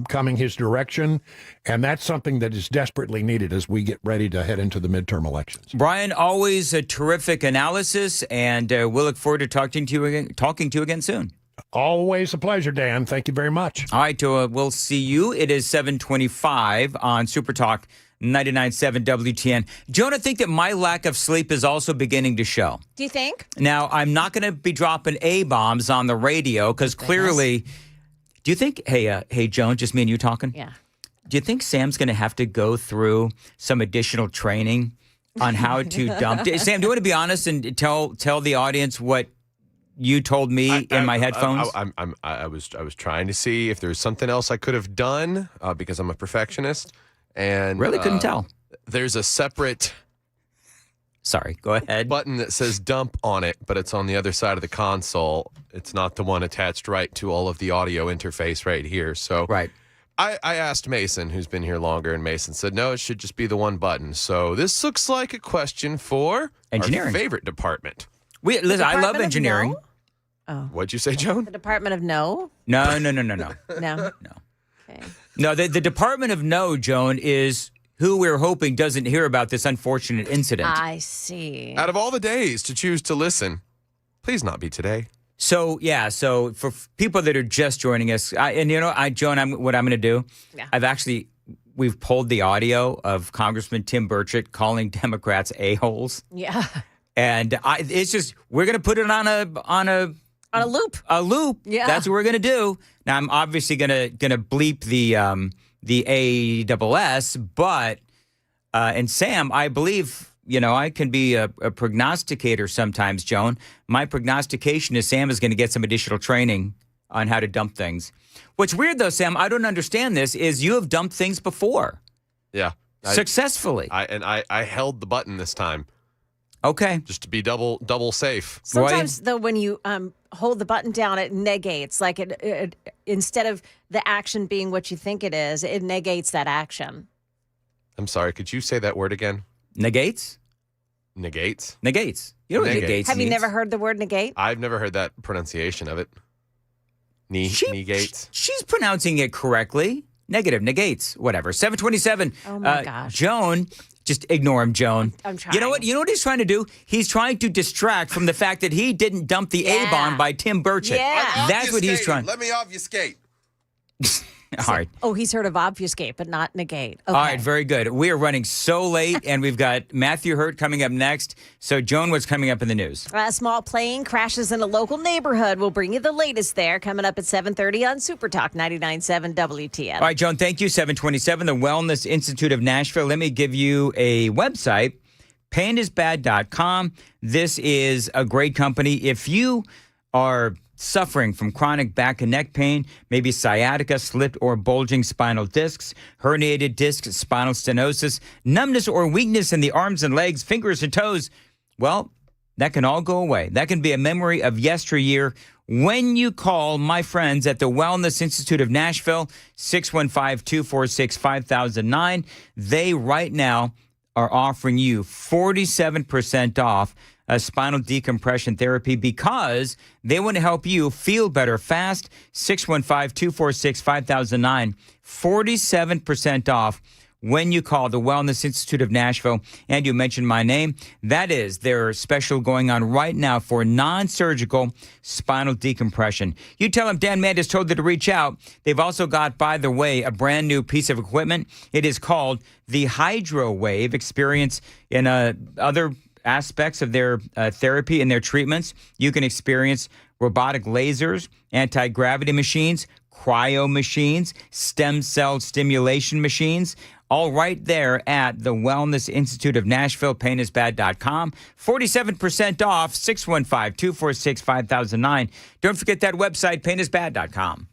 coming his direction, and that's something that is desperately needed as we get ready to head into the midterm elections. Brian, always a terrific analysis, and we'll look forward to talking to you again soon. Always a pleasure, Dan. Thank you very much. All right, we'll see you. It is 7:25 on Super Talk 99.7 WTN. Joan, I think that my lack of sleep is also beginning to show. Do you think? Now, I'm not going to be dropping A-bombs on the radio because clearly... Do you think, hey, Joan, just me and you talking? Yeah. Do you think Sam's going to have to go through some additional training on how to dump? Sam, do you want to be honest and tell the audience what you told me in my headphones? I was trying to see if there's something else I could have done because I'm a perfectionist, and really couldn't tell. There's a separate. Sorry, go ahead. Button that says dump on it, but it's on the other side of the console. It's not the one attached right to all of the audio interface right here. So right. I asked Mason, who's been here longer, and Mason said, no, it should just be the one button. So this looks like a question for engineering. Our favorite department. Listen, I love engineering. No? Oh. What'd you say, Joan? The Department of No? No. No. No. Okay. No, the Department of No, Joan, is who we're hoping doesn't hear about this unfortunate incident. I see. Out of all the days to choose to listen, please not be today. So for people that are just joining us, Joan, what I'm going to do, we've pulled the audio of Congressman Tim Burchett calling Democrats a-holes. Yeah. And we're going to put it on a loop. A loop. Yeah. That's what we're going to do. Now, I'm obviously going to bleep the ASS, but and Sam, I believe, I can be a prognosticator sometimes, Joan. My prognostication is Sam is going to get some additional training on how to dump things. What's weird, though, Sam, I don't understand this, is you have dumped things before. Yeah. successfully. I held the button this time. Okay. Just to be double safe. Sometimes, though, when you hold the button down, it negates. Like it instead of the action being what you think it is, it negates that action. I'm sorry. Could you say that word again? Negates? Negates? Negates. You know what negates Have you means? never heard the word negate? I've never heard that pronunciation of it. Negates. She's pronouncing it correctly. Negative, negates, whatever. 727. Oh, my gosh. Joan, just ignore him, Joan. I'm trying. You know what? You know what he's trying to do? He's trying to distract from the fact that he didn't dump the A-bomb by Tim Burchett. Yeah. That's what he's trying. Let me obfuscate. All right. Oh, he's heard of obfuscate, but not negate. Okay. All right, very good. We are running so late, and we've got Matthew Hurt coming up next. So, Joan, what's coming up in the news? A small plane crashes in a local neighborhood. We'll bring you the latest there coming up at 7:30 on Super Talk 99.7 WTN. All right, Joan, thank you. 727, the Wellness Institute of Nashville. Let me give you a website, paintisbad.com. This is a great company. If you are suffering from chronic back and neck pain, maybe sciatica, slipped or bulging spinal discs, herniated discs, spinal stenosis, numbness or weakness in the arms and legs, fingers and toes, well, that can all go away. That can be a memory of yesteryear when you call my friends at the Wellness Institute of Nashville, 615-246-5009. They right now are offering you 47% off a spinal decompression therapy because they want to help you feel better fast. 615-246-5009. 47% off when you call the Wellness Institute of Nashville and you mention my name. That is their special going on right now for non-surgical spinal decompression. You tell them Dan Mandis told you to reach out. They've also got, by the way, a brand new piece of equipment. It is called the Hydro Wave. Experience in other aspects of their therapy and their treatments. You can experience robotic lasers, anti-gravity machines, cryo machines, stem cell stimulation machines, all right there at the Wellness Institute of Nashville, painisbad.com. 47% off, 615-246-5009. Don't forget that website, painisbad.com.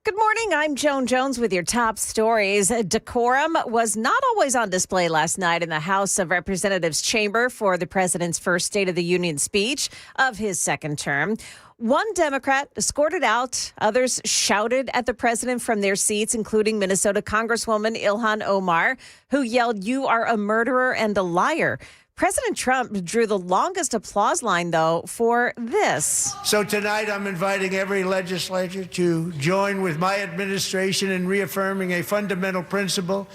Good morning. I'm Joan Jones with your top stories. Decorum was not always on display last night in the House of Representatives chamber for the president's first State of the Union speech of his second term. One Democrat escorted out. Others shouted at the president from their seats, including Minnesota Congresswoman Ilhan Omar, who yelled, "You are a murderer and a liar." President Trump drew the longest applause line, though, for this. So tonight I'm inviting every legislator to join with my administration in reaffirming a fundamental principle.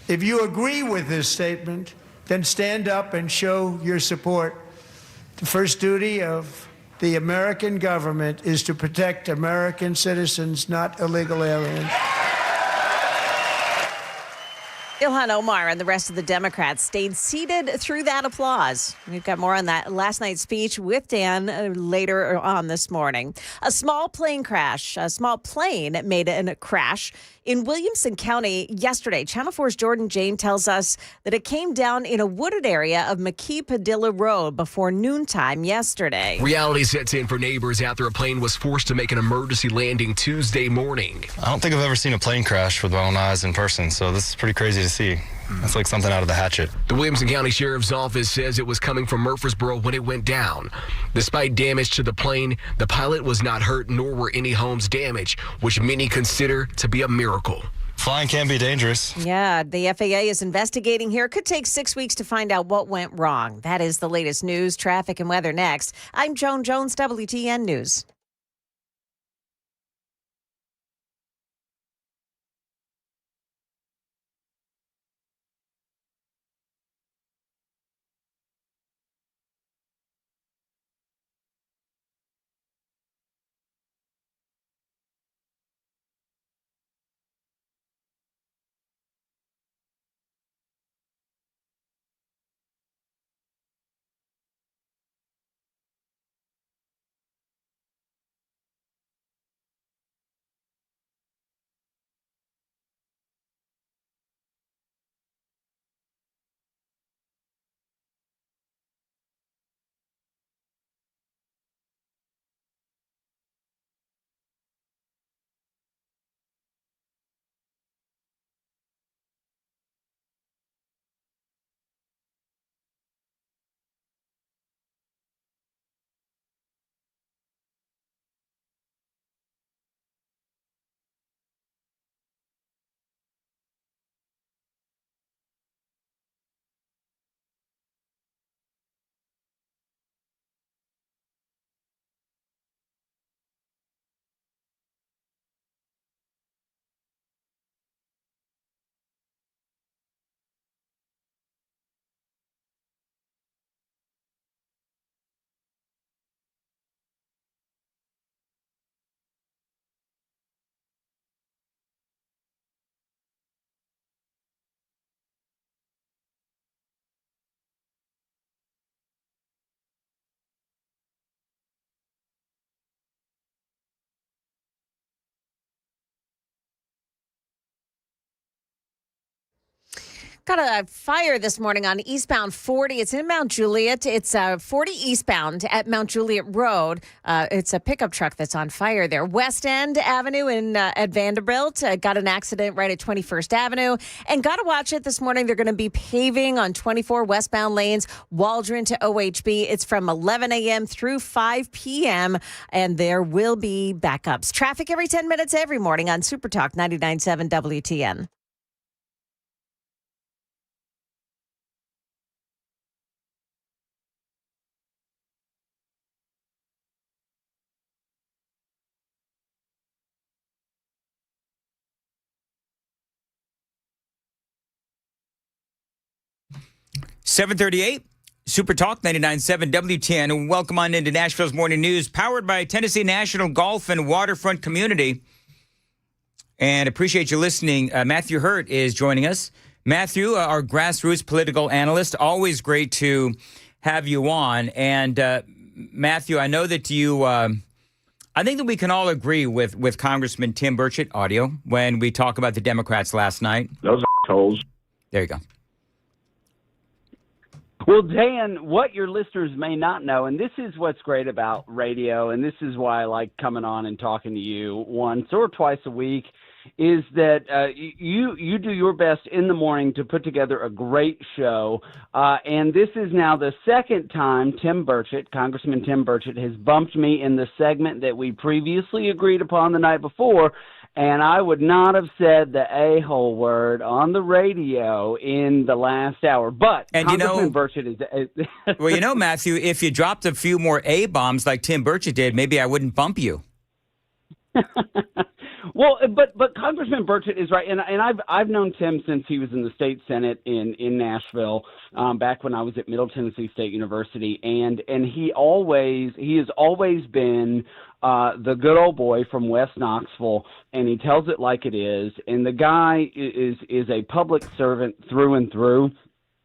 If you agree with this statement, then stand up and show your support. The first duty of the American government is to protect American citizens, not illegal aliens. Ilhan Omar and the rest of the Democrats stayed seated through that applause. We've got more on that last night's speech with Dan later on this morning. A small plane made a crash in Williamson County yesterday. Channel 4's Jordan Jane tells us that it came down in a wooded area of McKee-Padilla Road before noontime yesterday. Reality sets in for neighbors after a plane was forced to make an emergency landing Tuesday morning. I don't think I've ever seen a plane crash with my own eyes in person, so this is pretty crazy to see. It's like something out of The Hatchet. The Williamson County Sheriff's Office says it was coming from Murfreesboro when it went down. Despite damage to the plane, the pilot was not hurt, nor were any homes damaged, which many consider to be a miracle. Flying can be dangerous. Yeah, the FAA is investigating here. It could take 6 weeks to find out what went wrong. That is the latest news, traffic, and weather next. I'm Joan Jones, WTN News. Got a fire this morning on eastbound 40. It's in Mount Juliet. It's 40 eastbound at Mount Juliet Road. It's a pickup truck that's on fire there. West End Avenue at Vanderbilt. Got an accident right at 21st Avenue. And got to watch it this morning. They're going to be paving on 24 westbound lanes, Waldron to OHB. It's from 11 a.m. through 5 p.m. And there will be backups. Traffic every 10 minutes every morning on Super Talk 99.7 WTN. $7:38, Super Talk 99.7 WTN. And welcome on into Nashville's Morning News, powered by Tennessee National Golf and Waterfront Community. And appreciate you listening. Matthew Hurt is joining us. Matthew, our grassroots political analyst, always great to have you on. And Matthew, I know that you, I think that we can all agree with Congressman Tim Burchett, audio, when we talk about the Democrats last night. Those assholes. There you go. Well, Dan, what your listeners may not know, and this is what's great about radio, and this is why I like coming on and talking to you once or twice a week, is that you do your best in the morning to put together a great show. And this is now the second time Congressman Tim Burchett, has bumped me in the segment that we previously agreed upon the night before. And I would not have said the a-hole word on the radio in the last hour. But and Congressman Burchett is... well, Matthew, if you dropped a few more A-bombs like Tim Burchett did, maybe I wouldn't bump you. Well, but Congressman Burchett is right, and I've known Tim since he was in the state senate in Nashville, back when I was at Middle Tennessee State University, and he has always been the good old boy from West Knoxville, and he tells it like it is, and the guy is a public servant through and through,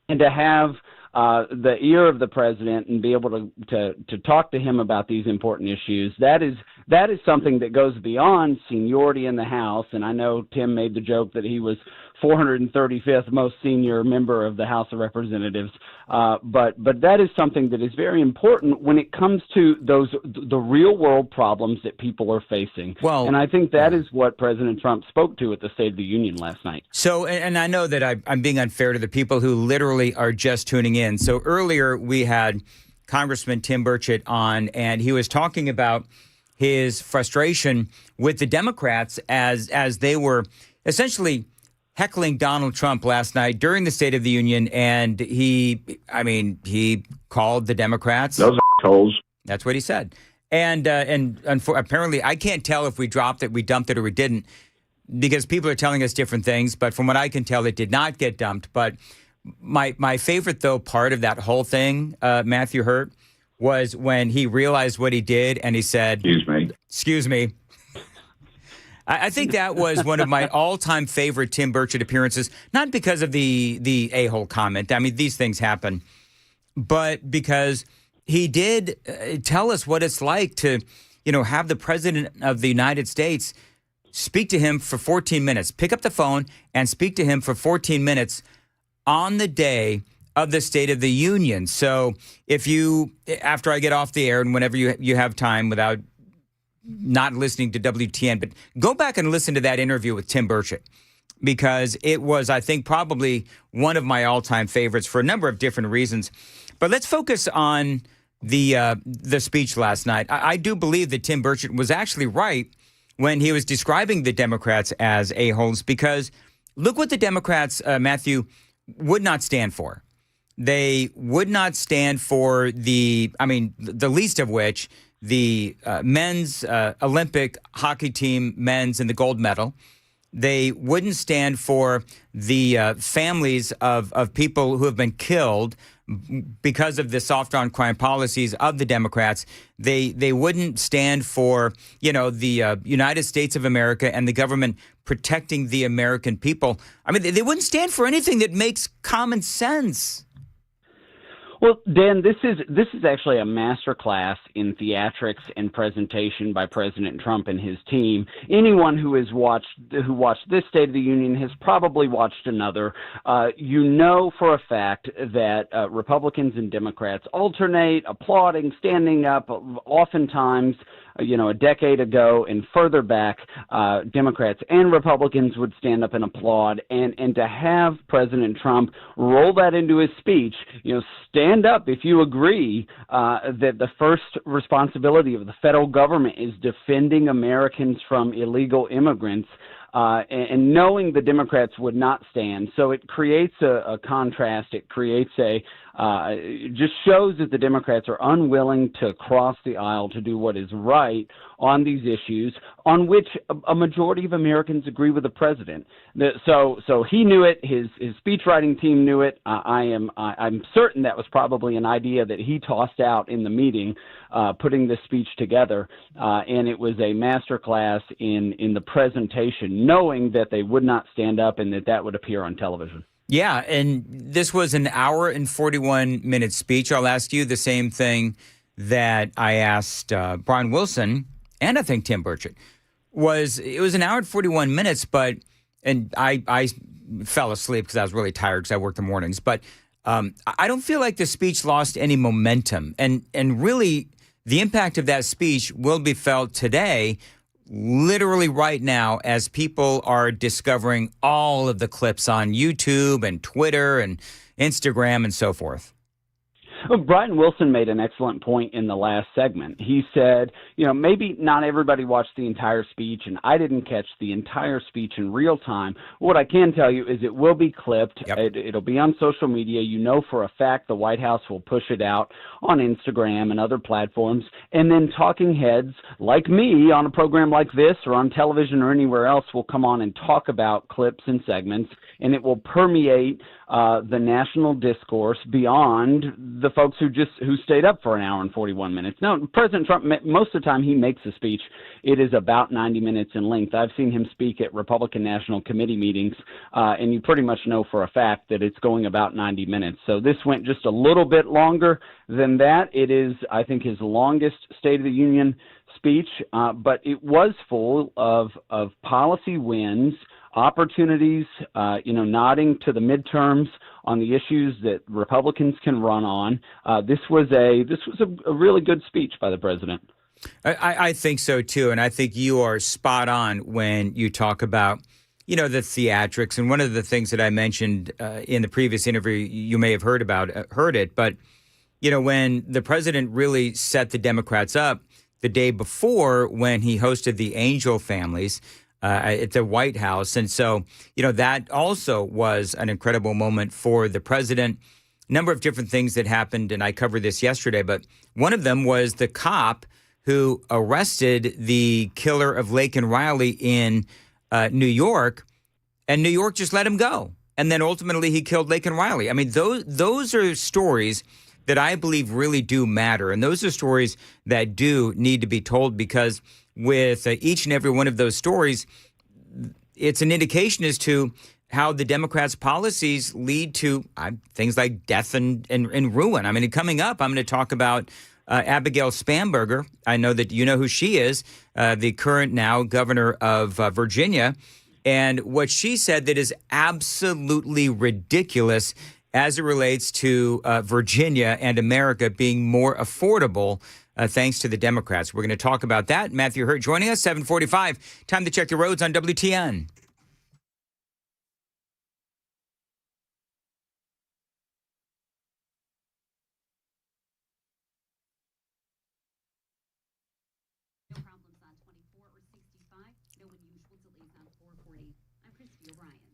and to have the ear of the president and be able to talk to him about these important issues, that is something that goes beyond seniority in the House. And I know Tim made the joke that he was 435th most senior member of the House of Representatives, but that is something that is very important when it comes to the real world problems that people are facing. Well, and I think that is what President Trump spoke to at the State of the Union last night. So, and I know that I'm being unfair to the people who literally are just tuning in. So earlier we had Congressman Tim Burchett on, and he was talking about his frustration with the Democrats as they were essentially heckling Donald Trump last night during the State of the Union, and he called the Democrats those assholes. That's what he said. And apparently, I can't tell if we dropped it, we dumped it, or we didn't, because people are telling us different things. But from what I can tell, it did not get dumped. But my favorite, though, part of that whole thing, Matthew Hurt, was when he realized what he did, and he said, "Excuse me." I think that was one of my all-time favorite Tim Burchett appearances, not because of the a-hole comment. I mean, these things happen, but because he did tell us what it's like to, have the president of the United States speak to him for 14 minutes, pick up the phone and speak to him for 14 minutes on the day of the State of the Union. So if you, after I get off the air and whenever you have time without not listening to WTN, but go back and listen to that interview with Tim Burchett, because it was, I think, probably one of my all-time favorites for a number of different reasons. But let's focus on the speech last night. I do believe that Tim Burchett was actually right when he was describing the Democrats as a-holes, because look what the Democrats, Matthew, would not stand for. They would not stand for the least of which, the men's Olympic hockey team, men's, and the gold medal. They wouldn't stand for the families of people who have been killed because of the soft on crime policies of the Democrats. They wouldn't stand for, the United States of America and the government protecting the American people. I mean, they wouldn't stand for anything that makes common sense. Well, Dan, this is actually a master class in theatrics and presentation by President Trump and his team. Anyone who watched this State of the Union has probably watched another. You know for a fact that Republicans and Democrats alternate, applauding, standing up. Oftentimes, a decade ago and further back, Democrats and Republicans would stand up and applaud. And to have President Trump roll that into his speech, stand up if you agree that the first responsibility of the federal government is defending Americans from illegal immigrants, and knowing the Democrats would not stand. So it creates a contrast. It creates it just shows that the Democrats are unwilling to cross the aisle to do what is right on these issues on which a majority of Americans agree with the president. So he knew it. His speechwriting team knew it. I'm certain that was probably an idea that he tossed out in the meeting, putting this speech together, and it was a master class in the presentation, knowing that they would not stand up and that would appear on television. Yeah, and this was an hour and 41-minute speech. I'll ask you the same thing that I asked Brian Wilson and I think Tim Burchett. It was an hour and 41 minutes, and I fell asleep because I was really tired because I work the mornings. But I don't feel like the speech lost any momentum. And really, the impact of that speech will be felt today, literally right now, as people are discovering all of the clips on YouTube and Twitter and Instagram and so forth. Well, Brian Wilson made an excellent point in the last segment. He said, maybe not everybody watched the entire speech, and I didn't catch the entire speech in real time. What I can tell you is it will be clipped. Yep. It'll be on social media. For a fact the White House will push it out on Instagram and other platforms. And then talking heads like me on a program like this or on television or anywhere else will come on and talk about clips and segments, and it will permeate the national discourse beyond the folks who stayed up for an hour and 41 minutes. Now, President Trump, most of the time he makes a speech, it is about 90 minutes in length. I've seen him speak at Republican National Committee meetings, and you pretty much know for a fact that it's going about 90 minutes. So this went just a little bit longer than that. It is, I think, his longest State of the Union speech, but it was full of policy wins, opportunities, nodding to the midterms on the issues that Republicans can run on. This was a really good speech by the president. I think so too, and I think you are spot on when you talk about the theatrics. And one of the things that I mentioned in the previous interview, you may have heard it, but when the president really set the Democrats up the day before when he hosted the Angel families at the White House. And so, that also was an incredible moment for the president. A number of different things that happened, and I covered this yesterday, but one of them was the cop who arrested the killer of Laken Riley in New York, and New York just let him go. And then ultimately he killed Laken Riley. I mean, those are stories that I believe really do matter. And those are stories that do need to be told, because with each and every one of those stories, it's an indication as to how the Democrats' policies lead to things like death and ruin. I mean, coming up, I'm going to talk about Abigail Spanberger. I know that you know who she is, the current now governor of Virginia, and what she said that is absolutely ridiculous as it relates to Virginia and America being more affordable thanks to the Democrats. We're going to talk about that. Matthew Hurt joining us, 7:45. Time to check the roads on WTN.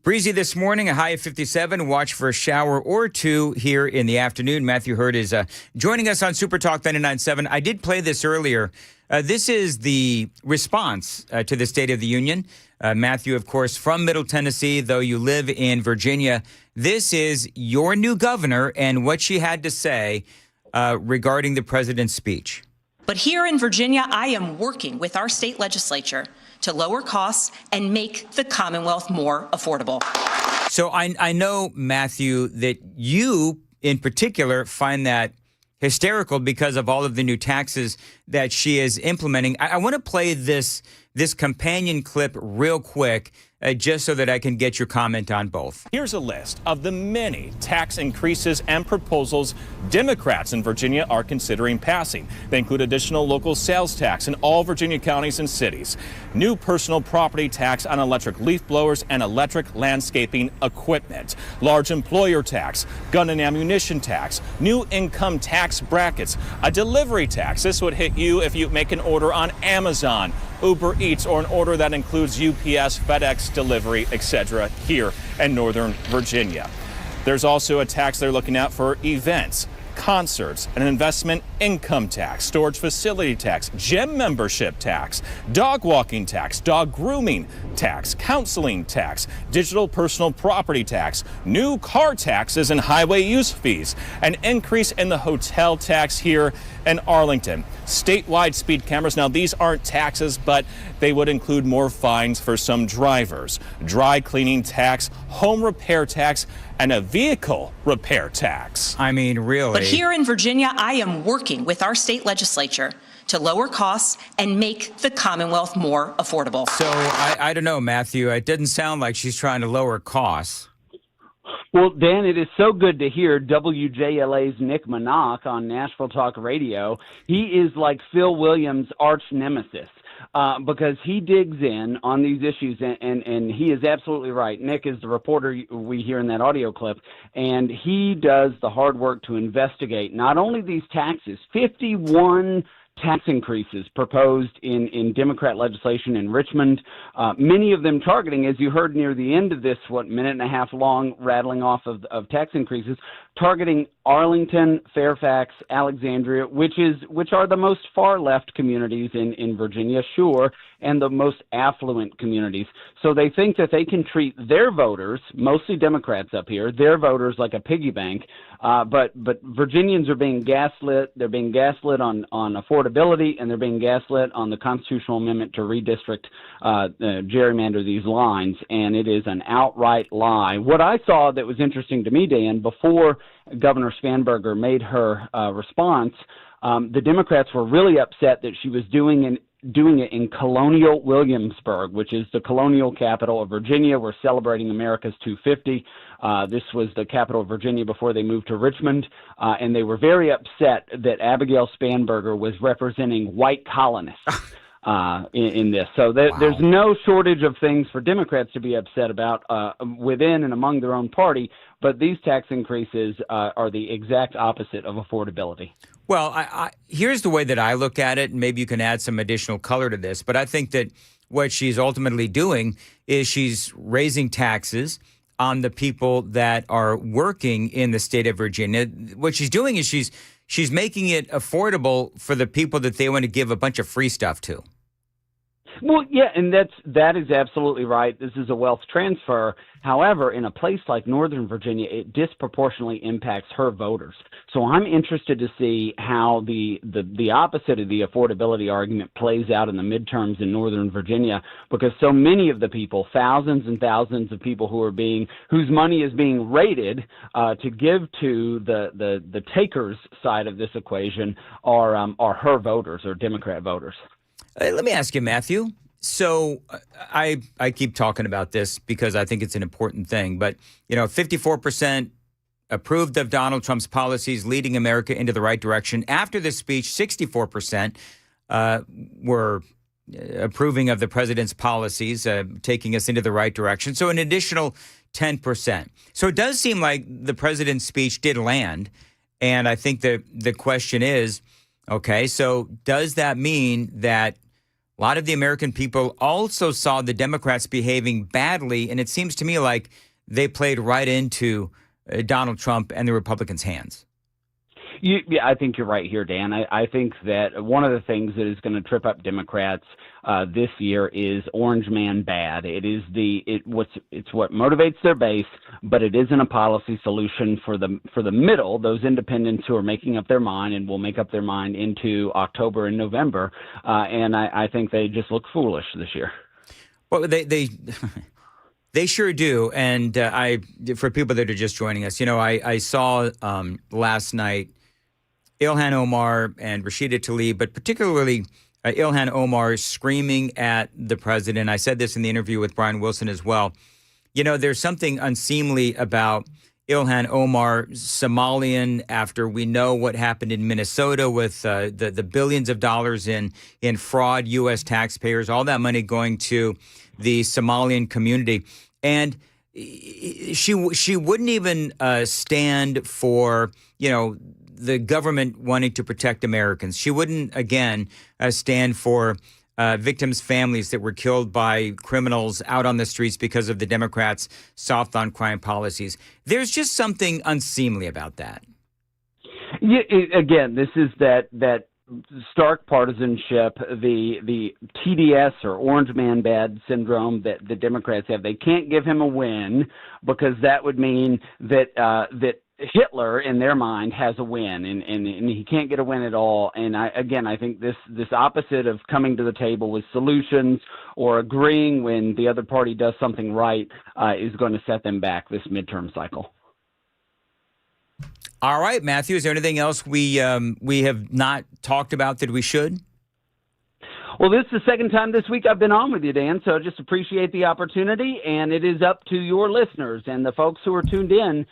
Breezy this morning, a high of 57. Watch for a shower or two here in the afternoon. Matthew Hurt is joining us on Super Talk 99.7. I did play this earlier. This is the response to the State of the Union. Matthew, of course, from Middle Tennessee, though you live in Virginia. This is your new governor and what she had to say regarding the president's speech. But here in Virginia, I am working with our state legislature to lower costs and make the Commonwealth more affordable. So I know, Matthew, that you in particular find that hysterical because of all of the new taxes that she is implementing. I want to play this companion clip real quick, just so that I can get your comment on both. Here's a list of the many tax increases and proposals Democrats in Virginia are considering passing. They include additional local sales tax in all Virginia counties and cities, new personal property tax on electric leaf blowers and electric landscaping equipment, large employer tax, gun and ammunition tax, new income tax brackets, a delivery tax. This would hit you if you make an order on Amazon, Uber Eats, or an order that includes UPS, FedEx, delivery, etc. here in Northern Virginia. There's also a tax they're looking at for events, concerts, an investment income tax, storage facility tax, gym membership tax, dog walking tax, dog grooming tax, counseling tax, digital personal property tax, new car taxes and highway use fees, an increase in the hotel tax here in Arlington. Statewide speed cameras. Now, these aren't taxes, but they would include more fines for some drivers, dry cleaning tax, home repair tax, and a vehicle repair tax. I mean, really. But here in Virginia, I am working with our state legislature to lower costs and make the Commonwealth more affordable. So I don't know, Matthew. It doesn't sound like she's trying to lower costs. Well, Dan, it is so good to hear WJLA's Nick Minock on Nashville Talk Radio. He is like Phil Williams' arch nemesis. Because he digs in on these issues, and he is absolutely right. Nick is the reporter we hear in that audio clip, and he does the hard work to investigate not only these taxes, 51 tax increases proposed in Democrat legislation in Richmond, many of them targeting, as you heard near the end of this, minute and a half long rattling off of tax increases, targeting Arlington, Fairfax, Alexandria, which are the most far left communities in Virginia, sure, and the most affluent communities. So they think that they can treat their voters, mostly Democrats up here, their voters like a piggy bank. But Virginians are being gaslit. They're being gaslit on affordability, and they're being gaslit on the constitutional amendment to redistrict, gerrymander these lines. And it is an outright lie. What I saw that was interesting to me, Dan, before Governor Spanberger made her response, the Democrats were really upset that she was doing it in Colonial Williamsburg, which is the colonial capital of Virginia. We're celebrating America's 250. This was the capital of Virginia before they moved to Richmond, and they were very upset that Abigail Spanberger was representing white colonists in this. So there's no shortage of things for Democrats to be upset about within and among their own party, but these tax increases are the exact opposite of affordability. Well, here's the way that I look at it, and maybe you can add some additional color to this, but I think that what she's ultimately doing is she's raising taxes on the people that are working in the state of Virginia. What she's doing is she's making it affordable for the people that they want to give a bunch of free stuff to. Well, yeah, and that is absolutely right. This is a wealth transfer. However, in a place like Northern Virginia, it disproportionately impacts her voters. So I'm interested to see how the opposite of the affordability argument plays out in the midterms in Northern Virginia, because so many of the people, thousands and thousands of people whose money is being raided to give to the takers side of this equation are her voters, or Democrat voters. Let me ask you, Matthew. So I keep talking about this because I think it's an important thing. But, 54% approved of Donald Trump's policies leading America into the right direction. After this speech, 64% were approving of the president's policies, taking us into the right direction. So an additional 10%. So it does seem like the president's speech did land. And I think that the question is, okay, so does that mean that a lot of the American people also saw the Democrats behaving badly, and it seems to me like they played right into Donald Trump and the Republicans' hands? Yeah, I think you're right here, Dan. I think that one of the things that is going to trip up Democrats this year is Orange Man bad. It's what motivates their base, but it isn't a policy solution for the middle, those independents who are making up their mind and will make up their mind into October and November. And I think they just look foolish this year. Well, they sure do. And for people that are just joining us, I saw last night Ilhan Omar and Rashida Tlaib, but particularly Ilhan Omar screaming at the president. I said this in the interview with Brian Wilson as well. There's something unseemly about Ilhan Omar, Somalian, after we know what happened in Minnesota with the billions of dollars in fraud, U.S. taxpayers, all that money going to the Somalian community. And she wouldn't even stand for, the government wanting to protect Americans. She wouldn't, again, stand for victims' families that were killed by criminals out on the streets because of the Democrats' soft on crime policies. There's just something unseemly about that. Yeah, again, this is that stark partisanship, the TDS or Orange Man bad syndrome that the Democrats have. They can't give him a win because that would mean that Hitler, in their mind, has a win, and he can't get a win at all. And I think this opposite of coming to the table with solutions or agreeing when the other party does something right is going to set them back this midterm cycle. All right, Matthew, is there anything else we have not talked about that we should? Well, this is the second time this week I've been on with you, Dan, so I just appreciate the opportunity, and it is up to your listeners and the folks who are tuned in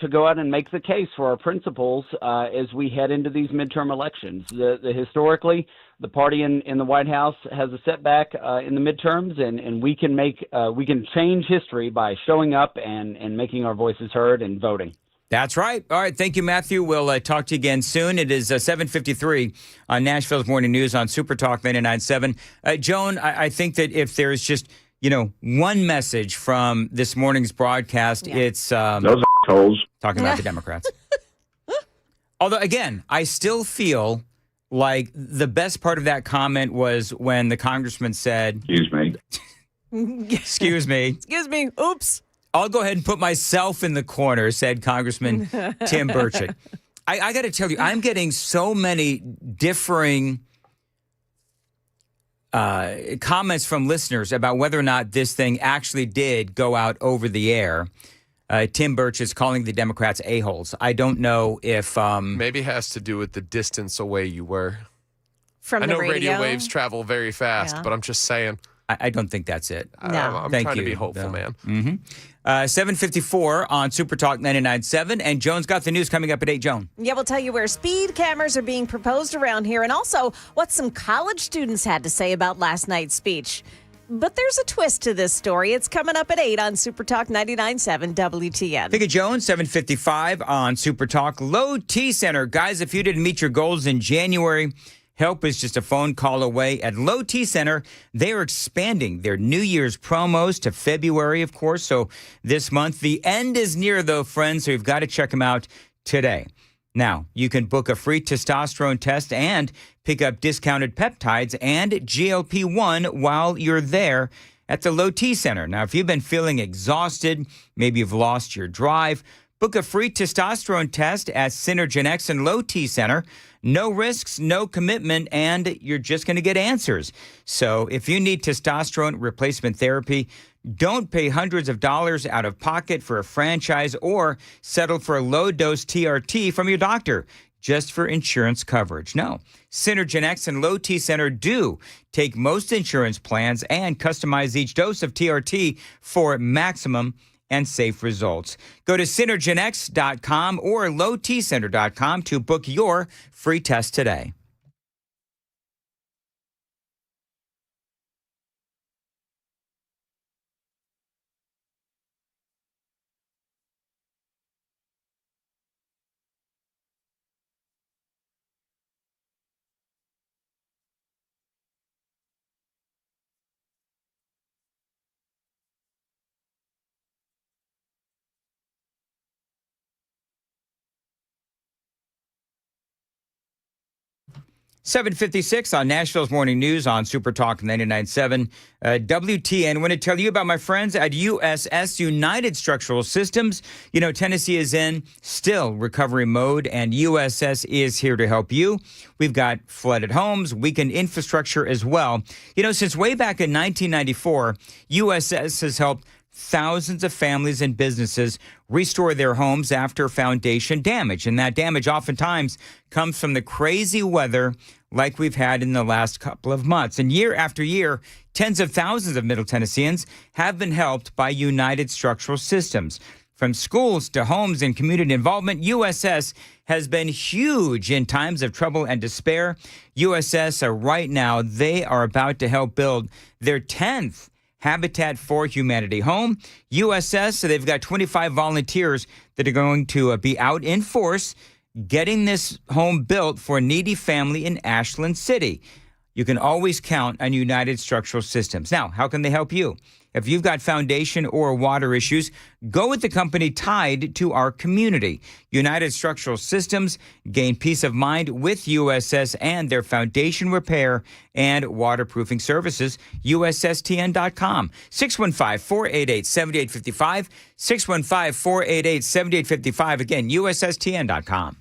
to go out and make the case for our principles as we head into these midterm elections. Historically, the party in the White House has a setback in the midterms, and we can change history by showing up and making our voices heard and voting. That's right. All right. Thank you, Matthew. We'll talk to you again soon. It is 7:53 on Nashville's Morning News on Super Talk 99.7. Joan, I think that if there's just, one message from this morning's broadcast, it's those assholes talking about the Democrats. Although, again, I still feel like the best part of that comment was when the congressman said, Excuse me. Excuse me. Excuse me. Oops. I'll go ahead and put myself in the corner, said Congressman Tim Burchett. I got to tell you, I'm getting so many differing comments from listeners about whether or not this thing actually did go out over the air. Tim Burchett's calling the Democrats a-holes. I don't know if... maybe it has to do with the distance away you were. From I know the radio waves travel very fast, but I'm just saying. I don't think that's it. No. I'm Thank trying you, to be hopeful, man. Mm-hmm. 7:54 on Super Talk 99.7, and Joan's got the news coming up at 8, Joan. Yeah, we'll tell you where speed cameras are being proposed around here, and also what some college students had to say about last night's speech. But there's a twist to this story. It's coming up at 8 on Super Talk 99.7 WTN. Think of Joan, 7:55 on Super Talk. Low T Center. Guys, if you didn't meet your goals in January, help is just a phone call away. At Low T Center, they are expanding their New Year's promos to February, of course. So this month, the end is near, though, friends. So you've got to check them out today. Now, you can book a free testosterone test and pick up discounted peptides and GLP-1 while you're there at the Low T Center. Now, if you've been feeling exhausted, maybe you've lost your drive, book a free testosterone test at Synergenex and Low T Center. No risks, no commitment, and you're just going to get answers. So if you need testosterone replacement therapy, don't pay hundreds of dollars out of pocket for a franchise or settle for a low-dose TRT from your doctor just for insurance coverage. No, Synergenex and Low T Center do take most insurance plans and customize each dose of TRT for maximum and safe results. Go to Synergenex.com or LowTCenter.com to book your free test today. $7:56 on Nashville's Morning News on Super Talk 99.7 WTN. I want to tell you about my friends at USS United Structural Systems. You know, Tennessee is in still recovery mode, and USS is here to help you. We've got flooded homes, weakened infrastructure as well. You know, since way back in 1994, USS has helped thousands of families and businesses restore their homes after foundation damage. And that damage oftentimes comes from the crazy weather like we've had in the last couple of months. And year after year, tens of thousands of Middle Tennesseans have been helped by United Structural Systems. From schools to homes and community involvement, USS has been huge in times of trouble and despair. USS, right now, they are about to help build their 10th Habitat for Humanity home. USS, so they've got 25 volunteers that are going to be out in force getting this home built for a needy family in Ashland City. You can always count on United Structural Systems. Now, how can they help you? If you've got foundation or water issues, go with the company tied to our community. United Structural Systems. Gain peace of mind with USS and their foundation repair and waterproofing services. USSTN.com. 615-488-7855. 615-488-7855. Again, USSTN.com.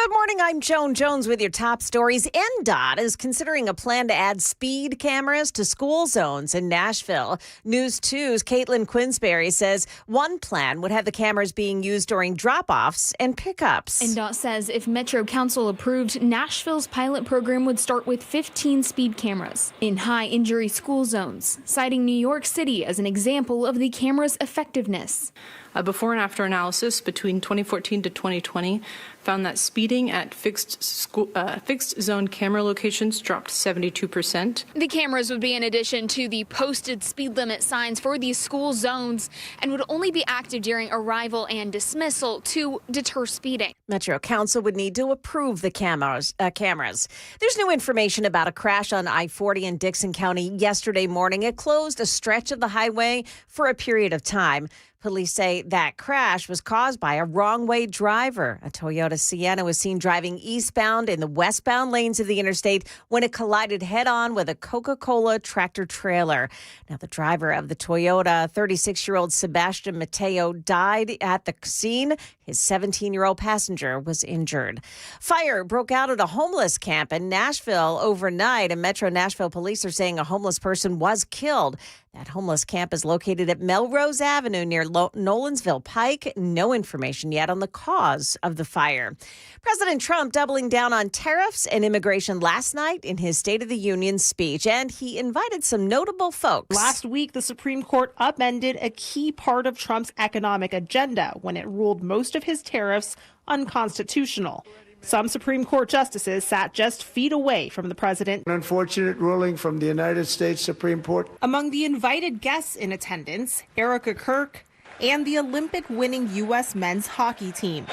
Good morning. I'm Joan Jones with your top stories. NDOT is considering a plan to add speed cameras to school zones in Nashville. News 2's Caitlin Quinsbury says one plan would have the cameras being used during drop-offs and pickups. NDOT says if Metro Council approved, Nashville's pilot program would start with 15 speed cameras in high-injury school zones, citing New York City as an example of the camera's effectiveness. A before and after analysis between 2014 to 2020 found that speeding at fixed zone camera locations dropped 72%. The cameras would be in addition to the posted speed limit signs for these school zones and would only be active during arrival and dismissal to deter speeding. Metro Council would need to approve the cameras. There's new information about a crash on I-40 in Dixon County yesterday morning. It closed a stretch of the highway for a period of time. Police say that crash was caused by a wrong-way driver. A Toyota Sienna was seen driving eastbound in the westbound lanes of the interstate when it collided head-on with a Coca-Cola tractor-trailer. Now, the driver of the Toyota, 36-year-old Sebastian Mateo, died at the scene. His 17-year-old passenger was injured. Fire broke out at a homeless camp in Nashville overnight, and Metro Nashville police are saying a homeless person was killed. That homeless camp is located at Melrose Avenue near Nolensville Pike. No information yet on the cause of the fire. President Trump doubling down on tariffs and immigration last night in his State of the Union speech, and he invited some notable folks. Last week, the Supreme Court upended a key part of Trump's economic agenda when it ruled most of his tariffs unconstitutional. Some Supreme Court justices sat just feet away from the president. An unfortunate ruling from the United States Supreme Court. Among the invited guests in attendance, Erica Kirk and the Olympic-winning U.S. men's hockey team.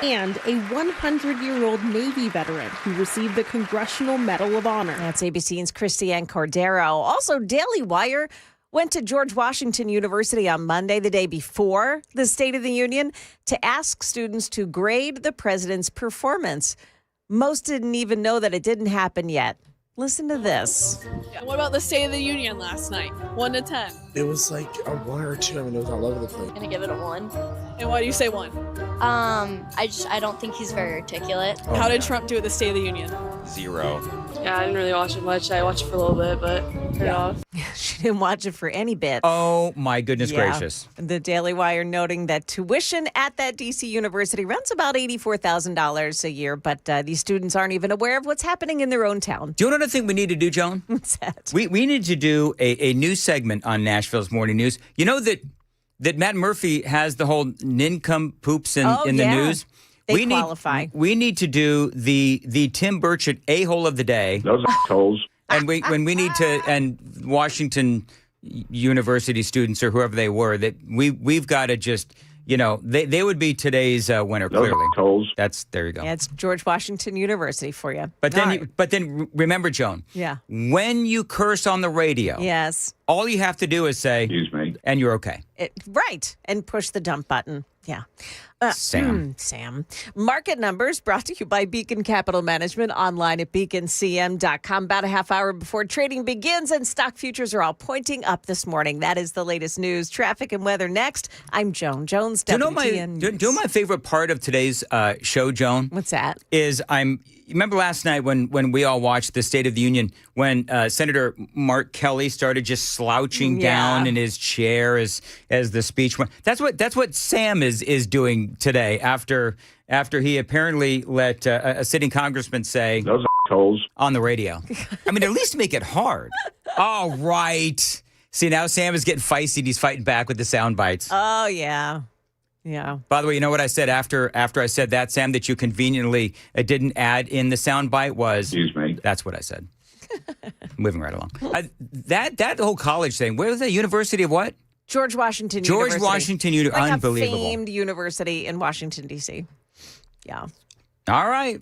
And a 100-year-old Navy veteran who received the Congressional Medal of Honor. That's ABC's Christiane Cordero. Also, Daily Wire went to George Washington University on Monday, the day before the State of the Union, to ask students to grade the president's performance. Most didn't even know that it didn't happen yet. Listen to this. What about the State of the Union last night? 1 to 10. It was like a 1 or 2. I mean, it was all over the place. I'm gonna give it a 1. And why do you say 1? I don't think he's very articulate. How did Trump do at the State of the Union? 0. Yeah, I didn't really watch it much. I watched it for a little bit, but turned it off. She didn't watch it for any bit. Oh, my goodness gracious. The Daily Wire noting that tuition at that D.C. university runs about $84,000 a year, but these students aren't even aware of what's happening in their own town. Do you know another thing we need to do, Joan? What's that? We need to do a news segment on Nashville's Morning News. You know that Matt Murphy has the whole nincompoops in the news? They qualify. We need to do the Tim Burchett A-hole of the day. Those assholes. And we need to, and Washington University students or whoever they were, that we've got to just, they would be today's winner, Those clearly. assholes. There you go. Yeah, it's George Washington University for you. But then remember, Joan. Yeah. When you curse on the radio. Yes. All you have to do is say, excuse me, and you're okay. Right. And push the dump button. Yeah. Sam. Market numbers brought to you by Beacon Capital Management, online at beaconcm.com. About a half hour before trading begins, and stock futures are all pointing up this morning. That is the latest news. Traffic and weather next. I'm Joan Jones. Do you know my favorite part of today's show, Joan? What's that? Remember last night when we all watched the State of the Union, when Senator Mark Kelly started just slouching down in his chair as the speech went. That's what Sam is doing today after he apparently let a sitting congressman say those assholes on the radio. I mean, at least make it hard. All right. See, now Sam is getting feisty and he's fighting back with the sound bites. Oh, yeah. Yeah. By the way, you know what I said after I said that, Sam, that you conveniently didn't add in the sound bite was? Excuse me. That's what I said. Moving right along. That whole college thing, where was that? University of what? George Washington University. Like unbelievable. A famed university in Washington, D.C. Yeah. All right.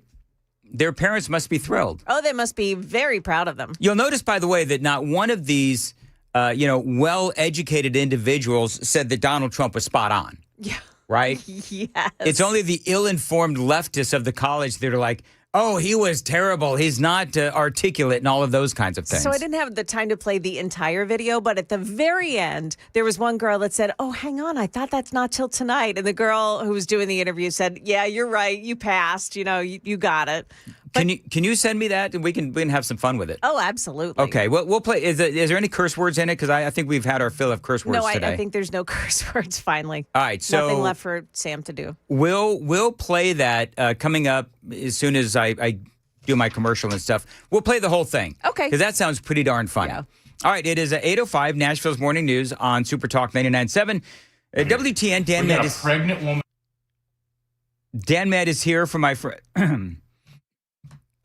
Their parents must be thrilled. Oh, they must be very proud of them. You'll notice, by the way, that not one of these, well-educated individuals said that Donald Trump was spot on. Yeah. Right? Yes. It's only the ill-informed leftists of the college that are like, Oh, he was terrible. He's not articulate and all of those kinds of things. So I didn't have the time to play the entire video, but at the very end, there was one girl that said, "Oh, hang on, I thought that's not till tonight." And the girl who was doing the interview said, "Yeah, you're right. You passed. You know, you got it." Can you send me that and we can have some fun with it? Oh, absolutely. Okay, we'll play. Is there any curse words in it? Because I think we've had our fill of curse words today. I think there's no curse words. Finally, all right. So nothing left for Sam to do. We'll play that coming up as soon as I do my commercial and stuff. We'll play the whole thing. Okay. Because that sounds pretty darn fun. Yeah. All right. It is 8:05 Nashville's Morning News on Super Talk 99.7. WTN. Dan Med is pregnant woman. Dan Med is here for my friend.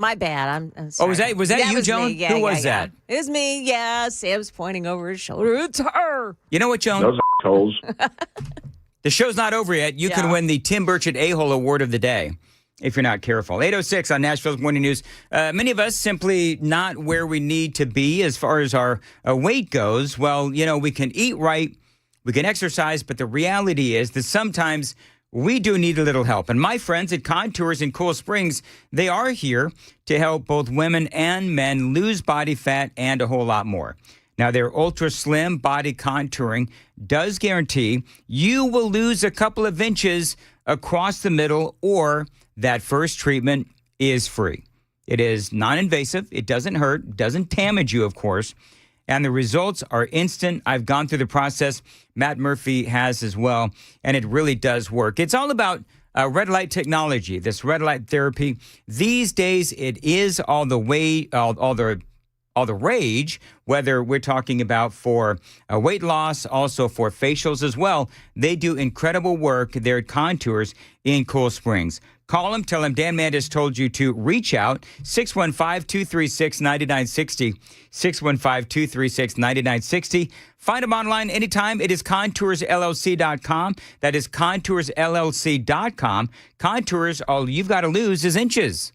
My bad. I'm sorry. Oh, was that you, was Joan? Me. Yeah, Who was that? It was me. Yeah, Sam's pointing over his shoulder. It's her. You know what, Joan? Those assholes. The show's not over yet. You can win the Tim Burchett A-Hole Award of the Day if you're not careful. 8:06 on Nashville's Morning News. Many of us simply not where we need to be as far as our weight goes. Well, you know, we can eat right, we can exercise, but the reality is that sometimes we do need a little help. And my friends at Contours in Cool Springs, they are here to help both women and men lose body fat and a whole lot more. Now, their ultra slim body contouring does guarantee you will lose a couple of inches across the middle, or that first treatment is free. It is non-invasive. It doesn't hurt, doesn't damage you, of course. And the results are instant. I've gone through the process. Matt Murphy has as well. And it really does work. It's all about red light technology, this red light therapy. These days, it is all the rage, whether we're talking about for weight loss, also for facials as well. They do incredible work there at Contours in Cool Springs. Call them, tell them Dan Mandis told you to reach out, 615-236-9960, 615-236-9960. Find them online anytime. It is ContoursLLC.com. That is ContoursLLC.com. Contours, all you've got to lose is inches.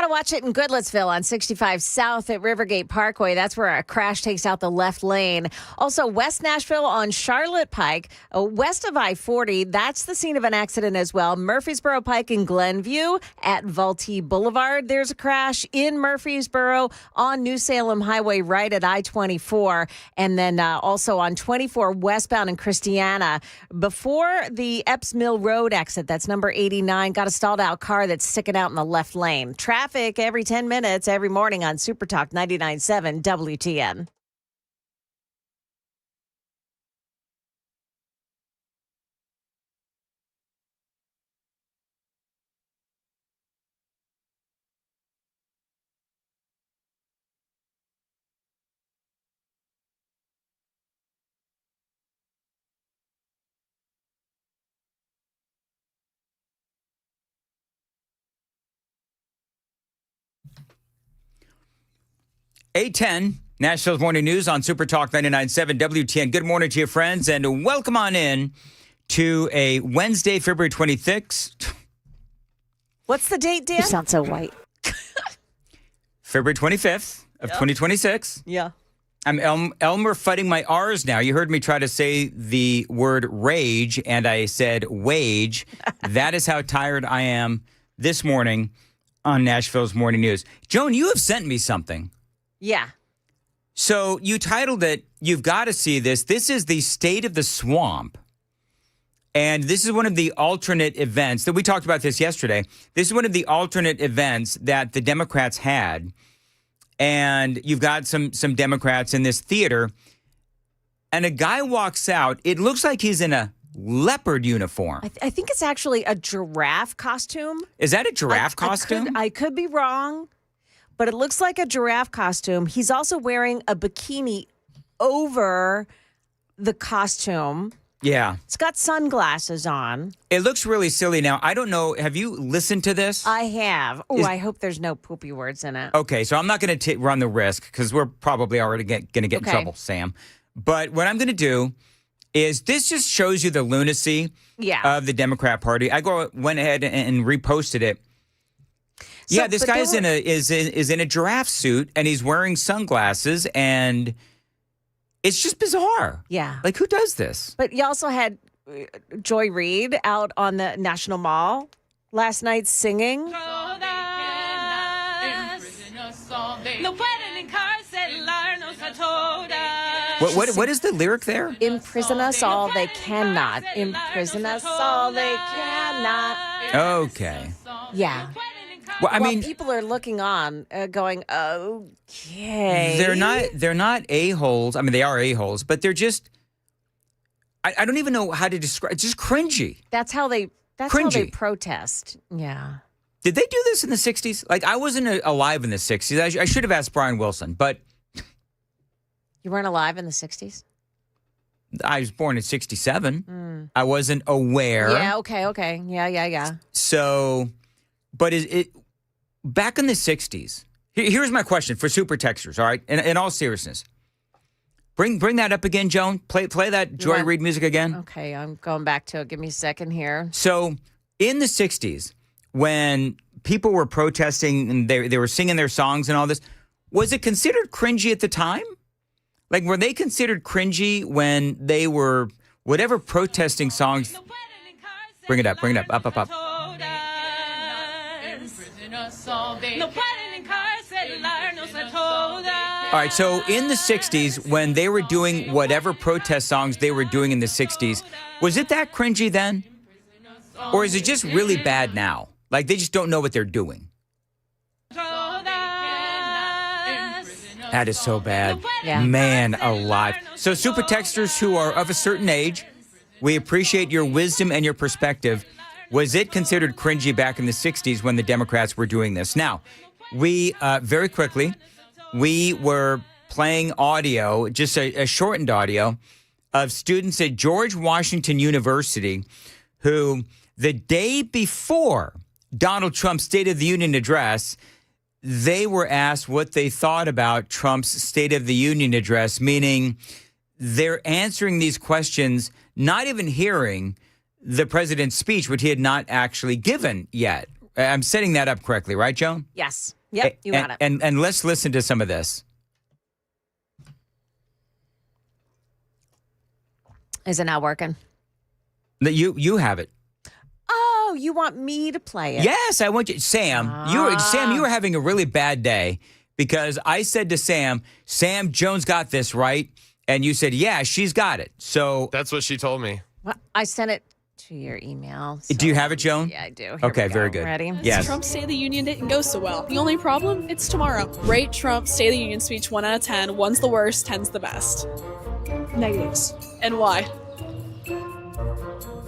Got to watch it in Goodlettsville on 65 South at Rivergate Parkway. That's where a crash takes out the left lane. Also, West Nashville on Charlotte Pike, west of I-40. That's the scene of an accident as well. Murfreesboro Pike in Glenview at Vultee Boulevard. There's a crash in Murfreesboro on New Salem Highway right at I-24. And then also on 24 westbound in Christiana. Before the Epps Mill Road exit, that's number 89, got a stalled out car that's sticking out in the left lane. Traffic every 10 minutes every morning on Super Talk 99.7 WTN. A10, Nashville's Morning News on Super Talk 99.7 WTN. Good morning to you, friends, and welcome on in to a Wednesday, February 26th. What's the date, Dan? You sound so white. February 25th of 2026. Yeah. I'm Elmer fudding my R's now. You heard me try to say the word rage, and I said wage. That is how tired I am this morning on Nashville's Morning News. Joan, you have sent me something. Yeah. So you titled it, You've Got to See This. This is the State of the Swamp. And this is one of the alternate events that we talked about this yesterday. This is one of the alternate events that the Democrats had. And you've got some Democrats in this theater. And a guy walks out. It looks like he's in a leopard uniform. I think it's actually a giraffe costume. Is that a giraffe costume? I could be wrong, but it looks like a giraffe costume. He's also wearing a bikini over the costume. Yeah. It's got sunglasses on. It looks really silly. Now, I don't know. Have you listened to this? I have. Oh, I hope there's no poopy words in it. Okay, so I'm not going to run the risk because we're probably already going to get in trouble, Sam. But what I'm going to do is this just shows you the lunacy of the Democrat Party. I went ahead and reposted it. So, this guy is in a giraffe suit and he's wearing sunglasses and it's just bizarre. Yeah. Like, who does this? But you also had Joy Reid out on the National Mall last night singing. What is the lyric there? Imprison us all they cannot. Imprison us all they cannot. Okay. Yeah. Well, I mean, people are looking on, going, okay. They're not a-holes. I mean, they are a-holes, but they're just, I don't even know how to describe, just cringy. That's how they protest. Yeah. Did they do this in the 60s? Like, I wasn't alive in the 60s. I should have asked Brian Wilson, but. You weren't alive in the 60s? I was born in 67. I wasn't aware. Yeah, okay. Yeah. So, but is it back in the 60s? Here's my question for super texters, all right? In all seriousness. Bring that up again, Joan. Play that Joy Reid music again. Okay, I'm going back to it. Give me a second here. So, in the 60s, when people were protesting and they were singing their songs and all this, was it considered cringy at the time? Like, were they considered cringy when they were, whatever protesting songs? Bring it up, up. All right, so in the 60s, when they were doing whatever protest songs they were doing in the 60s, was it that cringy then? Or is it just really bad now? Like, they just don't know what they're doing? That is so bad. Yeah. Man alive. So super texters who are of a certain age, we appreciate your wisdom and your perspective. Was it considered cringy back in the 60s when the Democrats were doing this? Now, we, very quickly, we were playing audio, just a shortened audio, of students at George Washington University who, the day before Donald Trump's State of the Union address, they were asked what they thought about Trump's State of the Union address, meaning they're answering these questions, not even hearing the president's speech, which he had not actually given yet. I'm setting that up correctly, right, Joan? Yes. Yep, you got it. And let's listen to some of this. Is it not working? You have it. Oh, you want me to play it? Yes, I want you. Sam, you were having a really bad day because I said to Sam, Jones got this, right? And you said, yeah, she's got it. So that's what she told me. Well, I sent it to your email. So. Do you have it, Joan? Yeah, I do. Here okay, we go. very good. Ready? Yes. Trump's State of the Union didn't go so well. The only problem? It's tomorrow. Rate Trump's State of the Union speech 1 out of 10. 1's the worst, 10's the best. Negatives. And why?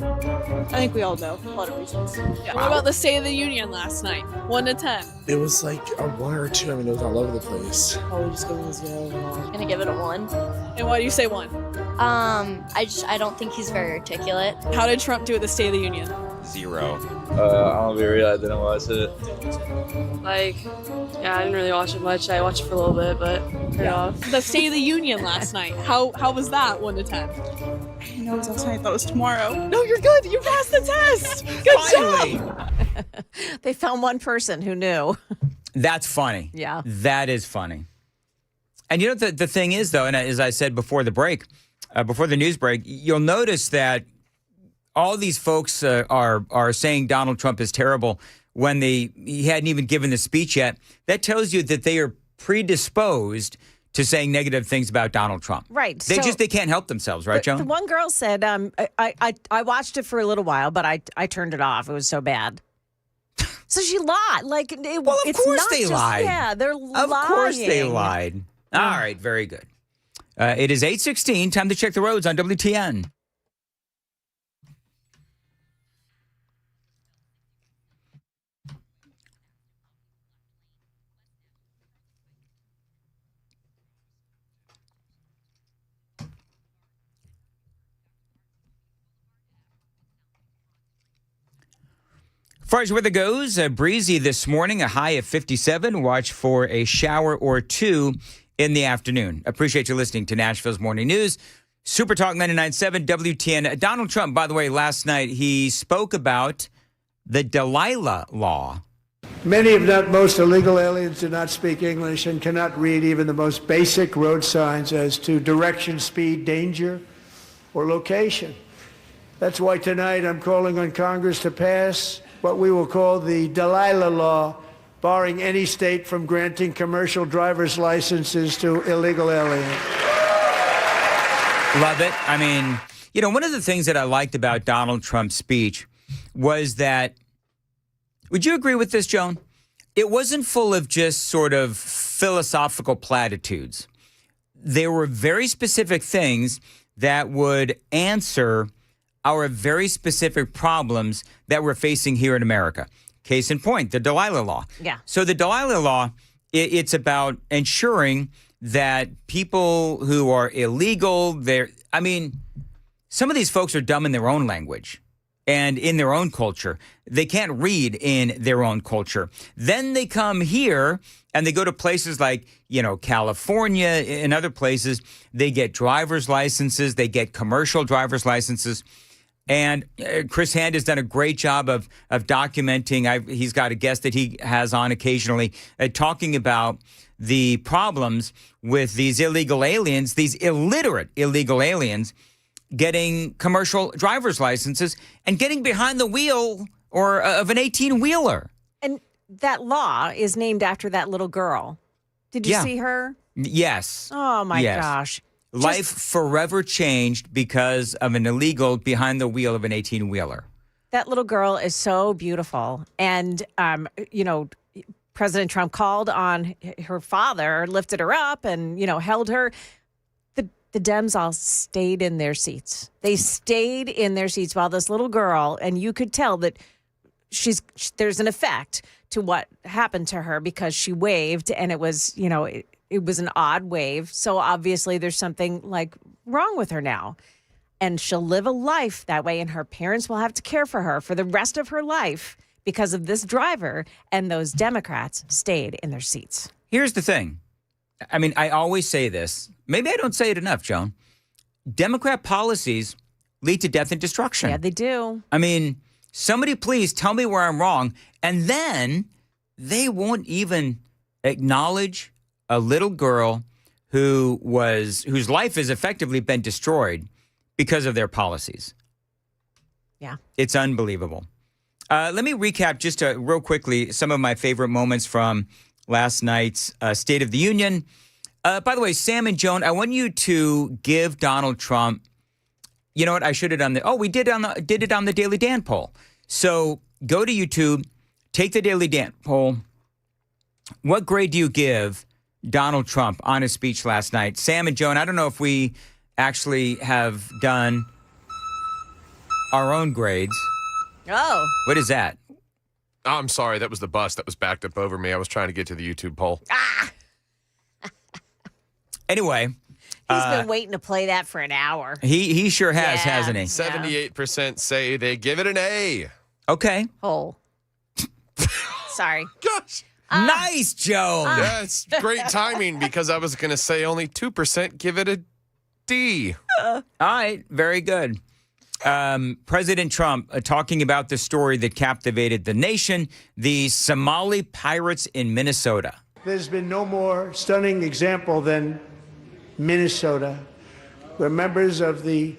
I think we all know a lot of reasons. Yeah. What about the State of the Union last night? 1 to 10. It was like a 1 or 2. I mean, it was all over the place. Probably just giving a 0. Gonna give it a 1. And why do you say 1? I don't think he's very articulate. How did Trump do at the State of the Union? 0. I'll be real, I didn't watch it. Yeah, I didn't really watch it much. I watched it for a little bit, but turned off. The State of the Union last night. How was that 1 to 10? I didn't know it was last night. I thought it was tomorrow. No, you're good. You passed the test. Good job. They found one person who knew. That's funny. Yeah. That is funny. And you know, the thing is, though, and as I said before the break, before the news break, you'll notice that all these folks are saying Donald Trump is terrible when he hadn't even given the speech yet. That tells you that they are predisposed to saying negative things about Donald Trump. Right. They can't help themselves, right, Joan? The one girl said, I watched it for a little while, but I turned it off. It was so bad. So she lied. Well, of course they lied. Yeah, they're lying. Of course they lied. All right, very good. It is 8:16. Time to check the roads on WTN. As far as weather goes, breezy this morning, a high of 57. Watch for a shower or two in the afternoon. Appreciate you listening to Nashville's Morning News. Super Talk 99.7 WTN. Donald Trump, by the way, last night, he spoke about the Delilah Law. Many, if not most, illegal aliens do not speak English and cannot read even the most basic road signs as to direction, speed, danger, or location. That's why tonight I'm calling on Congress to pass what we will call the Delilah Law, barring any state from granting commercial driver's licenses to illegal aliens. Love it. I mean, you know, one of the things that I liked about Donald Trump's speech was that, would you agree with this, Joan? It wasn't full of just sort of philosophical platitudes. There were very specific things that would answer our very specific problems that we're facing here in America. Case in point, the Delilah Law. Yeah. So the Delilah Law, it's about ensuring that people who are illegal, some of these folks are dumb in their own language and in their own culture. They can't read in their own culture. Then they come here and they go to places like, California and other places. They get driver's licenses. They get commercial driver's licenses. And Chris Hand has done a great job of documenting. He's got a guest that he has on occasionally talking about the problems with these illegal aliens, these illiterate illegal aliens, getting commercial driver's licenses and getting behind the wheel of an 18-wheeler. And that law is named after that little girl. Did you see her? Yes. Oh, my gosh. Life forever changed because of an illegal behind the wheel of an 18-wheeler. That little girl is so beautiful. And, President Trump called on her father, lifted her up and, held her. The Dems all stayed in their seats. They stayed in their seats while this little girl, and you could tell that there's an effect to what happened to her because she waved and it was, it was an odd wave. So obviously there's something wrong with her now. And she'll live a life that way, and her parents will have to care for her for the rest of her life because of this driver, and those Democrats stayed in their seats. Here's the thing. I mean, I always say this. Maybe I don't say it enough, Joan. Democrat policies lead to death and destruction. Yeah, they do. I mean, Somebody please tell me where I'm wrong. And then they won't even acknowledge a little girl whose life has effectively been destroyed because of their policies. Yeah. It's unbelievable. Let me recap just real quickly some of my favorite moments from last night's State of the Union. By the way, Sam and Joan, I want you to give Donald Trump, you know what, I should have done we did it on the Daily Dan poll. So go to YouTube, take the Daily Dan poll. What grade do you give Donald Trump on his speech last night? Sam and Joan, I don't know if we actually have done our own grades. Oh. What is that? Oh, I'm sorry. That was the bus that was backed up over me. I was trying to get to the YouTube poll. Anyway. He's been waiting to play that for an hour. He sure has, hasn't he? 78% say they give it an A. Okay. Oh. Sorry. Gosh. Nice, Joe. Yeah, it's great timing because I was going to say only 2% give it a D. All right. Very good. President Trump talking about the story that captivated the nation, the Somali pirates in Minnesota. There's been no more stunning example than Minnesota, where members of the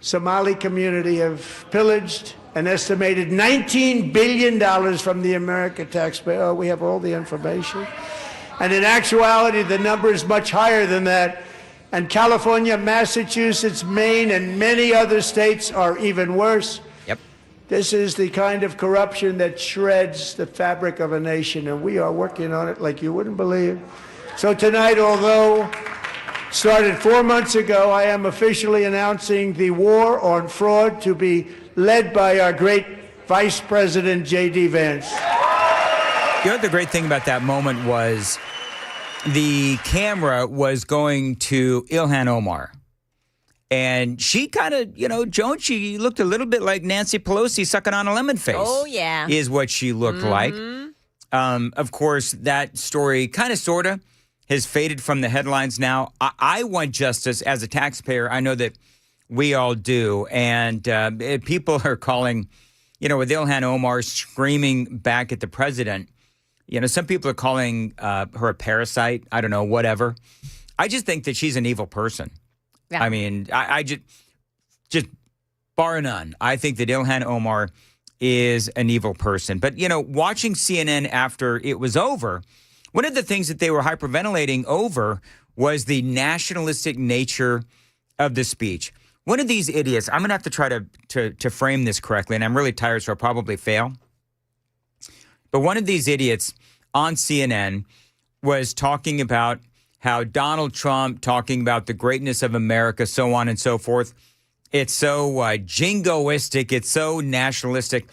Somali community have pillaged an estimated $19 billion from the American taxpayer. Oh, we have all the information. And in actuality, the number is much higher than that. And California, Massachusetts, Maine, and many other states are even worse. Yep. This is the kind of corruption that shreds the fabric of a nation, and we are working on it like you wouldn't believe. So tonight, although started 4 months ago, I am officially announcing the war on fraud to be led by our great Vice President J.D. Vance. You know what the great thing about that moment was? The camera was going to Ilhan Omar. And she kind of, Joan, she looked a little bit like Nancy Pelosi sucking on a lemon face. Oh, yeah. Is what she looked like. Of course, that story kind of, sort of, has faded from the headlines now. I want justice as a taxpayer. I know that we all do. And people are calling, with Ilhan Omar screaming back at the president. Some people are calling her a parasite. I don't know, whatever. I just think that she's an evil person. Yeah. I mean, I just bar none. I think that Ilhan Omar is an evil person. But, watching CNN after it was over, one of the things that they were hyperventilating over was the nationalistic nature of the speech. One of these idiots, I'm going to have to try to frame this correctly, and I'm really tired, so I'll probably fail. But one of these idiots on CNN was talking about how Donald Trump, talking about the greatness of America, so on and so forth. It's so jingoistic. It's so nationalistic.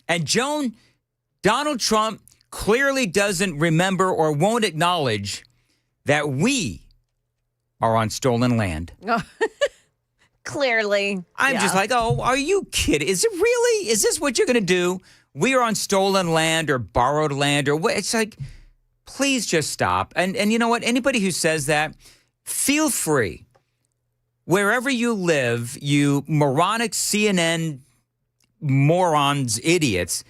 And Joan, Donald Trump clearly doesn't remember or won't acknowledge that we are on stolen land. Clearly. I'm just like, oh, are you kidding? Is it really? Is this what you're going to do? We are on stolen land or borrowed land or what? It's like, please just stop. And you know what? Anybody who says that, feel free. Wherever you live, you moronic CNN morons, idiots,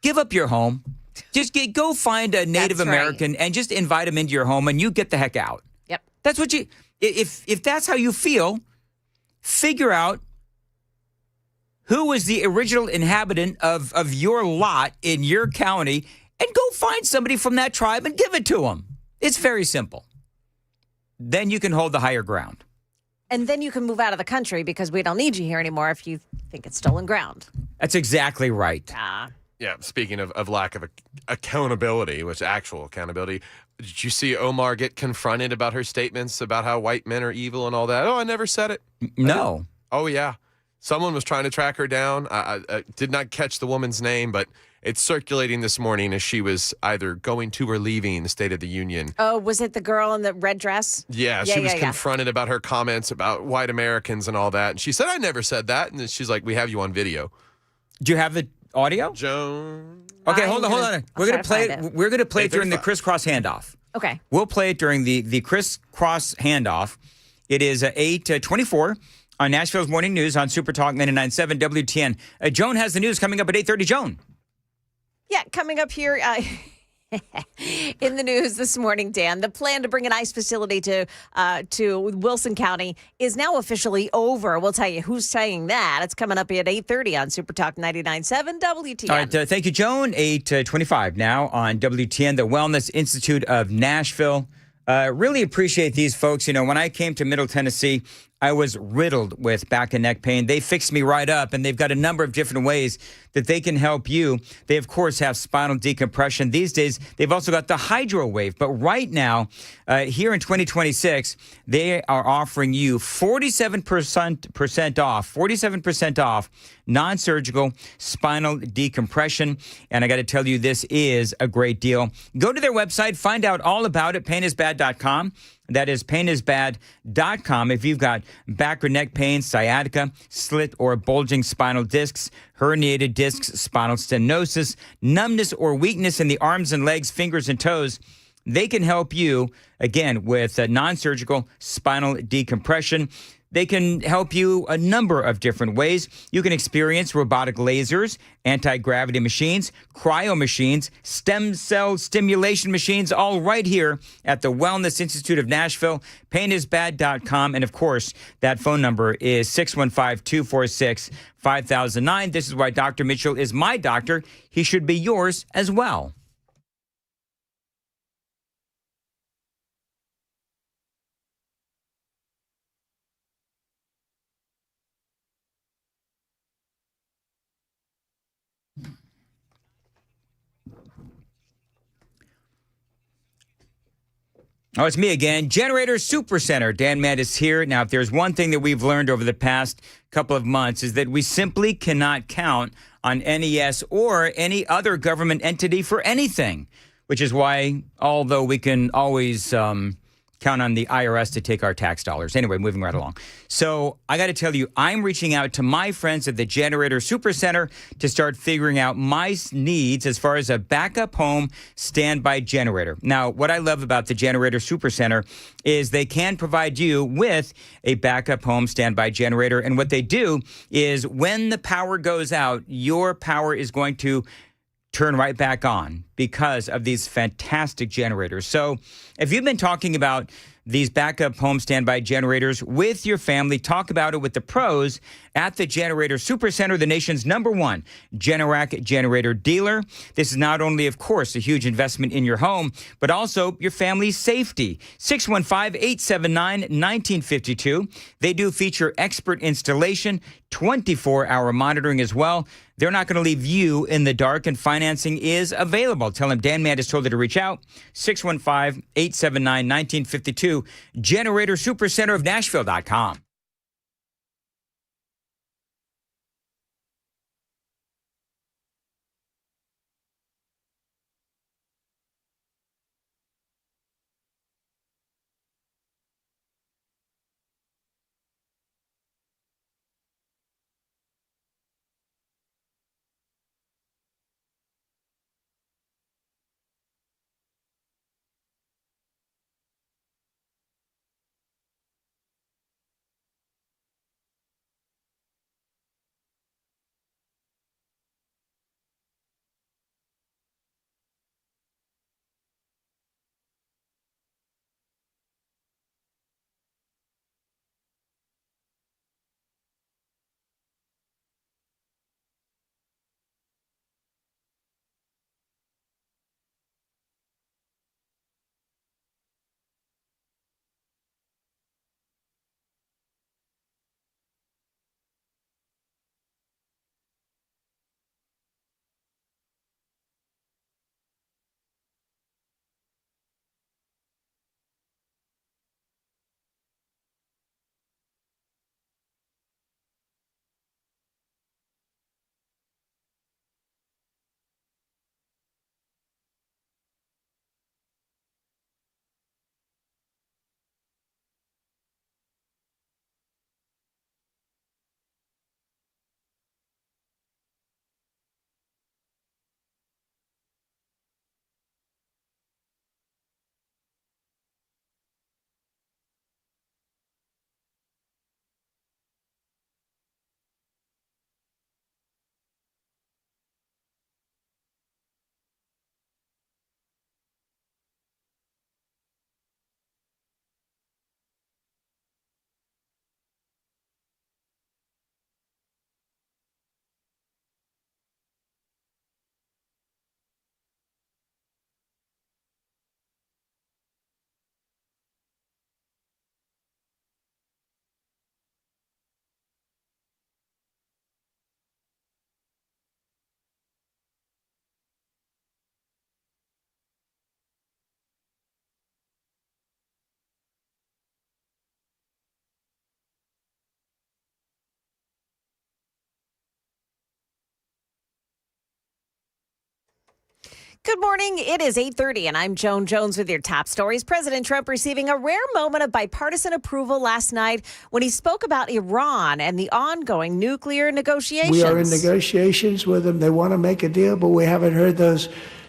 give up your home. Just go find a Native American and just invite him into your home and you get the heck out. Yep. That's what if that's how you feel, figure out who was the original inhabitant of your lot in your county and go find somebody from that tribe and give it to them. It's very simple. Then you can hold the higher ground. And then you can move out of the country because we don't need you here anymore if you think it's stolen ground. That's exactly right. Yeah, speaking of lack of accountability, which actual accountability, did you see Omar get confronted about her statements about how white men are evil and all that? Oh, I never said it. No. Oh, yeah. Someone was trying to track her down. I did not catch the woman's name, but it's circulating this morning as she was either going to or leaving the State of the Union. Oh, was it the girl in the red dress? Yeah, she was confronted about her comments about white Americans and all that. And she said, I never said that. And she's like, we have you on video. Do you have the audio? Joan. Okay, hold on. We're going to play it. We're going to play it during the crisscross handoff. Okay. We'll play it during the crisscross handoff. It is 8:24 on Nashville's Morning News on Super Talk 99.7 WTN. Joan has the news coming up at 8:30. Joan. Yeah, coming up here in the news this morning, Dan, the plan to bring an ICE facility to Wilson County is now officially over. We'll tell you who's saying that. It's coming up at 8:30 on Super Talk 99.7 WTN. All right, thank you, Joan. 8:25 now on WTN, the Wellness Institute of Nashville. Really appreciate these folks. You know, when I came to Middle Tennessee, I was riddled with back and neck pain. They fixed me right up, and they've got a number of different ways that they can help you. They, of course, have spinal decompression. These days, they've also got the hydro wave. But right now, here in 2026, they are offering you 47% off non-surgical spinal decompression. And I got to tell you, this is a great deal. Go to their website, find out all about it, painisbad.com. That is painisbad.com. If you've got back or neck pain, sciatica, slit or bulging spinal discs, herniated discs, spinal stenosis, numbness or weakness in the arms and legs, fingers and toes, they can help you, again, with non-surgical spinal decompression. They can help you a number of different ways. You can experience robotic lasers, anti-gravity machines, cryo machines, stem cell stimulation machines, all right here at the Wellness Institute of Nashville, painisbad.com. And, of course, that phone number is 615-246-5009. This is why Dr. Mitchell is my doctor. He should be yours as well. Oh, it's me again. Generator Supercenter. Dan Mandis here. Now, if there's one thing that we've learned over the past couple of months is that we simply cannot count on NES or any other government entity for anything, which is why, although we can always count on the IRS to take our tax dollars. Anyway, moving right along. So I got to tell you, I'm reaching out to my friends at the Generator Supercenter to start figuring out my needs as far as a backup home standby generator. Now, what I love about the Generator Supercenter is they can provide you with a backup home standby generator. And what they do is when the power goes out, your power is going to turn right back on because of these fantastic generators. So if you've been talking about these backup home standby generators with your family, talk about it with the pros at the Generator Supercenter, the nation's #1 Generac generator dealer. This is not only, of course, a huge investment in your home, but also your family's safety. 615-879-1952. They do feature expert installation, 24-hour monitoring as well. They're not going to leave you in the dark, and financing is available. Tell them Dan Mandis told you to reach out. 615-879-1952. Generator Supercenter of Nashville.com. Good morning. It is 8:30, and I'm Joan Jones with your top stories. President Trump receiving a rare moment of bipartisan approval last night when he spoke about Iran and the ongoing nuclear negotiations. We are in negotiations with them. They want to make a deal, but we haven't heard those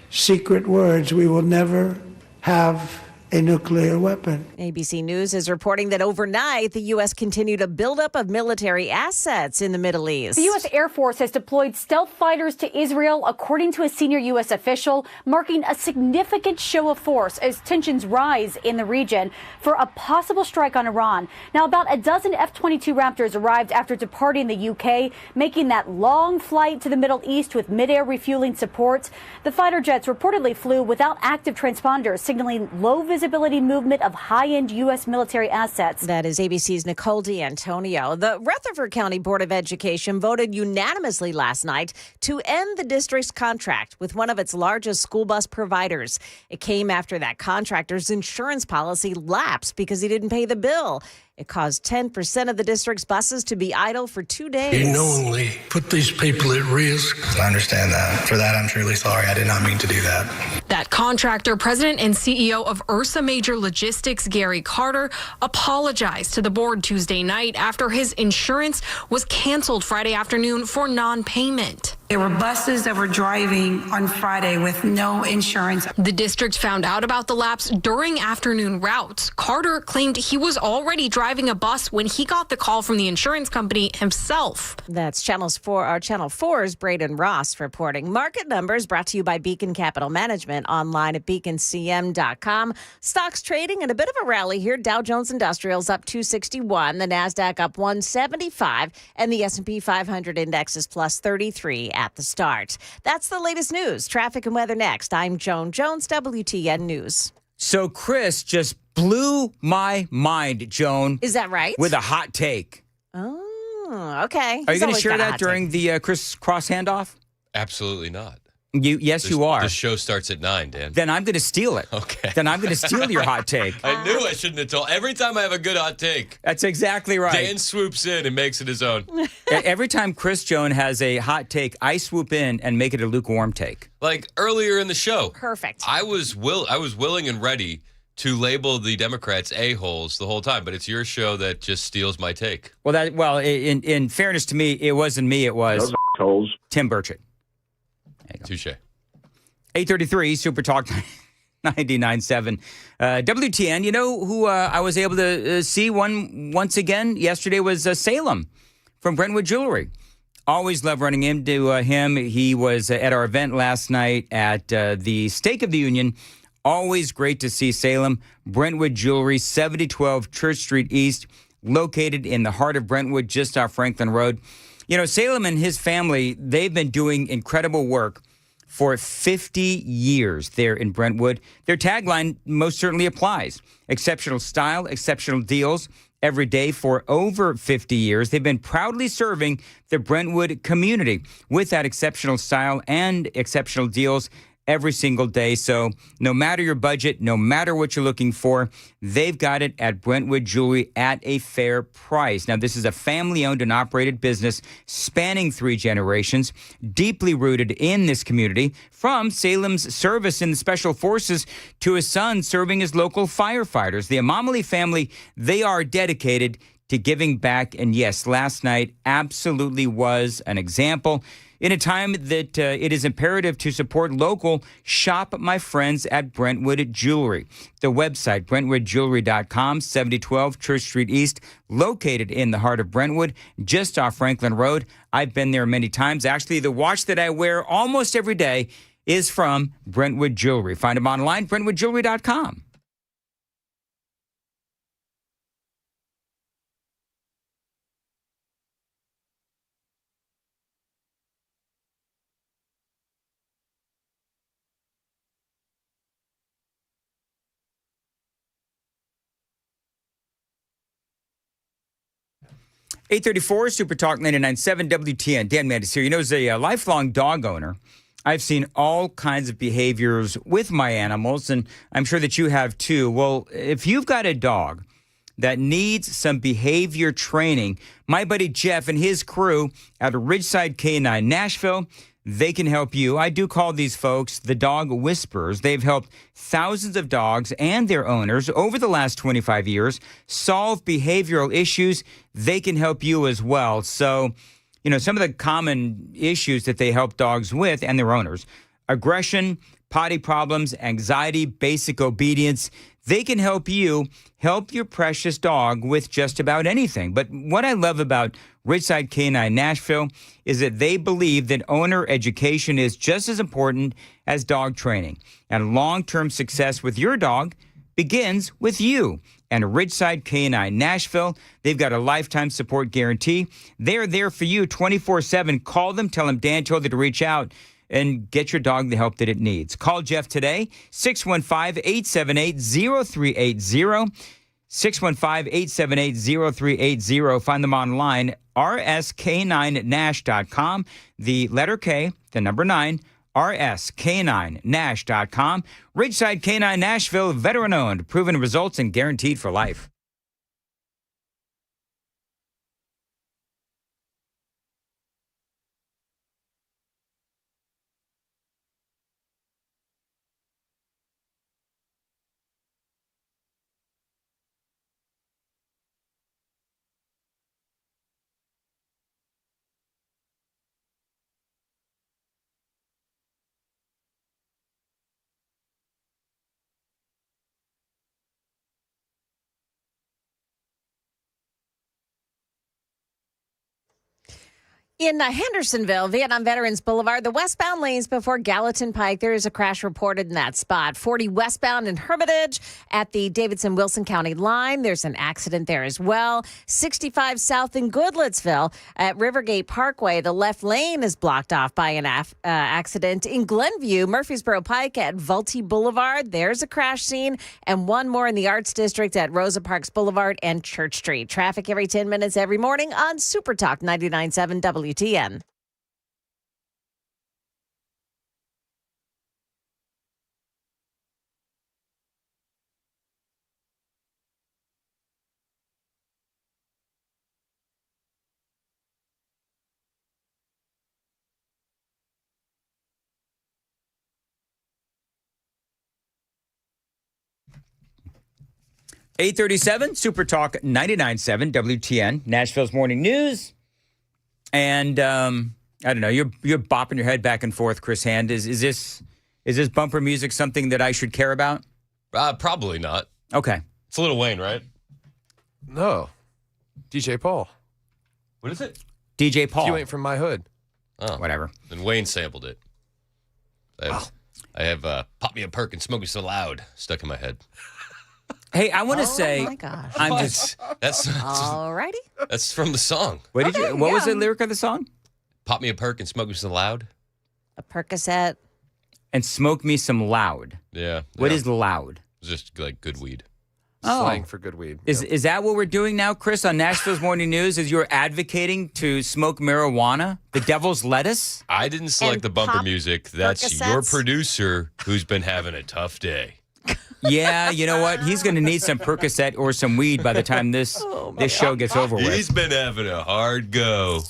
secret words. We will never have a nuclear weapon. ABC News is reporting that overnight, the U.S. continued a buildup of military assets in the Middle East. The U.S. Air Force has deployed stealth fighters to Israel, according to a senior U.S. official, marking a significant show of force as tensions rise in the region for a possible strike on Iran. Now, about a dozen F-22 Raptors arrived after departing the U.K., making that long flight to the Middle East with mid-air refueling support. The fighter jets reportedly flew without active transponders, signaling low visibility movement of high-end U.S. military assets. That is ABC's Nicole D'Antonio. The Rutherford County Board of Education voted unanimously last night to end the district's contract with one of its largest school bus providers. It came after that contractor's insurance policy lapsed because he didn't pay the bill. It caused 10% of the district's buses to be idle for 2 days. You knowingly put these people at risk. I understand that. For that, I'm truly sorry. I did not mean to do that. That contractor, president and CEO of Ursa Major Logistics, Gary Carter, apologized to the board Tuesday night after his insurance was canceled Friday afternoon for non-payment. There were buses that were driving on Friday with no insurance. The district found out about the lapse during afternoon routes. Carter claimed he was already driving a bus when he got the call from the insurance company himself. That's Channel 4's Braden Ross reporting. Market numbers brought to you by Beacon Capital Management, online at beaconcm.com. Stocks trading in a bit of a rally here. Dow Jones Industrials up 261, the NASDAQ up 175, and the S&P 500 index is plus 33 at the start. That's the latest news. Traffic and weather next. I'm Joan Jones, WTN News. So Chris just blew my mind, Joan. Is that right? With a hot take. Oh, okay. Are you going to share that during the Chris Cross handoff? Absolutely not. Yes, you are. The show starts at 9, Dan. Then I'm going to steal it. Okay. Then I'm going to steal your hot take. I knew I shouldn't have told. Every time I have a good hot take, that's exactly right. Dan swoops in and makes it his own. Every time Chris Joan has a hot take, I swoop in and make it a lukewarm take. Like earlier in the show. Perfect. I was willing and ready to label the Democrats a-holes the whole time, but it's your show that just steals my take. Well, in fairness to me, it wasn't me. It was holes. Tim Burchett. Touche. 8:33 Super Talk 99.7 WTN. You know who I was able to see once again yesterday was Salem from Brentwood Jewelry. Always love running into him. He was at our event last night at the Stake of the Union. Always great to see Salem. Brentwood Jewelry, 7012 Church Street East, located in the heart of Brentwood, just off Franklin Road. You know, Salem and his family, they've been doing incredible work for 50 years there in Brentwood. Their tagline most certainly applies. Exceptional style, exceptional deals every day for over 50 years. They've been proudly serving the Brentwood community with that exceptional style and exceptional deals every single day. So no matter your budget, no matter what you're looking for, they've got it at Brentwood Jewelry at a fair price. Now, this is a family-owned and operated business spanning 3 generations, deeply rooted in this community, from Salem's service in the Special Forces to his son serving as local firefighters. The Amamali family, they are dedicated to giving back. And yes, last night absolutely was an example. In a time that it is imperative to support local, shop my friends at Brentwood Jewelry. The website, brentwoodjewelry.com, 7012 Church Street East, located in the heart of Brentwood, just off Franklin Road. I've been there many times. Actually, the watch that I wear almost every day is from Brentwood Jewelry. Find them online, brentwoodjewelry.com. .834 Super Talk 99.7 WTN. Dan Mandis here. You know, as a lifelong dog owner, I've seen all kinds of behaviors with my animals, and I'm sure that you have too. Well, if you've got a dog that needs some behavior training, my buddy Jeff and his crew out of Ridgeside K9 Nashville, They can help you. I do call these folks the dog whisperers. They've helped thousands of dogs and their owners over the last 25 years solve behavioral issues. They can help you as well. So, some of the common issues that they help dogs with and their owners: aggression, potty problems, anxiety, basic obedience. They can help you help your precious dog with just about anything. But what I love about Ridgeside Canine Nashville is that they believe that owner education is just as important as dog training. And long-term success with your dog begins with you. And Ridgeside Canine Nashville, they've got a lifetime support guarantee. They're there for you 24/7. Call them, tell them Dan told you to reach out, and get your dog the help that it needs. Call Jeff today, 615-878-0380. 615-878-0380. Find them online, rsk9nash.com. The letter K, the number 9, rsk9nash.com. Ridgeside Canine Nashville, veteran-owned, proven results, and guaranteed for life. In Hendersonville, Vietnam Veterans Boulevard, the westbound lanes before Gallatin Pike, there is a crash reported in that spot. 40 westbound in Hermitage at the Davidson-Wilson County line. There's an accident there as well. 65 south in Goodlettsville at Rivergate Parkway. The left lane is blocked off by an accident. In Glenview, Murfreesboro Pike at Vultee Boulevard, there's a crash scene. And one more in the Arts District at Rosa Parks Boulevard and Church Street. Traffic every 10 minutes every morning on Super Talk 99.7 WTN. 837 Super Talk 99.7 WTN, Nashville's morning news. And I don't know, you're bopping your head back and forth, Chris Hand. Is this bumper music something that I should care about? Probably not. Okay. It's Lil Wayne, right? No. DJ Paul. What is it? DJ Paul. You ain't from my hood. Oh. Whatever. Then Wayne sampled it. I have Pop Me a Perk and Smoke Me So Loud stuck in my head. Hey, I want to say, oh my gosh. I'm just. That's Alrighty. That's from the song. What was the lyric of the song? Pop me a perk and smoke me so loud. A Percocet. And smoke me some loud. Yeah. What is loud? It's just like good weed. Slang for good weed. Is that what we're doing now, Chris, on Nashville's Morning News? Is you're advocating to smoke marijuana, the devil's lettuce? I didn't select And the bumper pop music. That's Percocets? your producer who's been having a tough day. Yeah, you know what? He's going to need some Percocet or some weed by the time this show gets over with. He's been having a hard go.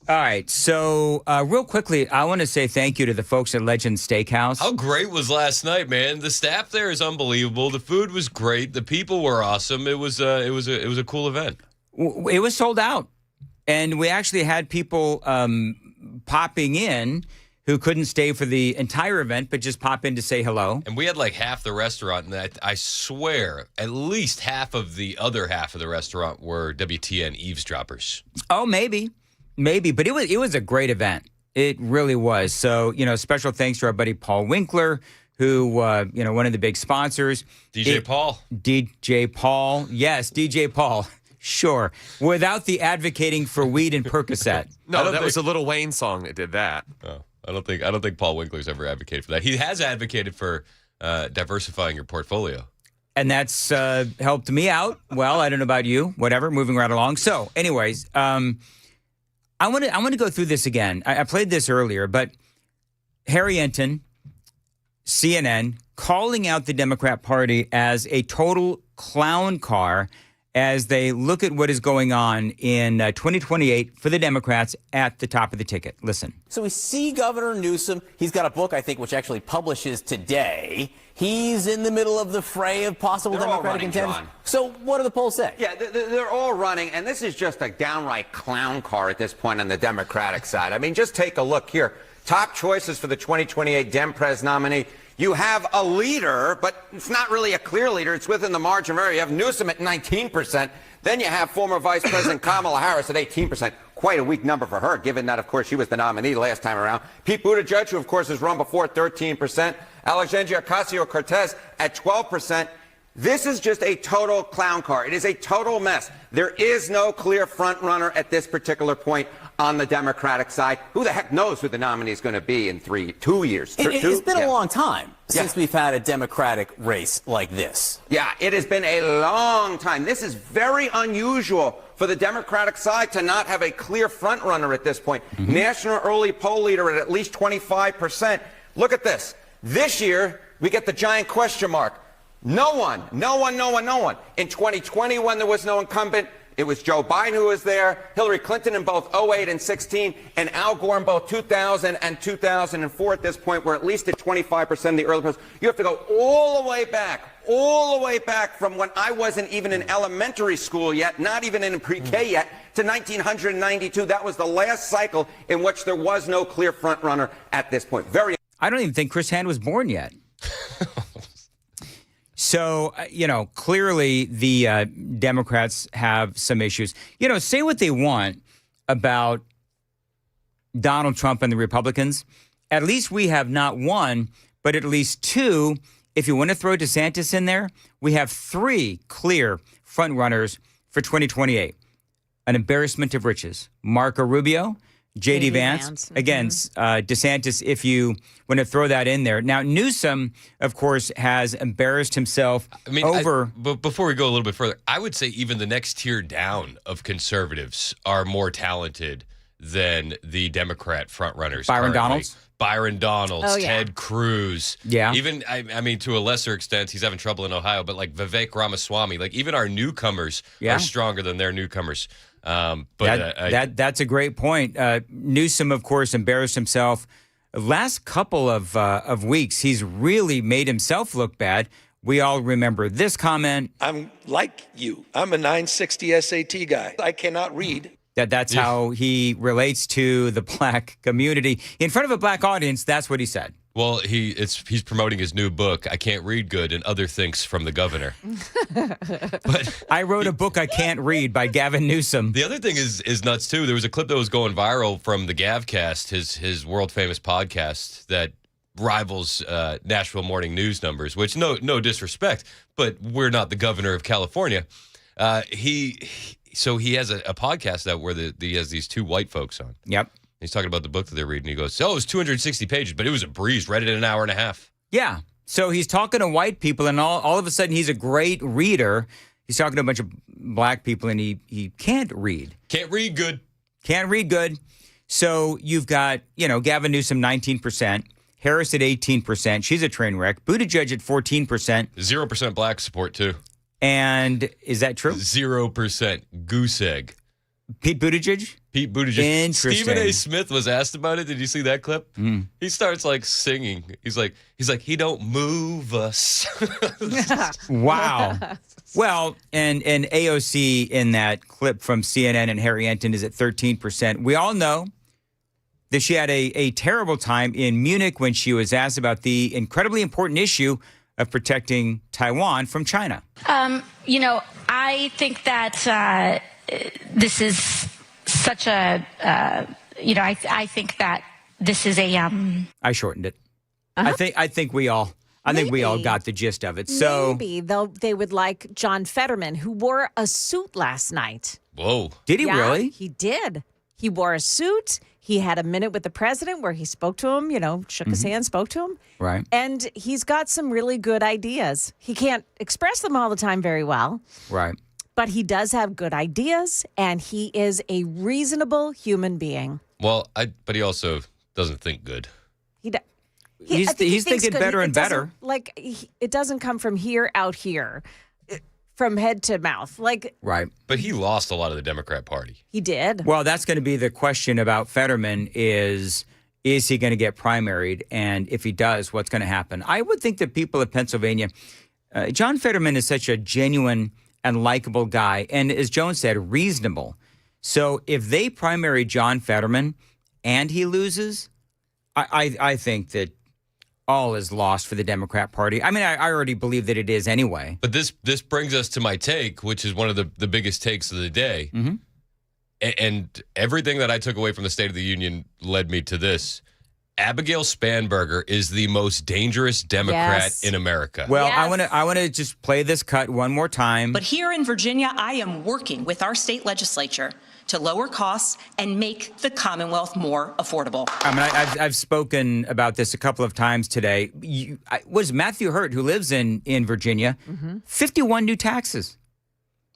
All right, so real quickly, I want to say thank you to the folks at Legend Steakhouse. How great was last night, man? The staff there is unbelievable. The food was great. The people were awesome. It was a cool event. It was sold out, and we actually had people popping in who couldn't stay for the entire event, but just pop in to say hello. And we had like half the restaurant, and I swear at least half of the other half of the restaurant were WTN eavesdroppers. Oh, maybe, but it was a great event. It really was. So, special thanks to our buddy Paul Winkler, who, one of the big sponsors. DJ Paul. Yes, DJ Paul. Sure. Without the advocating for weed and Percocet. No, that was a Lil Wayne song that did that. Oh. I don't think Paul Winkler's ever advocated for that. He has advocated for diversifying your portfolio. And that's helped me out. Well, I don't know about you. Whatever. Moving right along. So, anyways, I want to go through this again. I played this earlier, but Harry Enton, CNN, calling out the Democrat Party as a total clown car as they look at what is going on in 2028 for the Democrats at the top of the ticket. Listen. So we see Governor Newsom. He's got a book, I think, which actually publishes today. He's in the middle of the fray of possible Democratic contenders. So what do the polls say? Yeah, they're all running, and this is just a downright clown car at this point on the Democratic side. I mean, just take a look here. Top choices for the 2028 Dem-Pres nominee. You have a leader, but it's not really a clear leader. It's within the margin of error. You have Newsom at 19%. Then you have former Vice President Kamala Harris at 18%. Quite a weak number for her, given that, of course, she was the nominee last time around. Pete Buttigieg, who, of course, has run before, 13%. Alexandria Ocasio-Cortez at 12%. This is just a total clown car. It is a total mess. There is no clear front runner at this particular point on the Democratic side. Who the heck knows who the nominee is going to be in 2 years? It's been a long time since we've had a Democratic race like this. Yeah, it has been a long time. This is very unusual for the Democratic side to not have a clear front runner at this point. National early poll leader at least 25%. Look at this. This year, we get the giant question mark. No one. In 2020, when there was no incumbent, it was Joe Biden who was there, Hillary Clinton in both 08 and 16, and Al Gore in both 2000 and 2004 at this point. We're at least at 25% of the early polls. You have to go all the way back from when I wasn't even in elementary school yet, not even in pre-K yet, to 1992. That was the last cycle in which there was no clear front runner at this point. I don't even think Chris Hand was born yet. So, clearly the Democrats have some issues. Say what they want about Donald Trump and the Republicans. At least we have not one, but at least two. If you want to throw DeSantis in there, we have three clear frontrunners for 2028. An embarrassment of riches. Marco Rubio, J.D. Vance. Again, DeSantis, if you want to throw that in there. Now, Newsom, of course, has embarrassed himself but before we go a little bit further, I would say even the next tier down of conservatives are more talented than the Democrat frontrunners. Byron Donalds? Byron Donalds, Oh, yeah. Ted Cruz. Yeah. Even, I mean, to a lesser extent, he's having trouble in Ohio, but like Vivek Ramaswamy, like even our newcomers are stronger than their newcomers. That's a great point. Newsom, of course, embarrassed himself. Last couple of weeks, he's really made himself look bad. We all remember this comment. I'm like you. I'm a 960 SAT guy. I cannot read. That's how he relates to the black community. In front of a black audience, that's what he said. Well, he's promoting his new book, I Can't Read Good, and Other Things from the Governor. I wrote a book I can't read by Gavin Newsom. The other thing is nuts, too. There was a clip that was going viral from the Gavcast, his world-famous podcast that rivals Nashville Morning News numbers, which, no disrespect, but we're not the governor of California. So he has a podcast out where he has these two white folks on. Yep. He's talking about the book that they're reading. He goes, it was 260 pages, but it was a breeze. Read it in an hour and a half. Yeah. So he's talking to white people, and all of a sudden he's a great reader. He's talking to a bunch of black people, and he can't read. Can't read good. Can't read good. So you've got, Gavin Newsom, 19%. Harris at 18%. She's a train wreck. Buttigieg at 14%. 0% black support, too. And is that true? 0% goose egg. Pete Buttigieg? Pete Buttigieg. Interesting. Stephen A. Smith was asked about it. Did you see that clip? He starts like singing. He's like, he don't move us. Wow. Well, and AOC in that clip from CNN and Harry Enton is at 13%. We all know that she had a terrible time in Munich when she was asked about the incredibly important issue of protecting Taiwan from China. I think that this is such a, I think that this is a. I shortened it. I think we all got the gist of it. So maybe they would like John Fetterman, who wore a suit last night. Whoa! Did he really? He did. He wore a suit. He had a minute with the president where he spoke to him, shook his hand, spoke to him. Right. And he's got some really good ideas. He can't express them all the time very well. Right. But he does have good ideas, and he is a reasonable human being. Well, but he also doesn't think good. He's thinking better and better. It doesn't come from here out here. from head to mouth. Like, Right. But he lost a lot of the Democrat Party. he did. Well, that's going to be the question about Fetterman is he going to get primaried? And if he does, what's going to happen? I would think that people of Pennsylvania, John Fetterman is such a genuine and likable guy. And as Joan said, reasonable. So if they primary John Fetterman and he loses, I think that all is lost for the Democrat Party. I mean, I already believe that it is anyway. But this brings us to my take, which is one of the biggest takes of the day. Mm-hmm. And everything that I took away from the State of the Union led me to this. Abigail Spanberger is the most dangerous Democrat in America. Well, I want to just play this cut one more time. But here in Virginia, I am working with our state legislature to lower costs and make the Commonwealth more affordable. I mean, I've spoken about this a couple of times today. Was Matthew Hurt, who lives in Virginia, 51 new taxes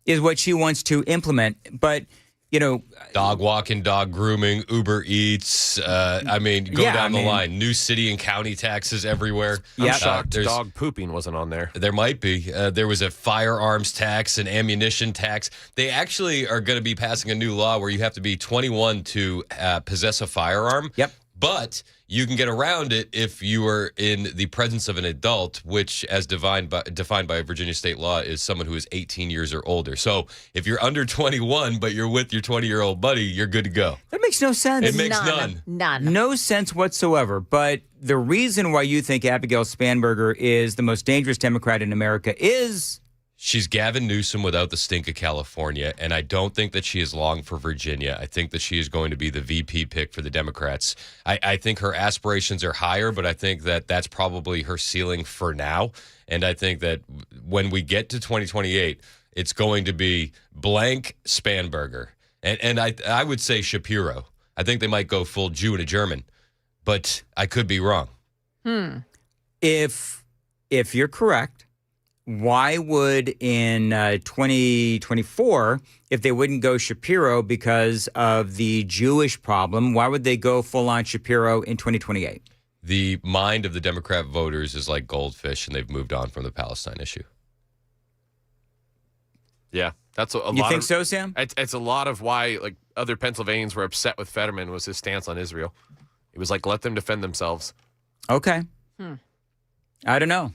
is what she wants to implement. But, you know, dog walking, dog grooming, Uber Eats. I mean, go down the line. New city and county taxes everywhere. I'm shocked dog pooping wasn't on there. There might be. There was a firearms tax, an ammunition tax. They actually are going to be passing a new law where you have to be 21 to possess a firearm. Yep. But you can get around it if you are in the presence of an adult, which, as defined by Virginia state law, is someone who is 18 years or older. So if you're under 21, but you're with your 20-year-old buddy, you're good to go. That makes no sense. It makes none. No sense whatsoever. But the reason why you think Abigail Spanberger is the most dangerous Democrat in America is... She's Gavin Newsom without the stink of California, and I don't think that she is long for Virginia. I think that she is going to be the VP pick for the Democrats. I think her aspirations are higher, but I think that that's probably her ceiling for now. And I think that when we get to 2028, it's going to be blank Spanberger. And I would say Shapiro. I think they might go full Jew and a German, but I could be wrong. If you're correct, why would in 2024, if they wouldn't go Shapiro because of the Jewish problem, why would they go full-on Shapiro in 2028? The mind of the Democrat voters is like goldfish, and they've moved on from the Palestine issue. Yeah, that's a lot. You think so, Sam? It's a lot of why like other Pennsylvanians were upset with Fetterman was his stance on Israel. It was like, let them defend themselves. Okay. I don't know.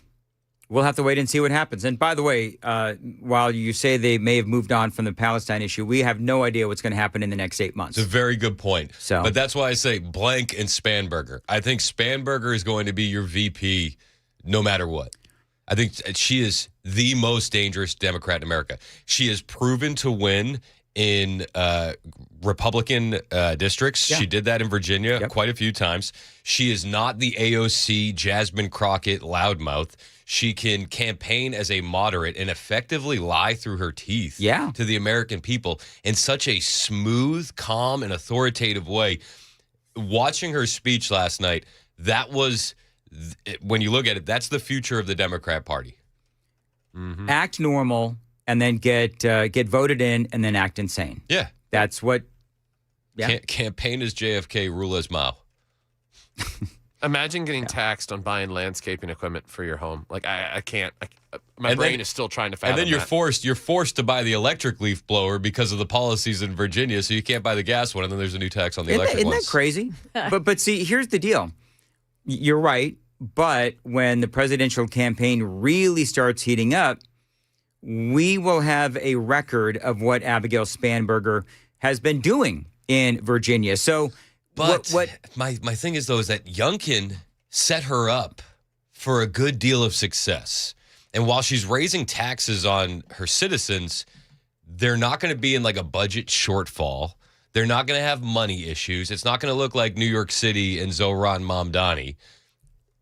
We'll have to wait and see what happens. And by the way, while you say they may have moved on from the Palestine issue, we have no idea what's going to happen in the next 8 months. It's a very good point. So, but that's why I say blank and Spanberger. I think Spanberger is going to be your VP no matter what. I think she is the most dangerous Democrat in America. She has proven to win in Republican districts. Yeah. She did that in Virginia quite a few times. She is not the AOC Jasmine Crockett loudmouth. She can campaign as a moderate and effectively lie through her teeth to the American people in such a smooth, calm, and authoritative way. Watching her speech last night, that was, when you look at it, that's the future of the Democrat Party. Act normal and then get voted in and then act insane. Yeah. That's what... Campaign as JFK, rule as Mao. Imagine getting taxed on buying landscaping equipment for your home. Like I can't. My brain is still trying to fathom. And then you're that. forced to buy the electric leaf blower because of the policies in Virginia, so you can't buy the gas one. And then there's a new tax on the electric ones. Isn't that crazy? but see, here's the deal. You're right, but when the presidential campaign really starts heating up, we will have a record of what Abigail Spanberger has been doing in Virginia. So. But my thing is, though, is that Youngkin set her up for a good deal of success. And while she's raising taxes on her citizens, they're not going to be in like a budget shortfall. They're not going to have money issues. It's not going to look like New York City and Zohran Mamdani.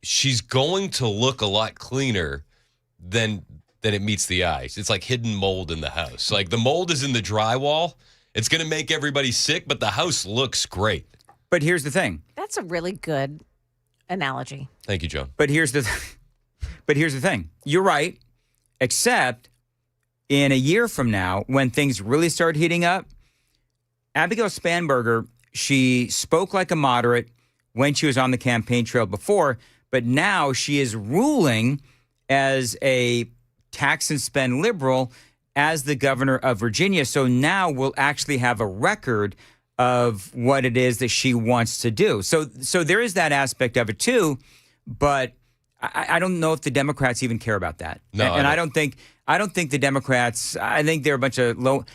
She's going to look a lot cleaner than it meets the eyes. It's like hidden mold in the house. Like the mold is in the drywall. It's going to make everybody sick, but the house looks great. But here's the thing. That's a really good analogy. Thank you, Joan. But here's the thing. You're right, except in a year from now, when things really start heating up, Abigail Spanberger, she spoke like a moderate when she was on the campaign trail before, but now she is ruling as a tax and spend liberal, as the governor of Virginia. So now we'll actually have a record of what it is that she wants to do. So there is that aspect of it too, but I don't know if the Democrats even care about that. No, and I don't think the Democrats. I think they're a bunch of low.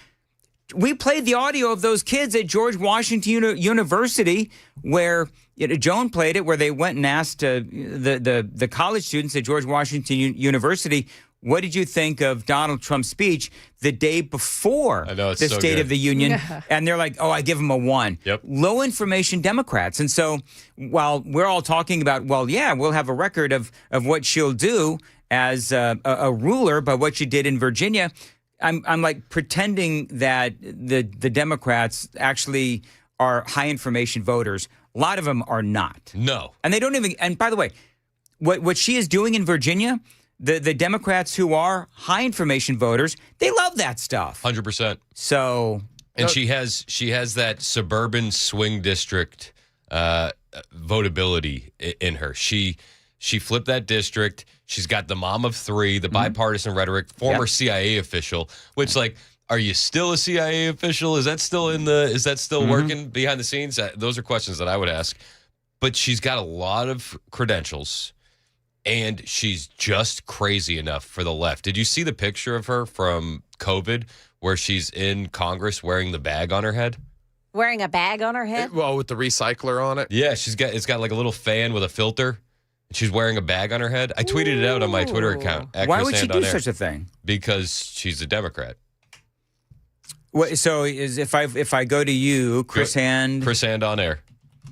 We played the audio of those kids at George Washington University, where Joan played it, where they went and asked the college students at George Washington University, what did you think of Donald Trump's speech the day before the so State good. of the Union? And they're like, oh, I give him a 1. Yep. Low information Democrats. And so while we're all talking about, well, yeah, we'll have a record of what she'll do as a ruler by what she did in Virginia, I'm like pretending that the Democrats actually are high information voters. A lot of them are not. No. And they don't even, and by the way, what she is doing in Virginia, the Democrats who are high information voters, they love that stuff. 100%. So, and she has that suburban swing district votability in her. She flipped that district. She's got the mom of 3, the bipartisan rhetoric, former CIA official, which like, are you still a CIA official? Is that still working behind the scenes? Those are questions that I would ask. But she's got a lot of credentials, and she's just crazy enough for the left. Did you see the picture of her from COVID where she's in Congress wearing the bag on her head? Wearing a bag on her head? Well, with the recycler on it. Yeah, it's got like a little fan with a filter. She's wearing a bag on her head. I tweeted it out on my Twitter account. Why would she do such a thing? Because she's a Democrat. So if I go to you, Chris Hand on air.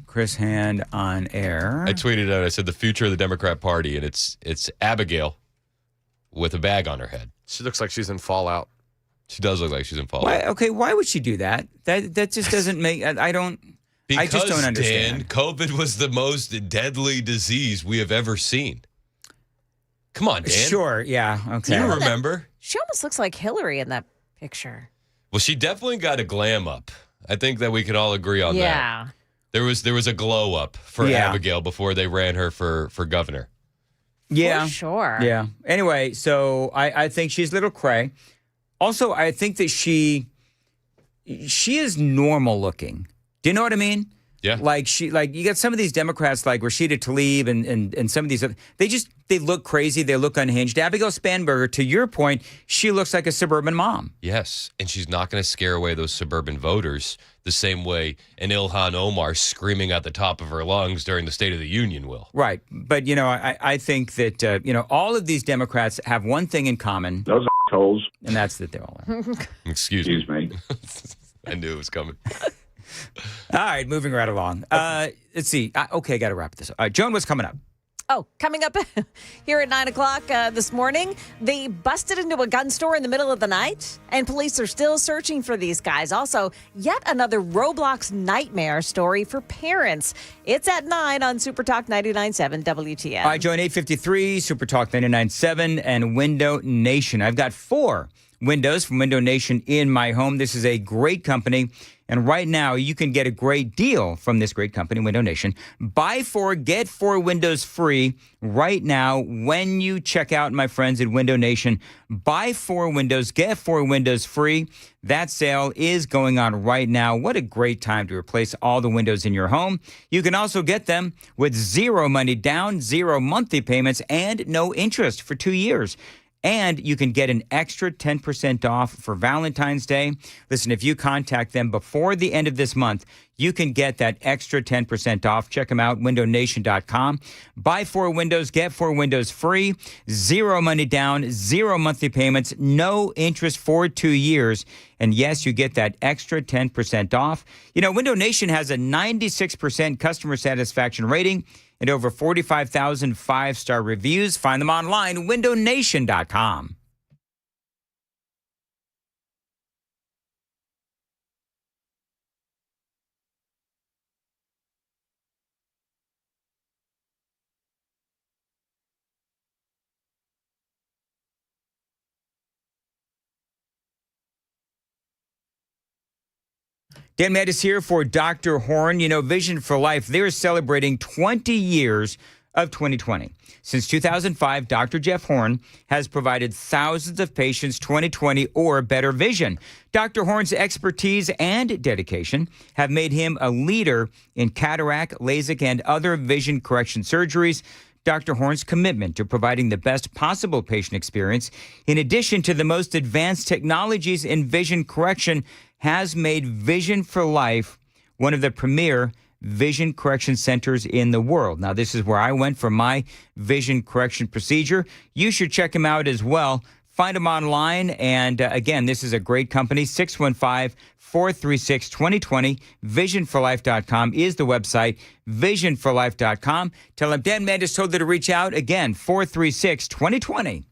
Chris Hand on air. I tweeted out. I said the future of the Democrat Party, and it's Abigail with a bag on her head. She looks like she's in Fallout. She does look like she's in Fallout. Why would she do that? That just doesn't make. I just don't understand. Dan, COVID was the most deadly disease we have ever seen. Come on, Dan. Sure, yeah, okay. You remember? She almost looks like Hillary in that picture. Well, she definitely got a glam up. I think that we can all agree on that. Yeah. There was a glow up for Abigail before they ran her for governor. Yeah. For sure. Yeah. Anyway, so I think she's a little cray. Also, I think that she is normal looking. Do you know what I mean? Yeah. Like you got some of these Democrats like Rashida Tlaib and some of these other, they look crazy, they look unhinged. Abigail Spanberger, to your point, she looks like a suburban mom. Yes, and she's not going to scare away those suburban voters the same way an Ilhan Omar screaming at the top of her lungs during the State of the Union will. Right. But I think that all of these Democrats have one thing in common. Those assholes. And that's that they're all Excuse me. I knew it was coming. All right, moving right along. Let's see. Okay, got to wrap this up. Joan, what's coming up? Oh, coming up here at 9 o'clock this morning, they busted into a gun store in the middle of the night, and police are still searching for these guys. Also, yet another Roblox nightmare story for parents. It's at 9 on Super Talk 99.7 WTN. I join 853, Super Talk 99.7, and Window Nation. I've got 4 windows from Window Nation in my home. This is a great company. And right now, you can get a great deal from this great company, Window Nation. Buy 4, get 4 windows free right now when you check out, my friends at Window Nation. Buy 4 windows, get 4 windows free. That sale is going on right now. What a great time to replace all the windows in your home. You can also get them with 0 money down, 0 monthly payments, and no interest for 2 years. And you can get an extra 10% off for Valentine's Day. Listen, if you contact them before the end of this month, you can get that extra 10% off. Check them out, windownation.com. Buy 4 windows, get 4 windows free, 0 money down, 0 monthly payments, no interest for 2 years. And yes, you get that extra 10% off. Window Nation has a 96% customer satisfaction rating and over 45,000 5-star reviews. Find them online, windownation.com. Dan Matt is here for Dr. Horn. Vision for Life, they're celebrating 20 years of 2020. Since 2005, Dr. Jeff Horn has provided thousands of patients 20/20 or better vision. Dr. Horn's expertise and dedication have made him a leader in cataract, LASIK, and other vision correction surgeries. Dr. Horn's commitment to providing the best possible patient experience, in addition to the most advanced technologies in vision correction, has made Vision for Life one of the premier vision correction centers in the world. Now, this is where I went for my vision correction procedure. You should check him out as well. Find him online. And again, this is a great company, 615-436-2020. Visionforlife.com is the website, visionforlife.com. Tell him Dan Mandis told you to reach out. Again, 436-2020.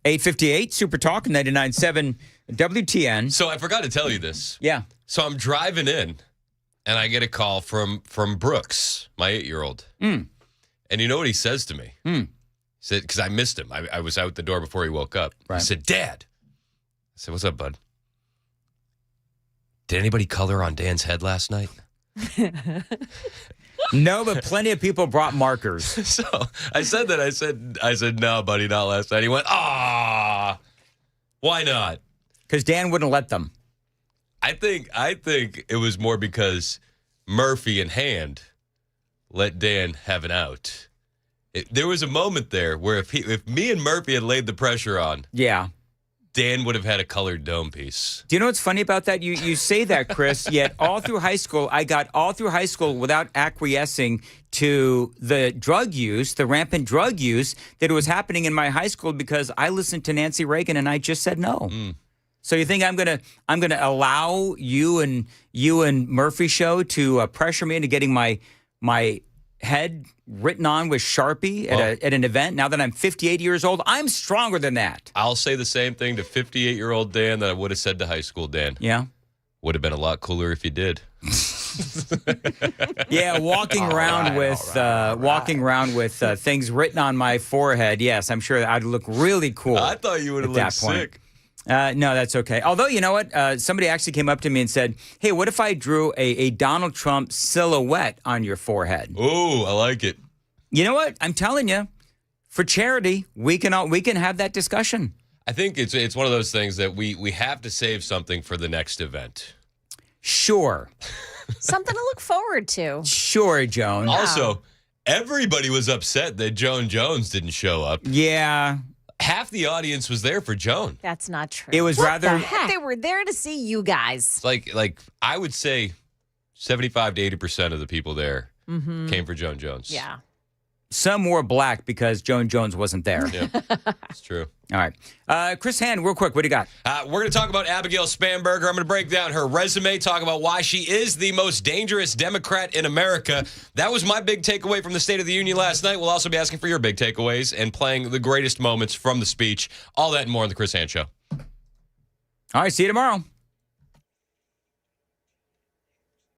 $8:58 Super Talk 99.7 WTN. So I forgot to tell you this. Yeah. So I'm driving in, and I get a call from Brooks, my 8-year-old. And you know what he says to me? He said, because I missed him. I was out the door before he woke up. Right. He said, Dad. I said, what's up, bud? Did anybody color on Dan's head last night? No, but plenty of people brought markers. So I said that. I said, no, buddy, not last night. He went, why not? Because Dan wouldn't let them. I think it was more because Murphy and Hand let Dan have an out. There was a moment there where if me and Murphy had laid the pressure on, yeah, Dan would have had a colored dome piece. Do you know what's funny about that? You say that, Chris, yet all through high school, I got all through high school without acquiescing to the drug use, the rampant drug use that was happening in my high school because I listened to Nancy Reagan and I just said no. So you think I'm gonna allow you and Murphy show to pressure me into getting my head written on with Sharpie at an event. Now that I'm 58 years old, I'm stronger than that. I'll say the same thing to 58-year-old Dan that I would have said to high school Dan. Yeah. Would have been a lot cooler if you did. Yeah, walking around with things written on my forehead. Yes, I'm sure I'd look really cool. I thought you would have looked sick. No, that's okay. Although, you know what? Somebody actually came up to me and said, hey, what if I drew a Donald Trump silhouette on your forehead? Ooh, I like it. You know what? I'm telling you, for charity, we can have that discussion. I think it's one of those things that we have to save something for the next event. Sure. Something to look forward to. Sure, Joan. Also, everybody was upset that Joan Jones didn't show up. Yeah. Half the audience was there for Joan. That's not true. It was They were there to see you guys. Like I would say 75 to 80% of the people there came for Joan Jones. Yeah. Some wore black because Joan Jones wasn't there. Yeah, it's true. All right. Chris Hand, real quick, what do you got? We're going to talk about Abigail Spanberger. I'm going to break down her resume, talk about why she is the most dangerous Democrat in America. That was my big takeaway from the State of the Union last night. We'll also be asking for your big takeaways and playing the greatest moments from the speech. All that and more on The Chris Hand Show. All right, see you tomorrow.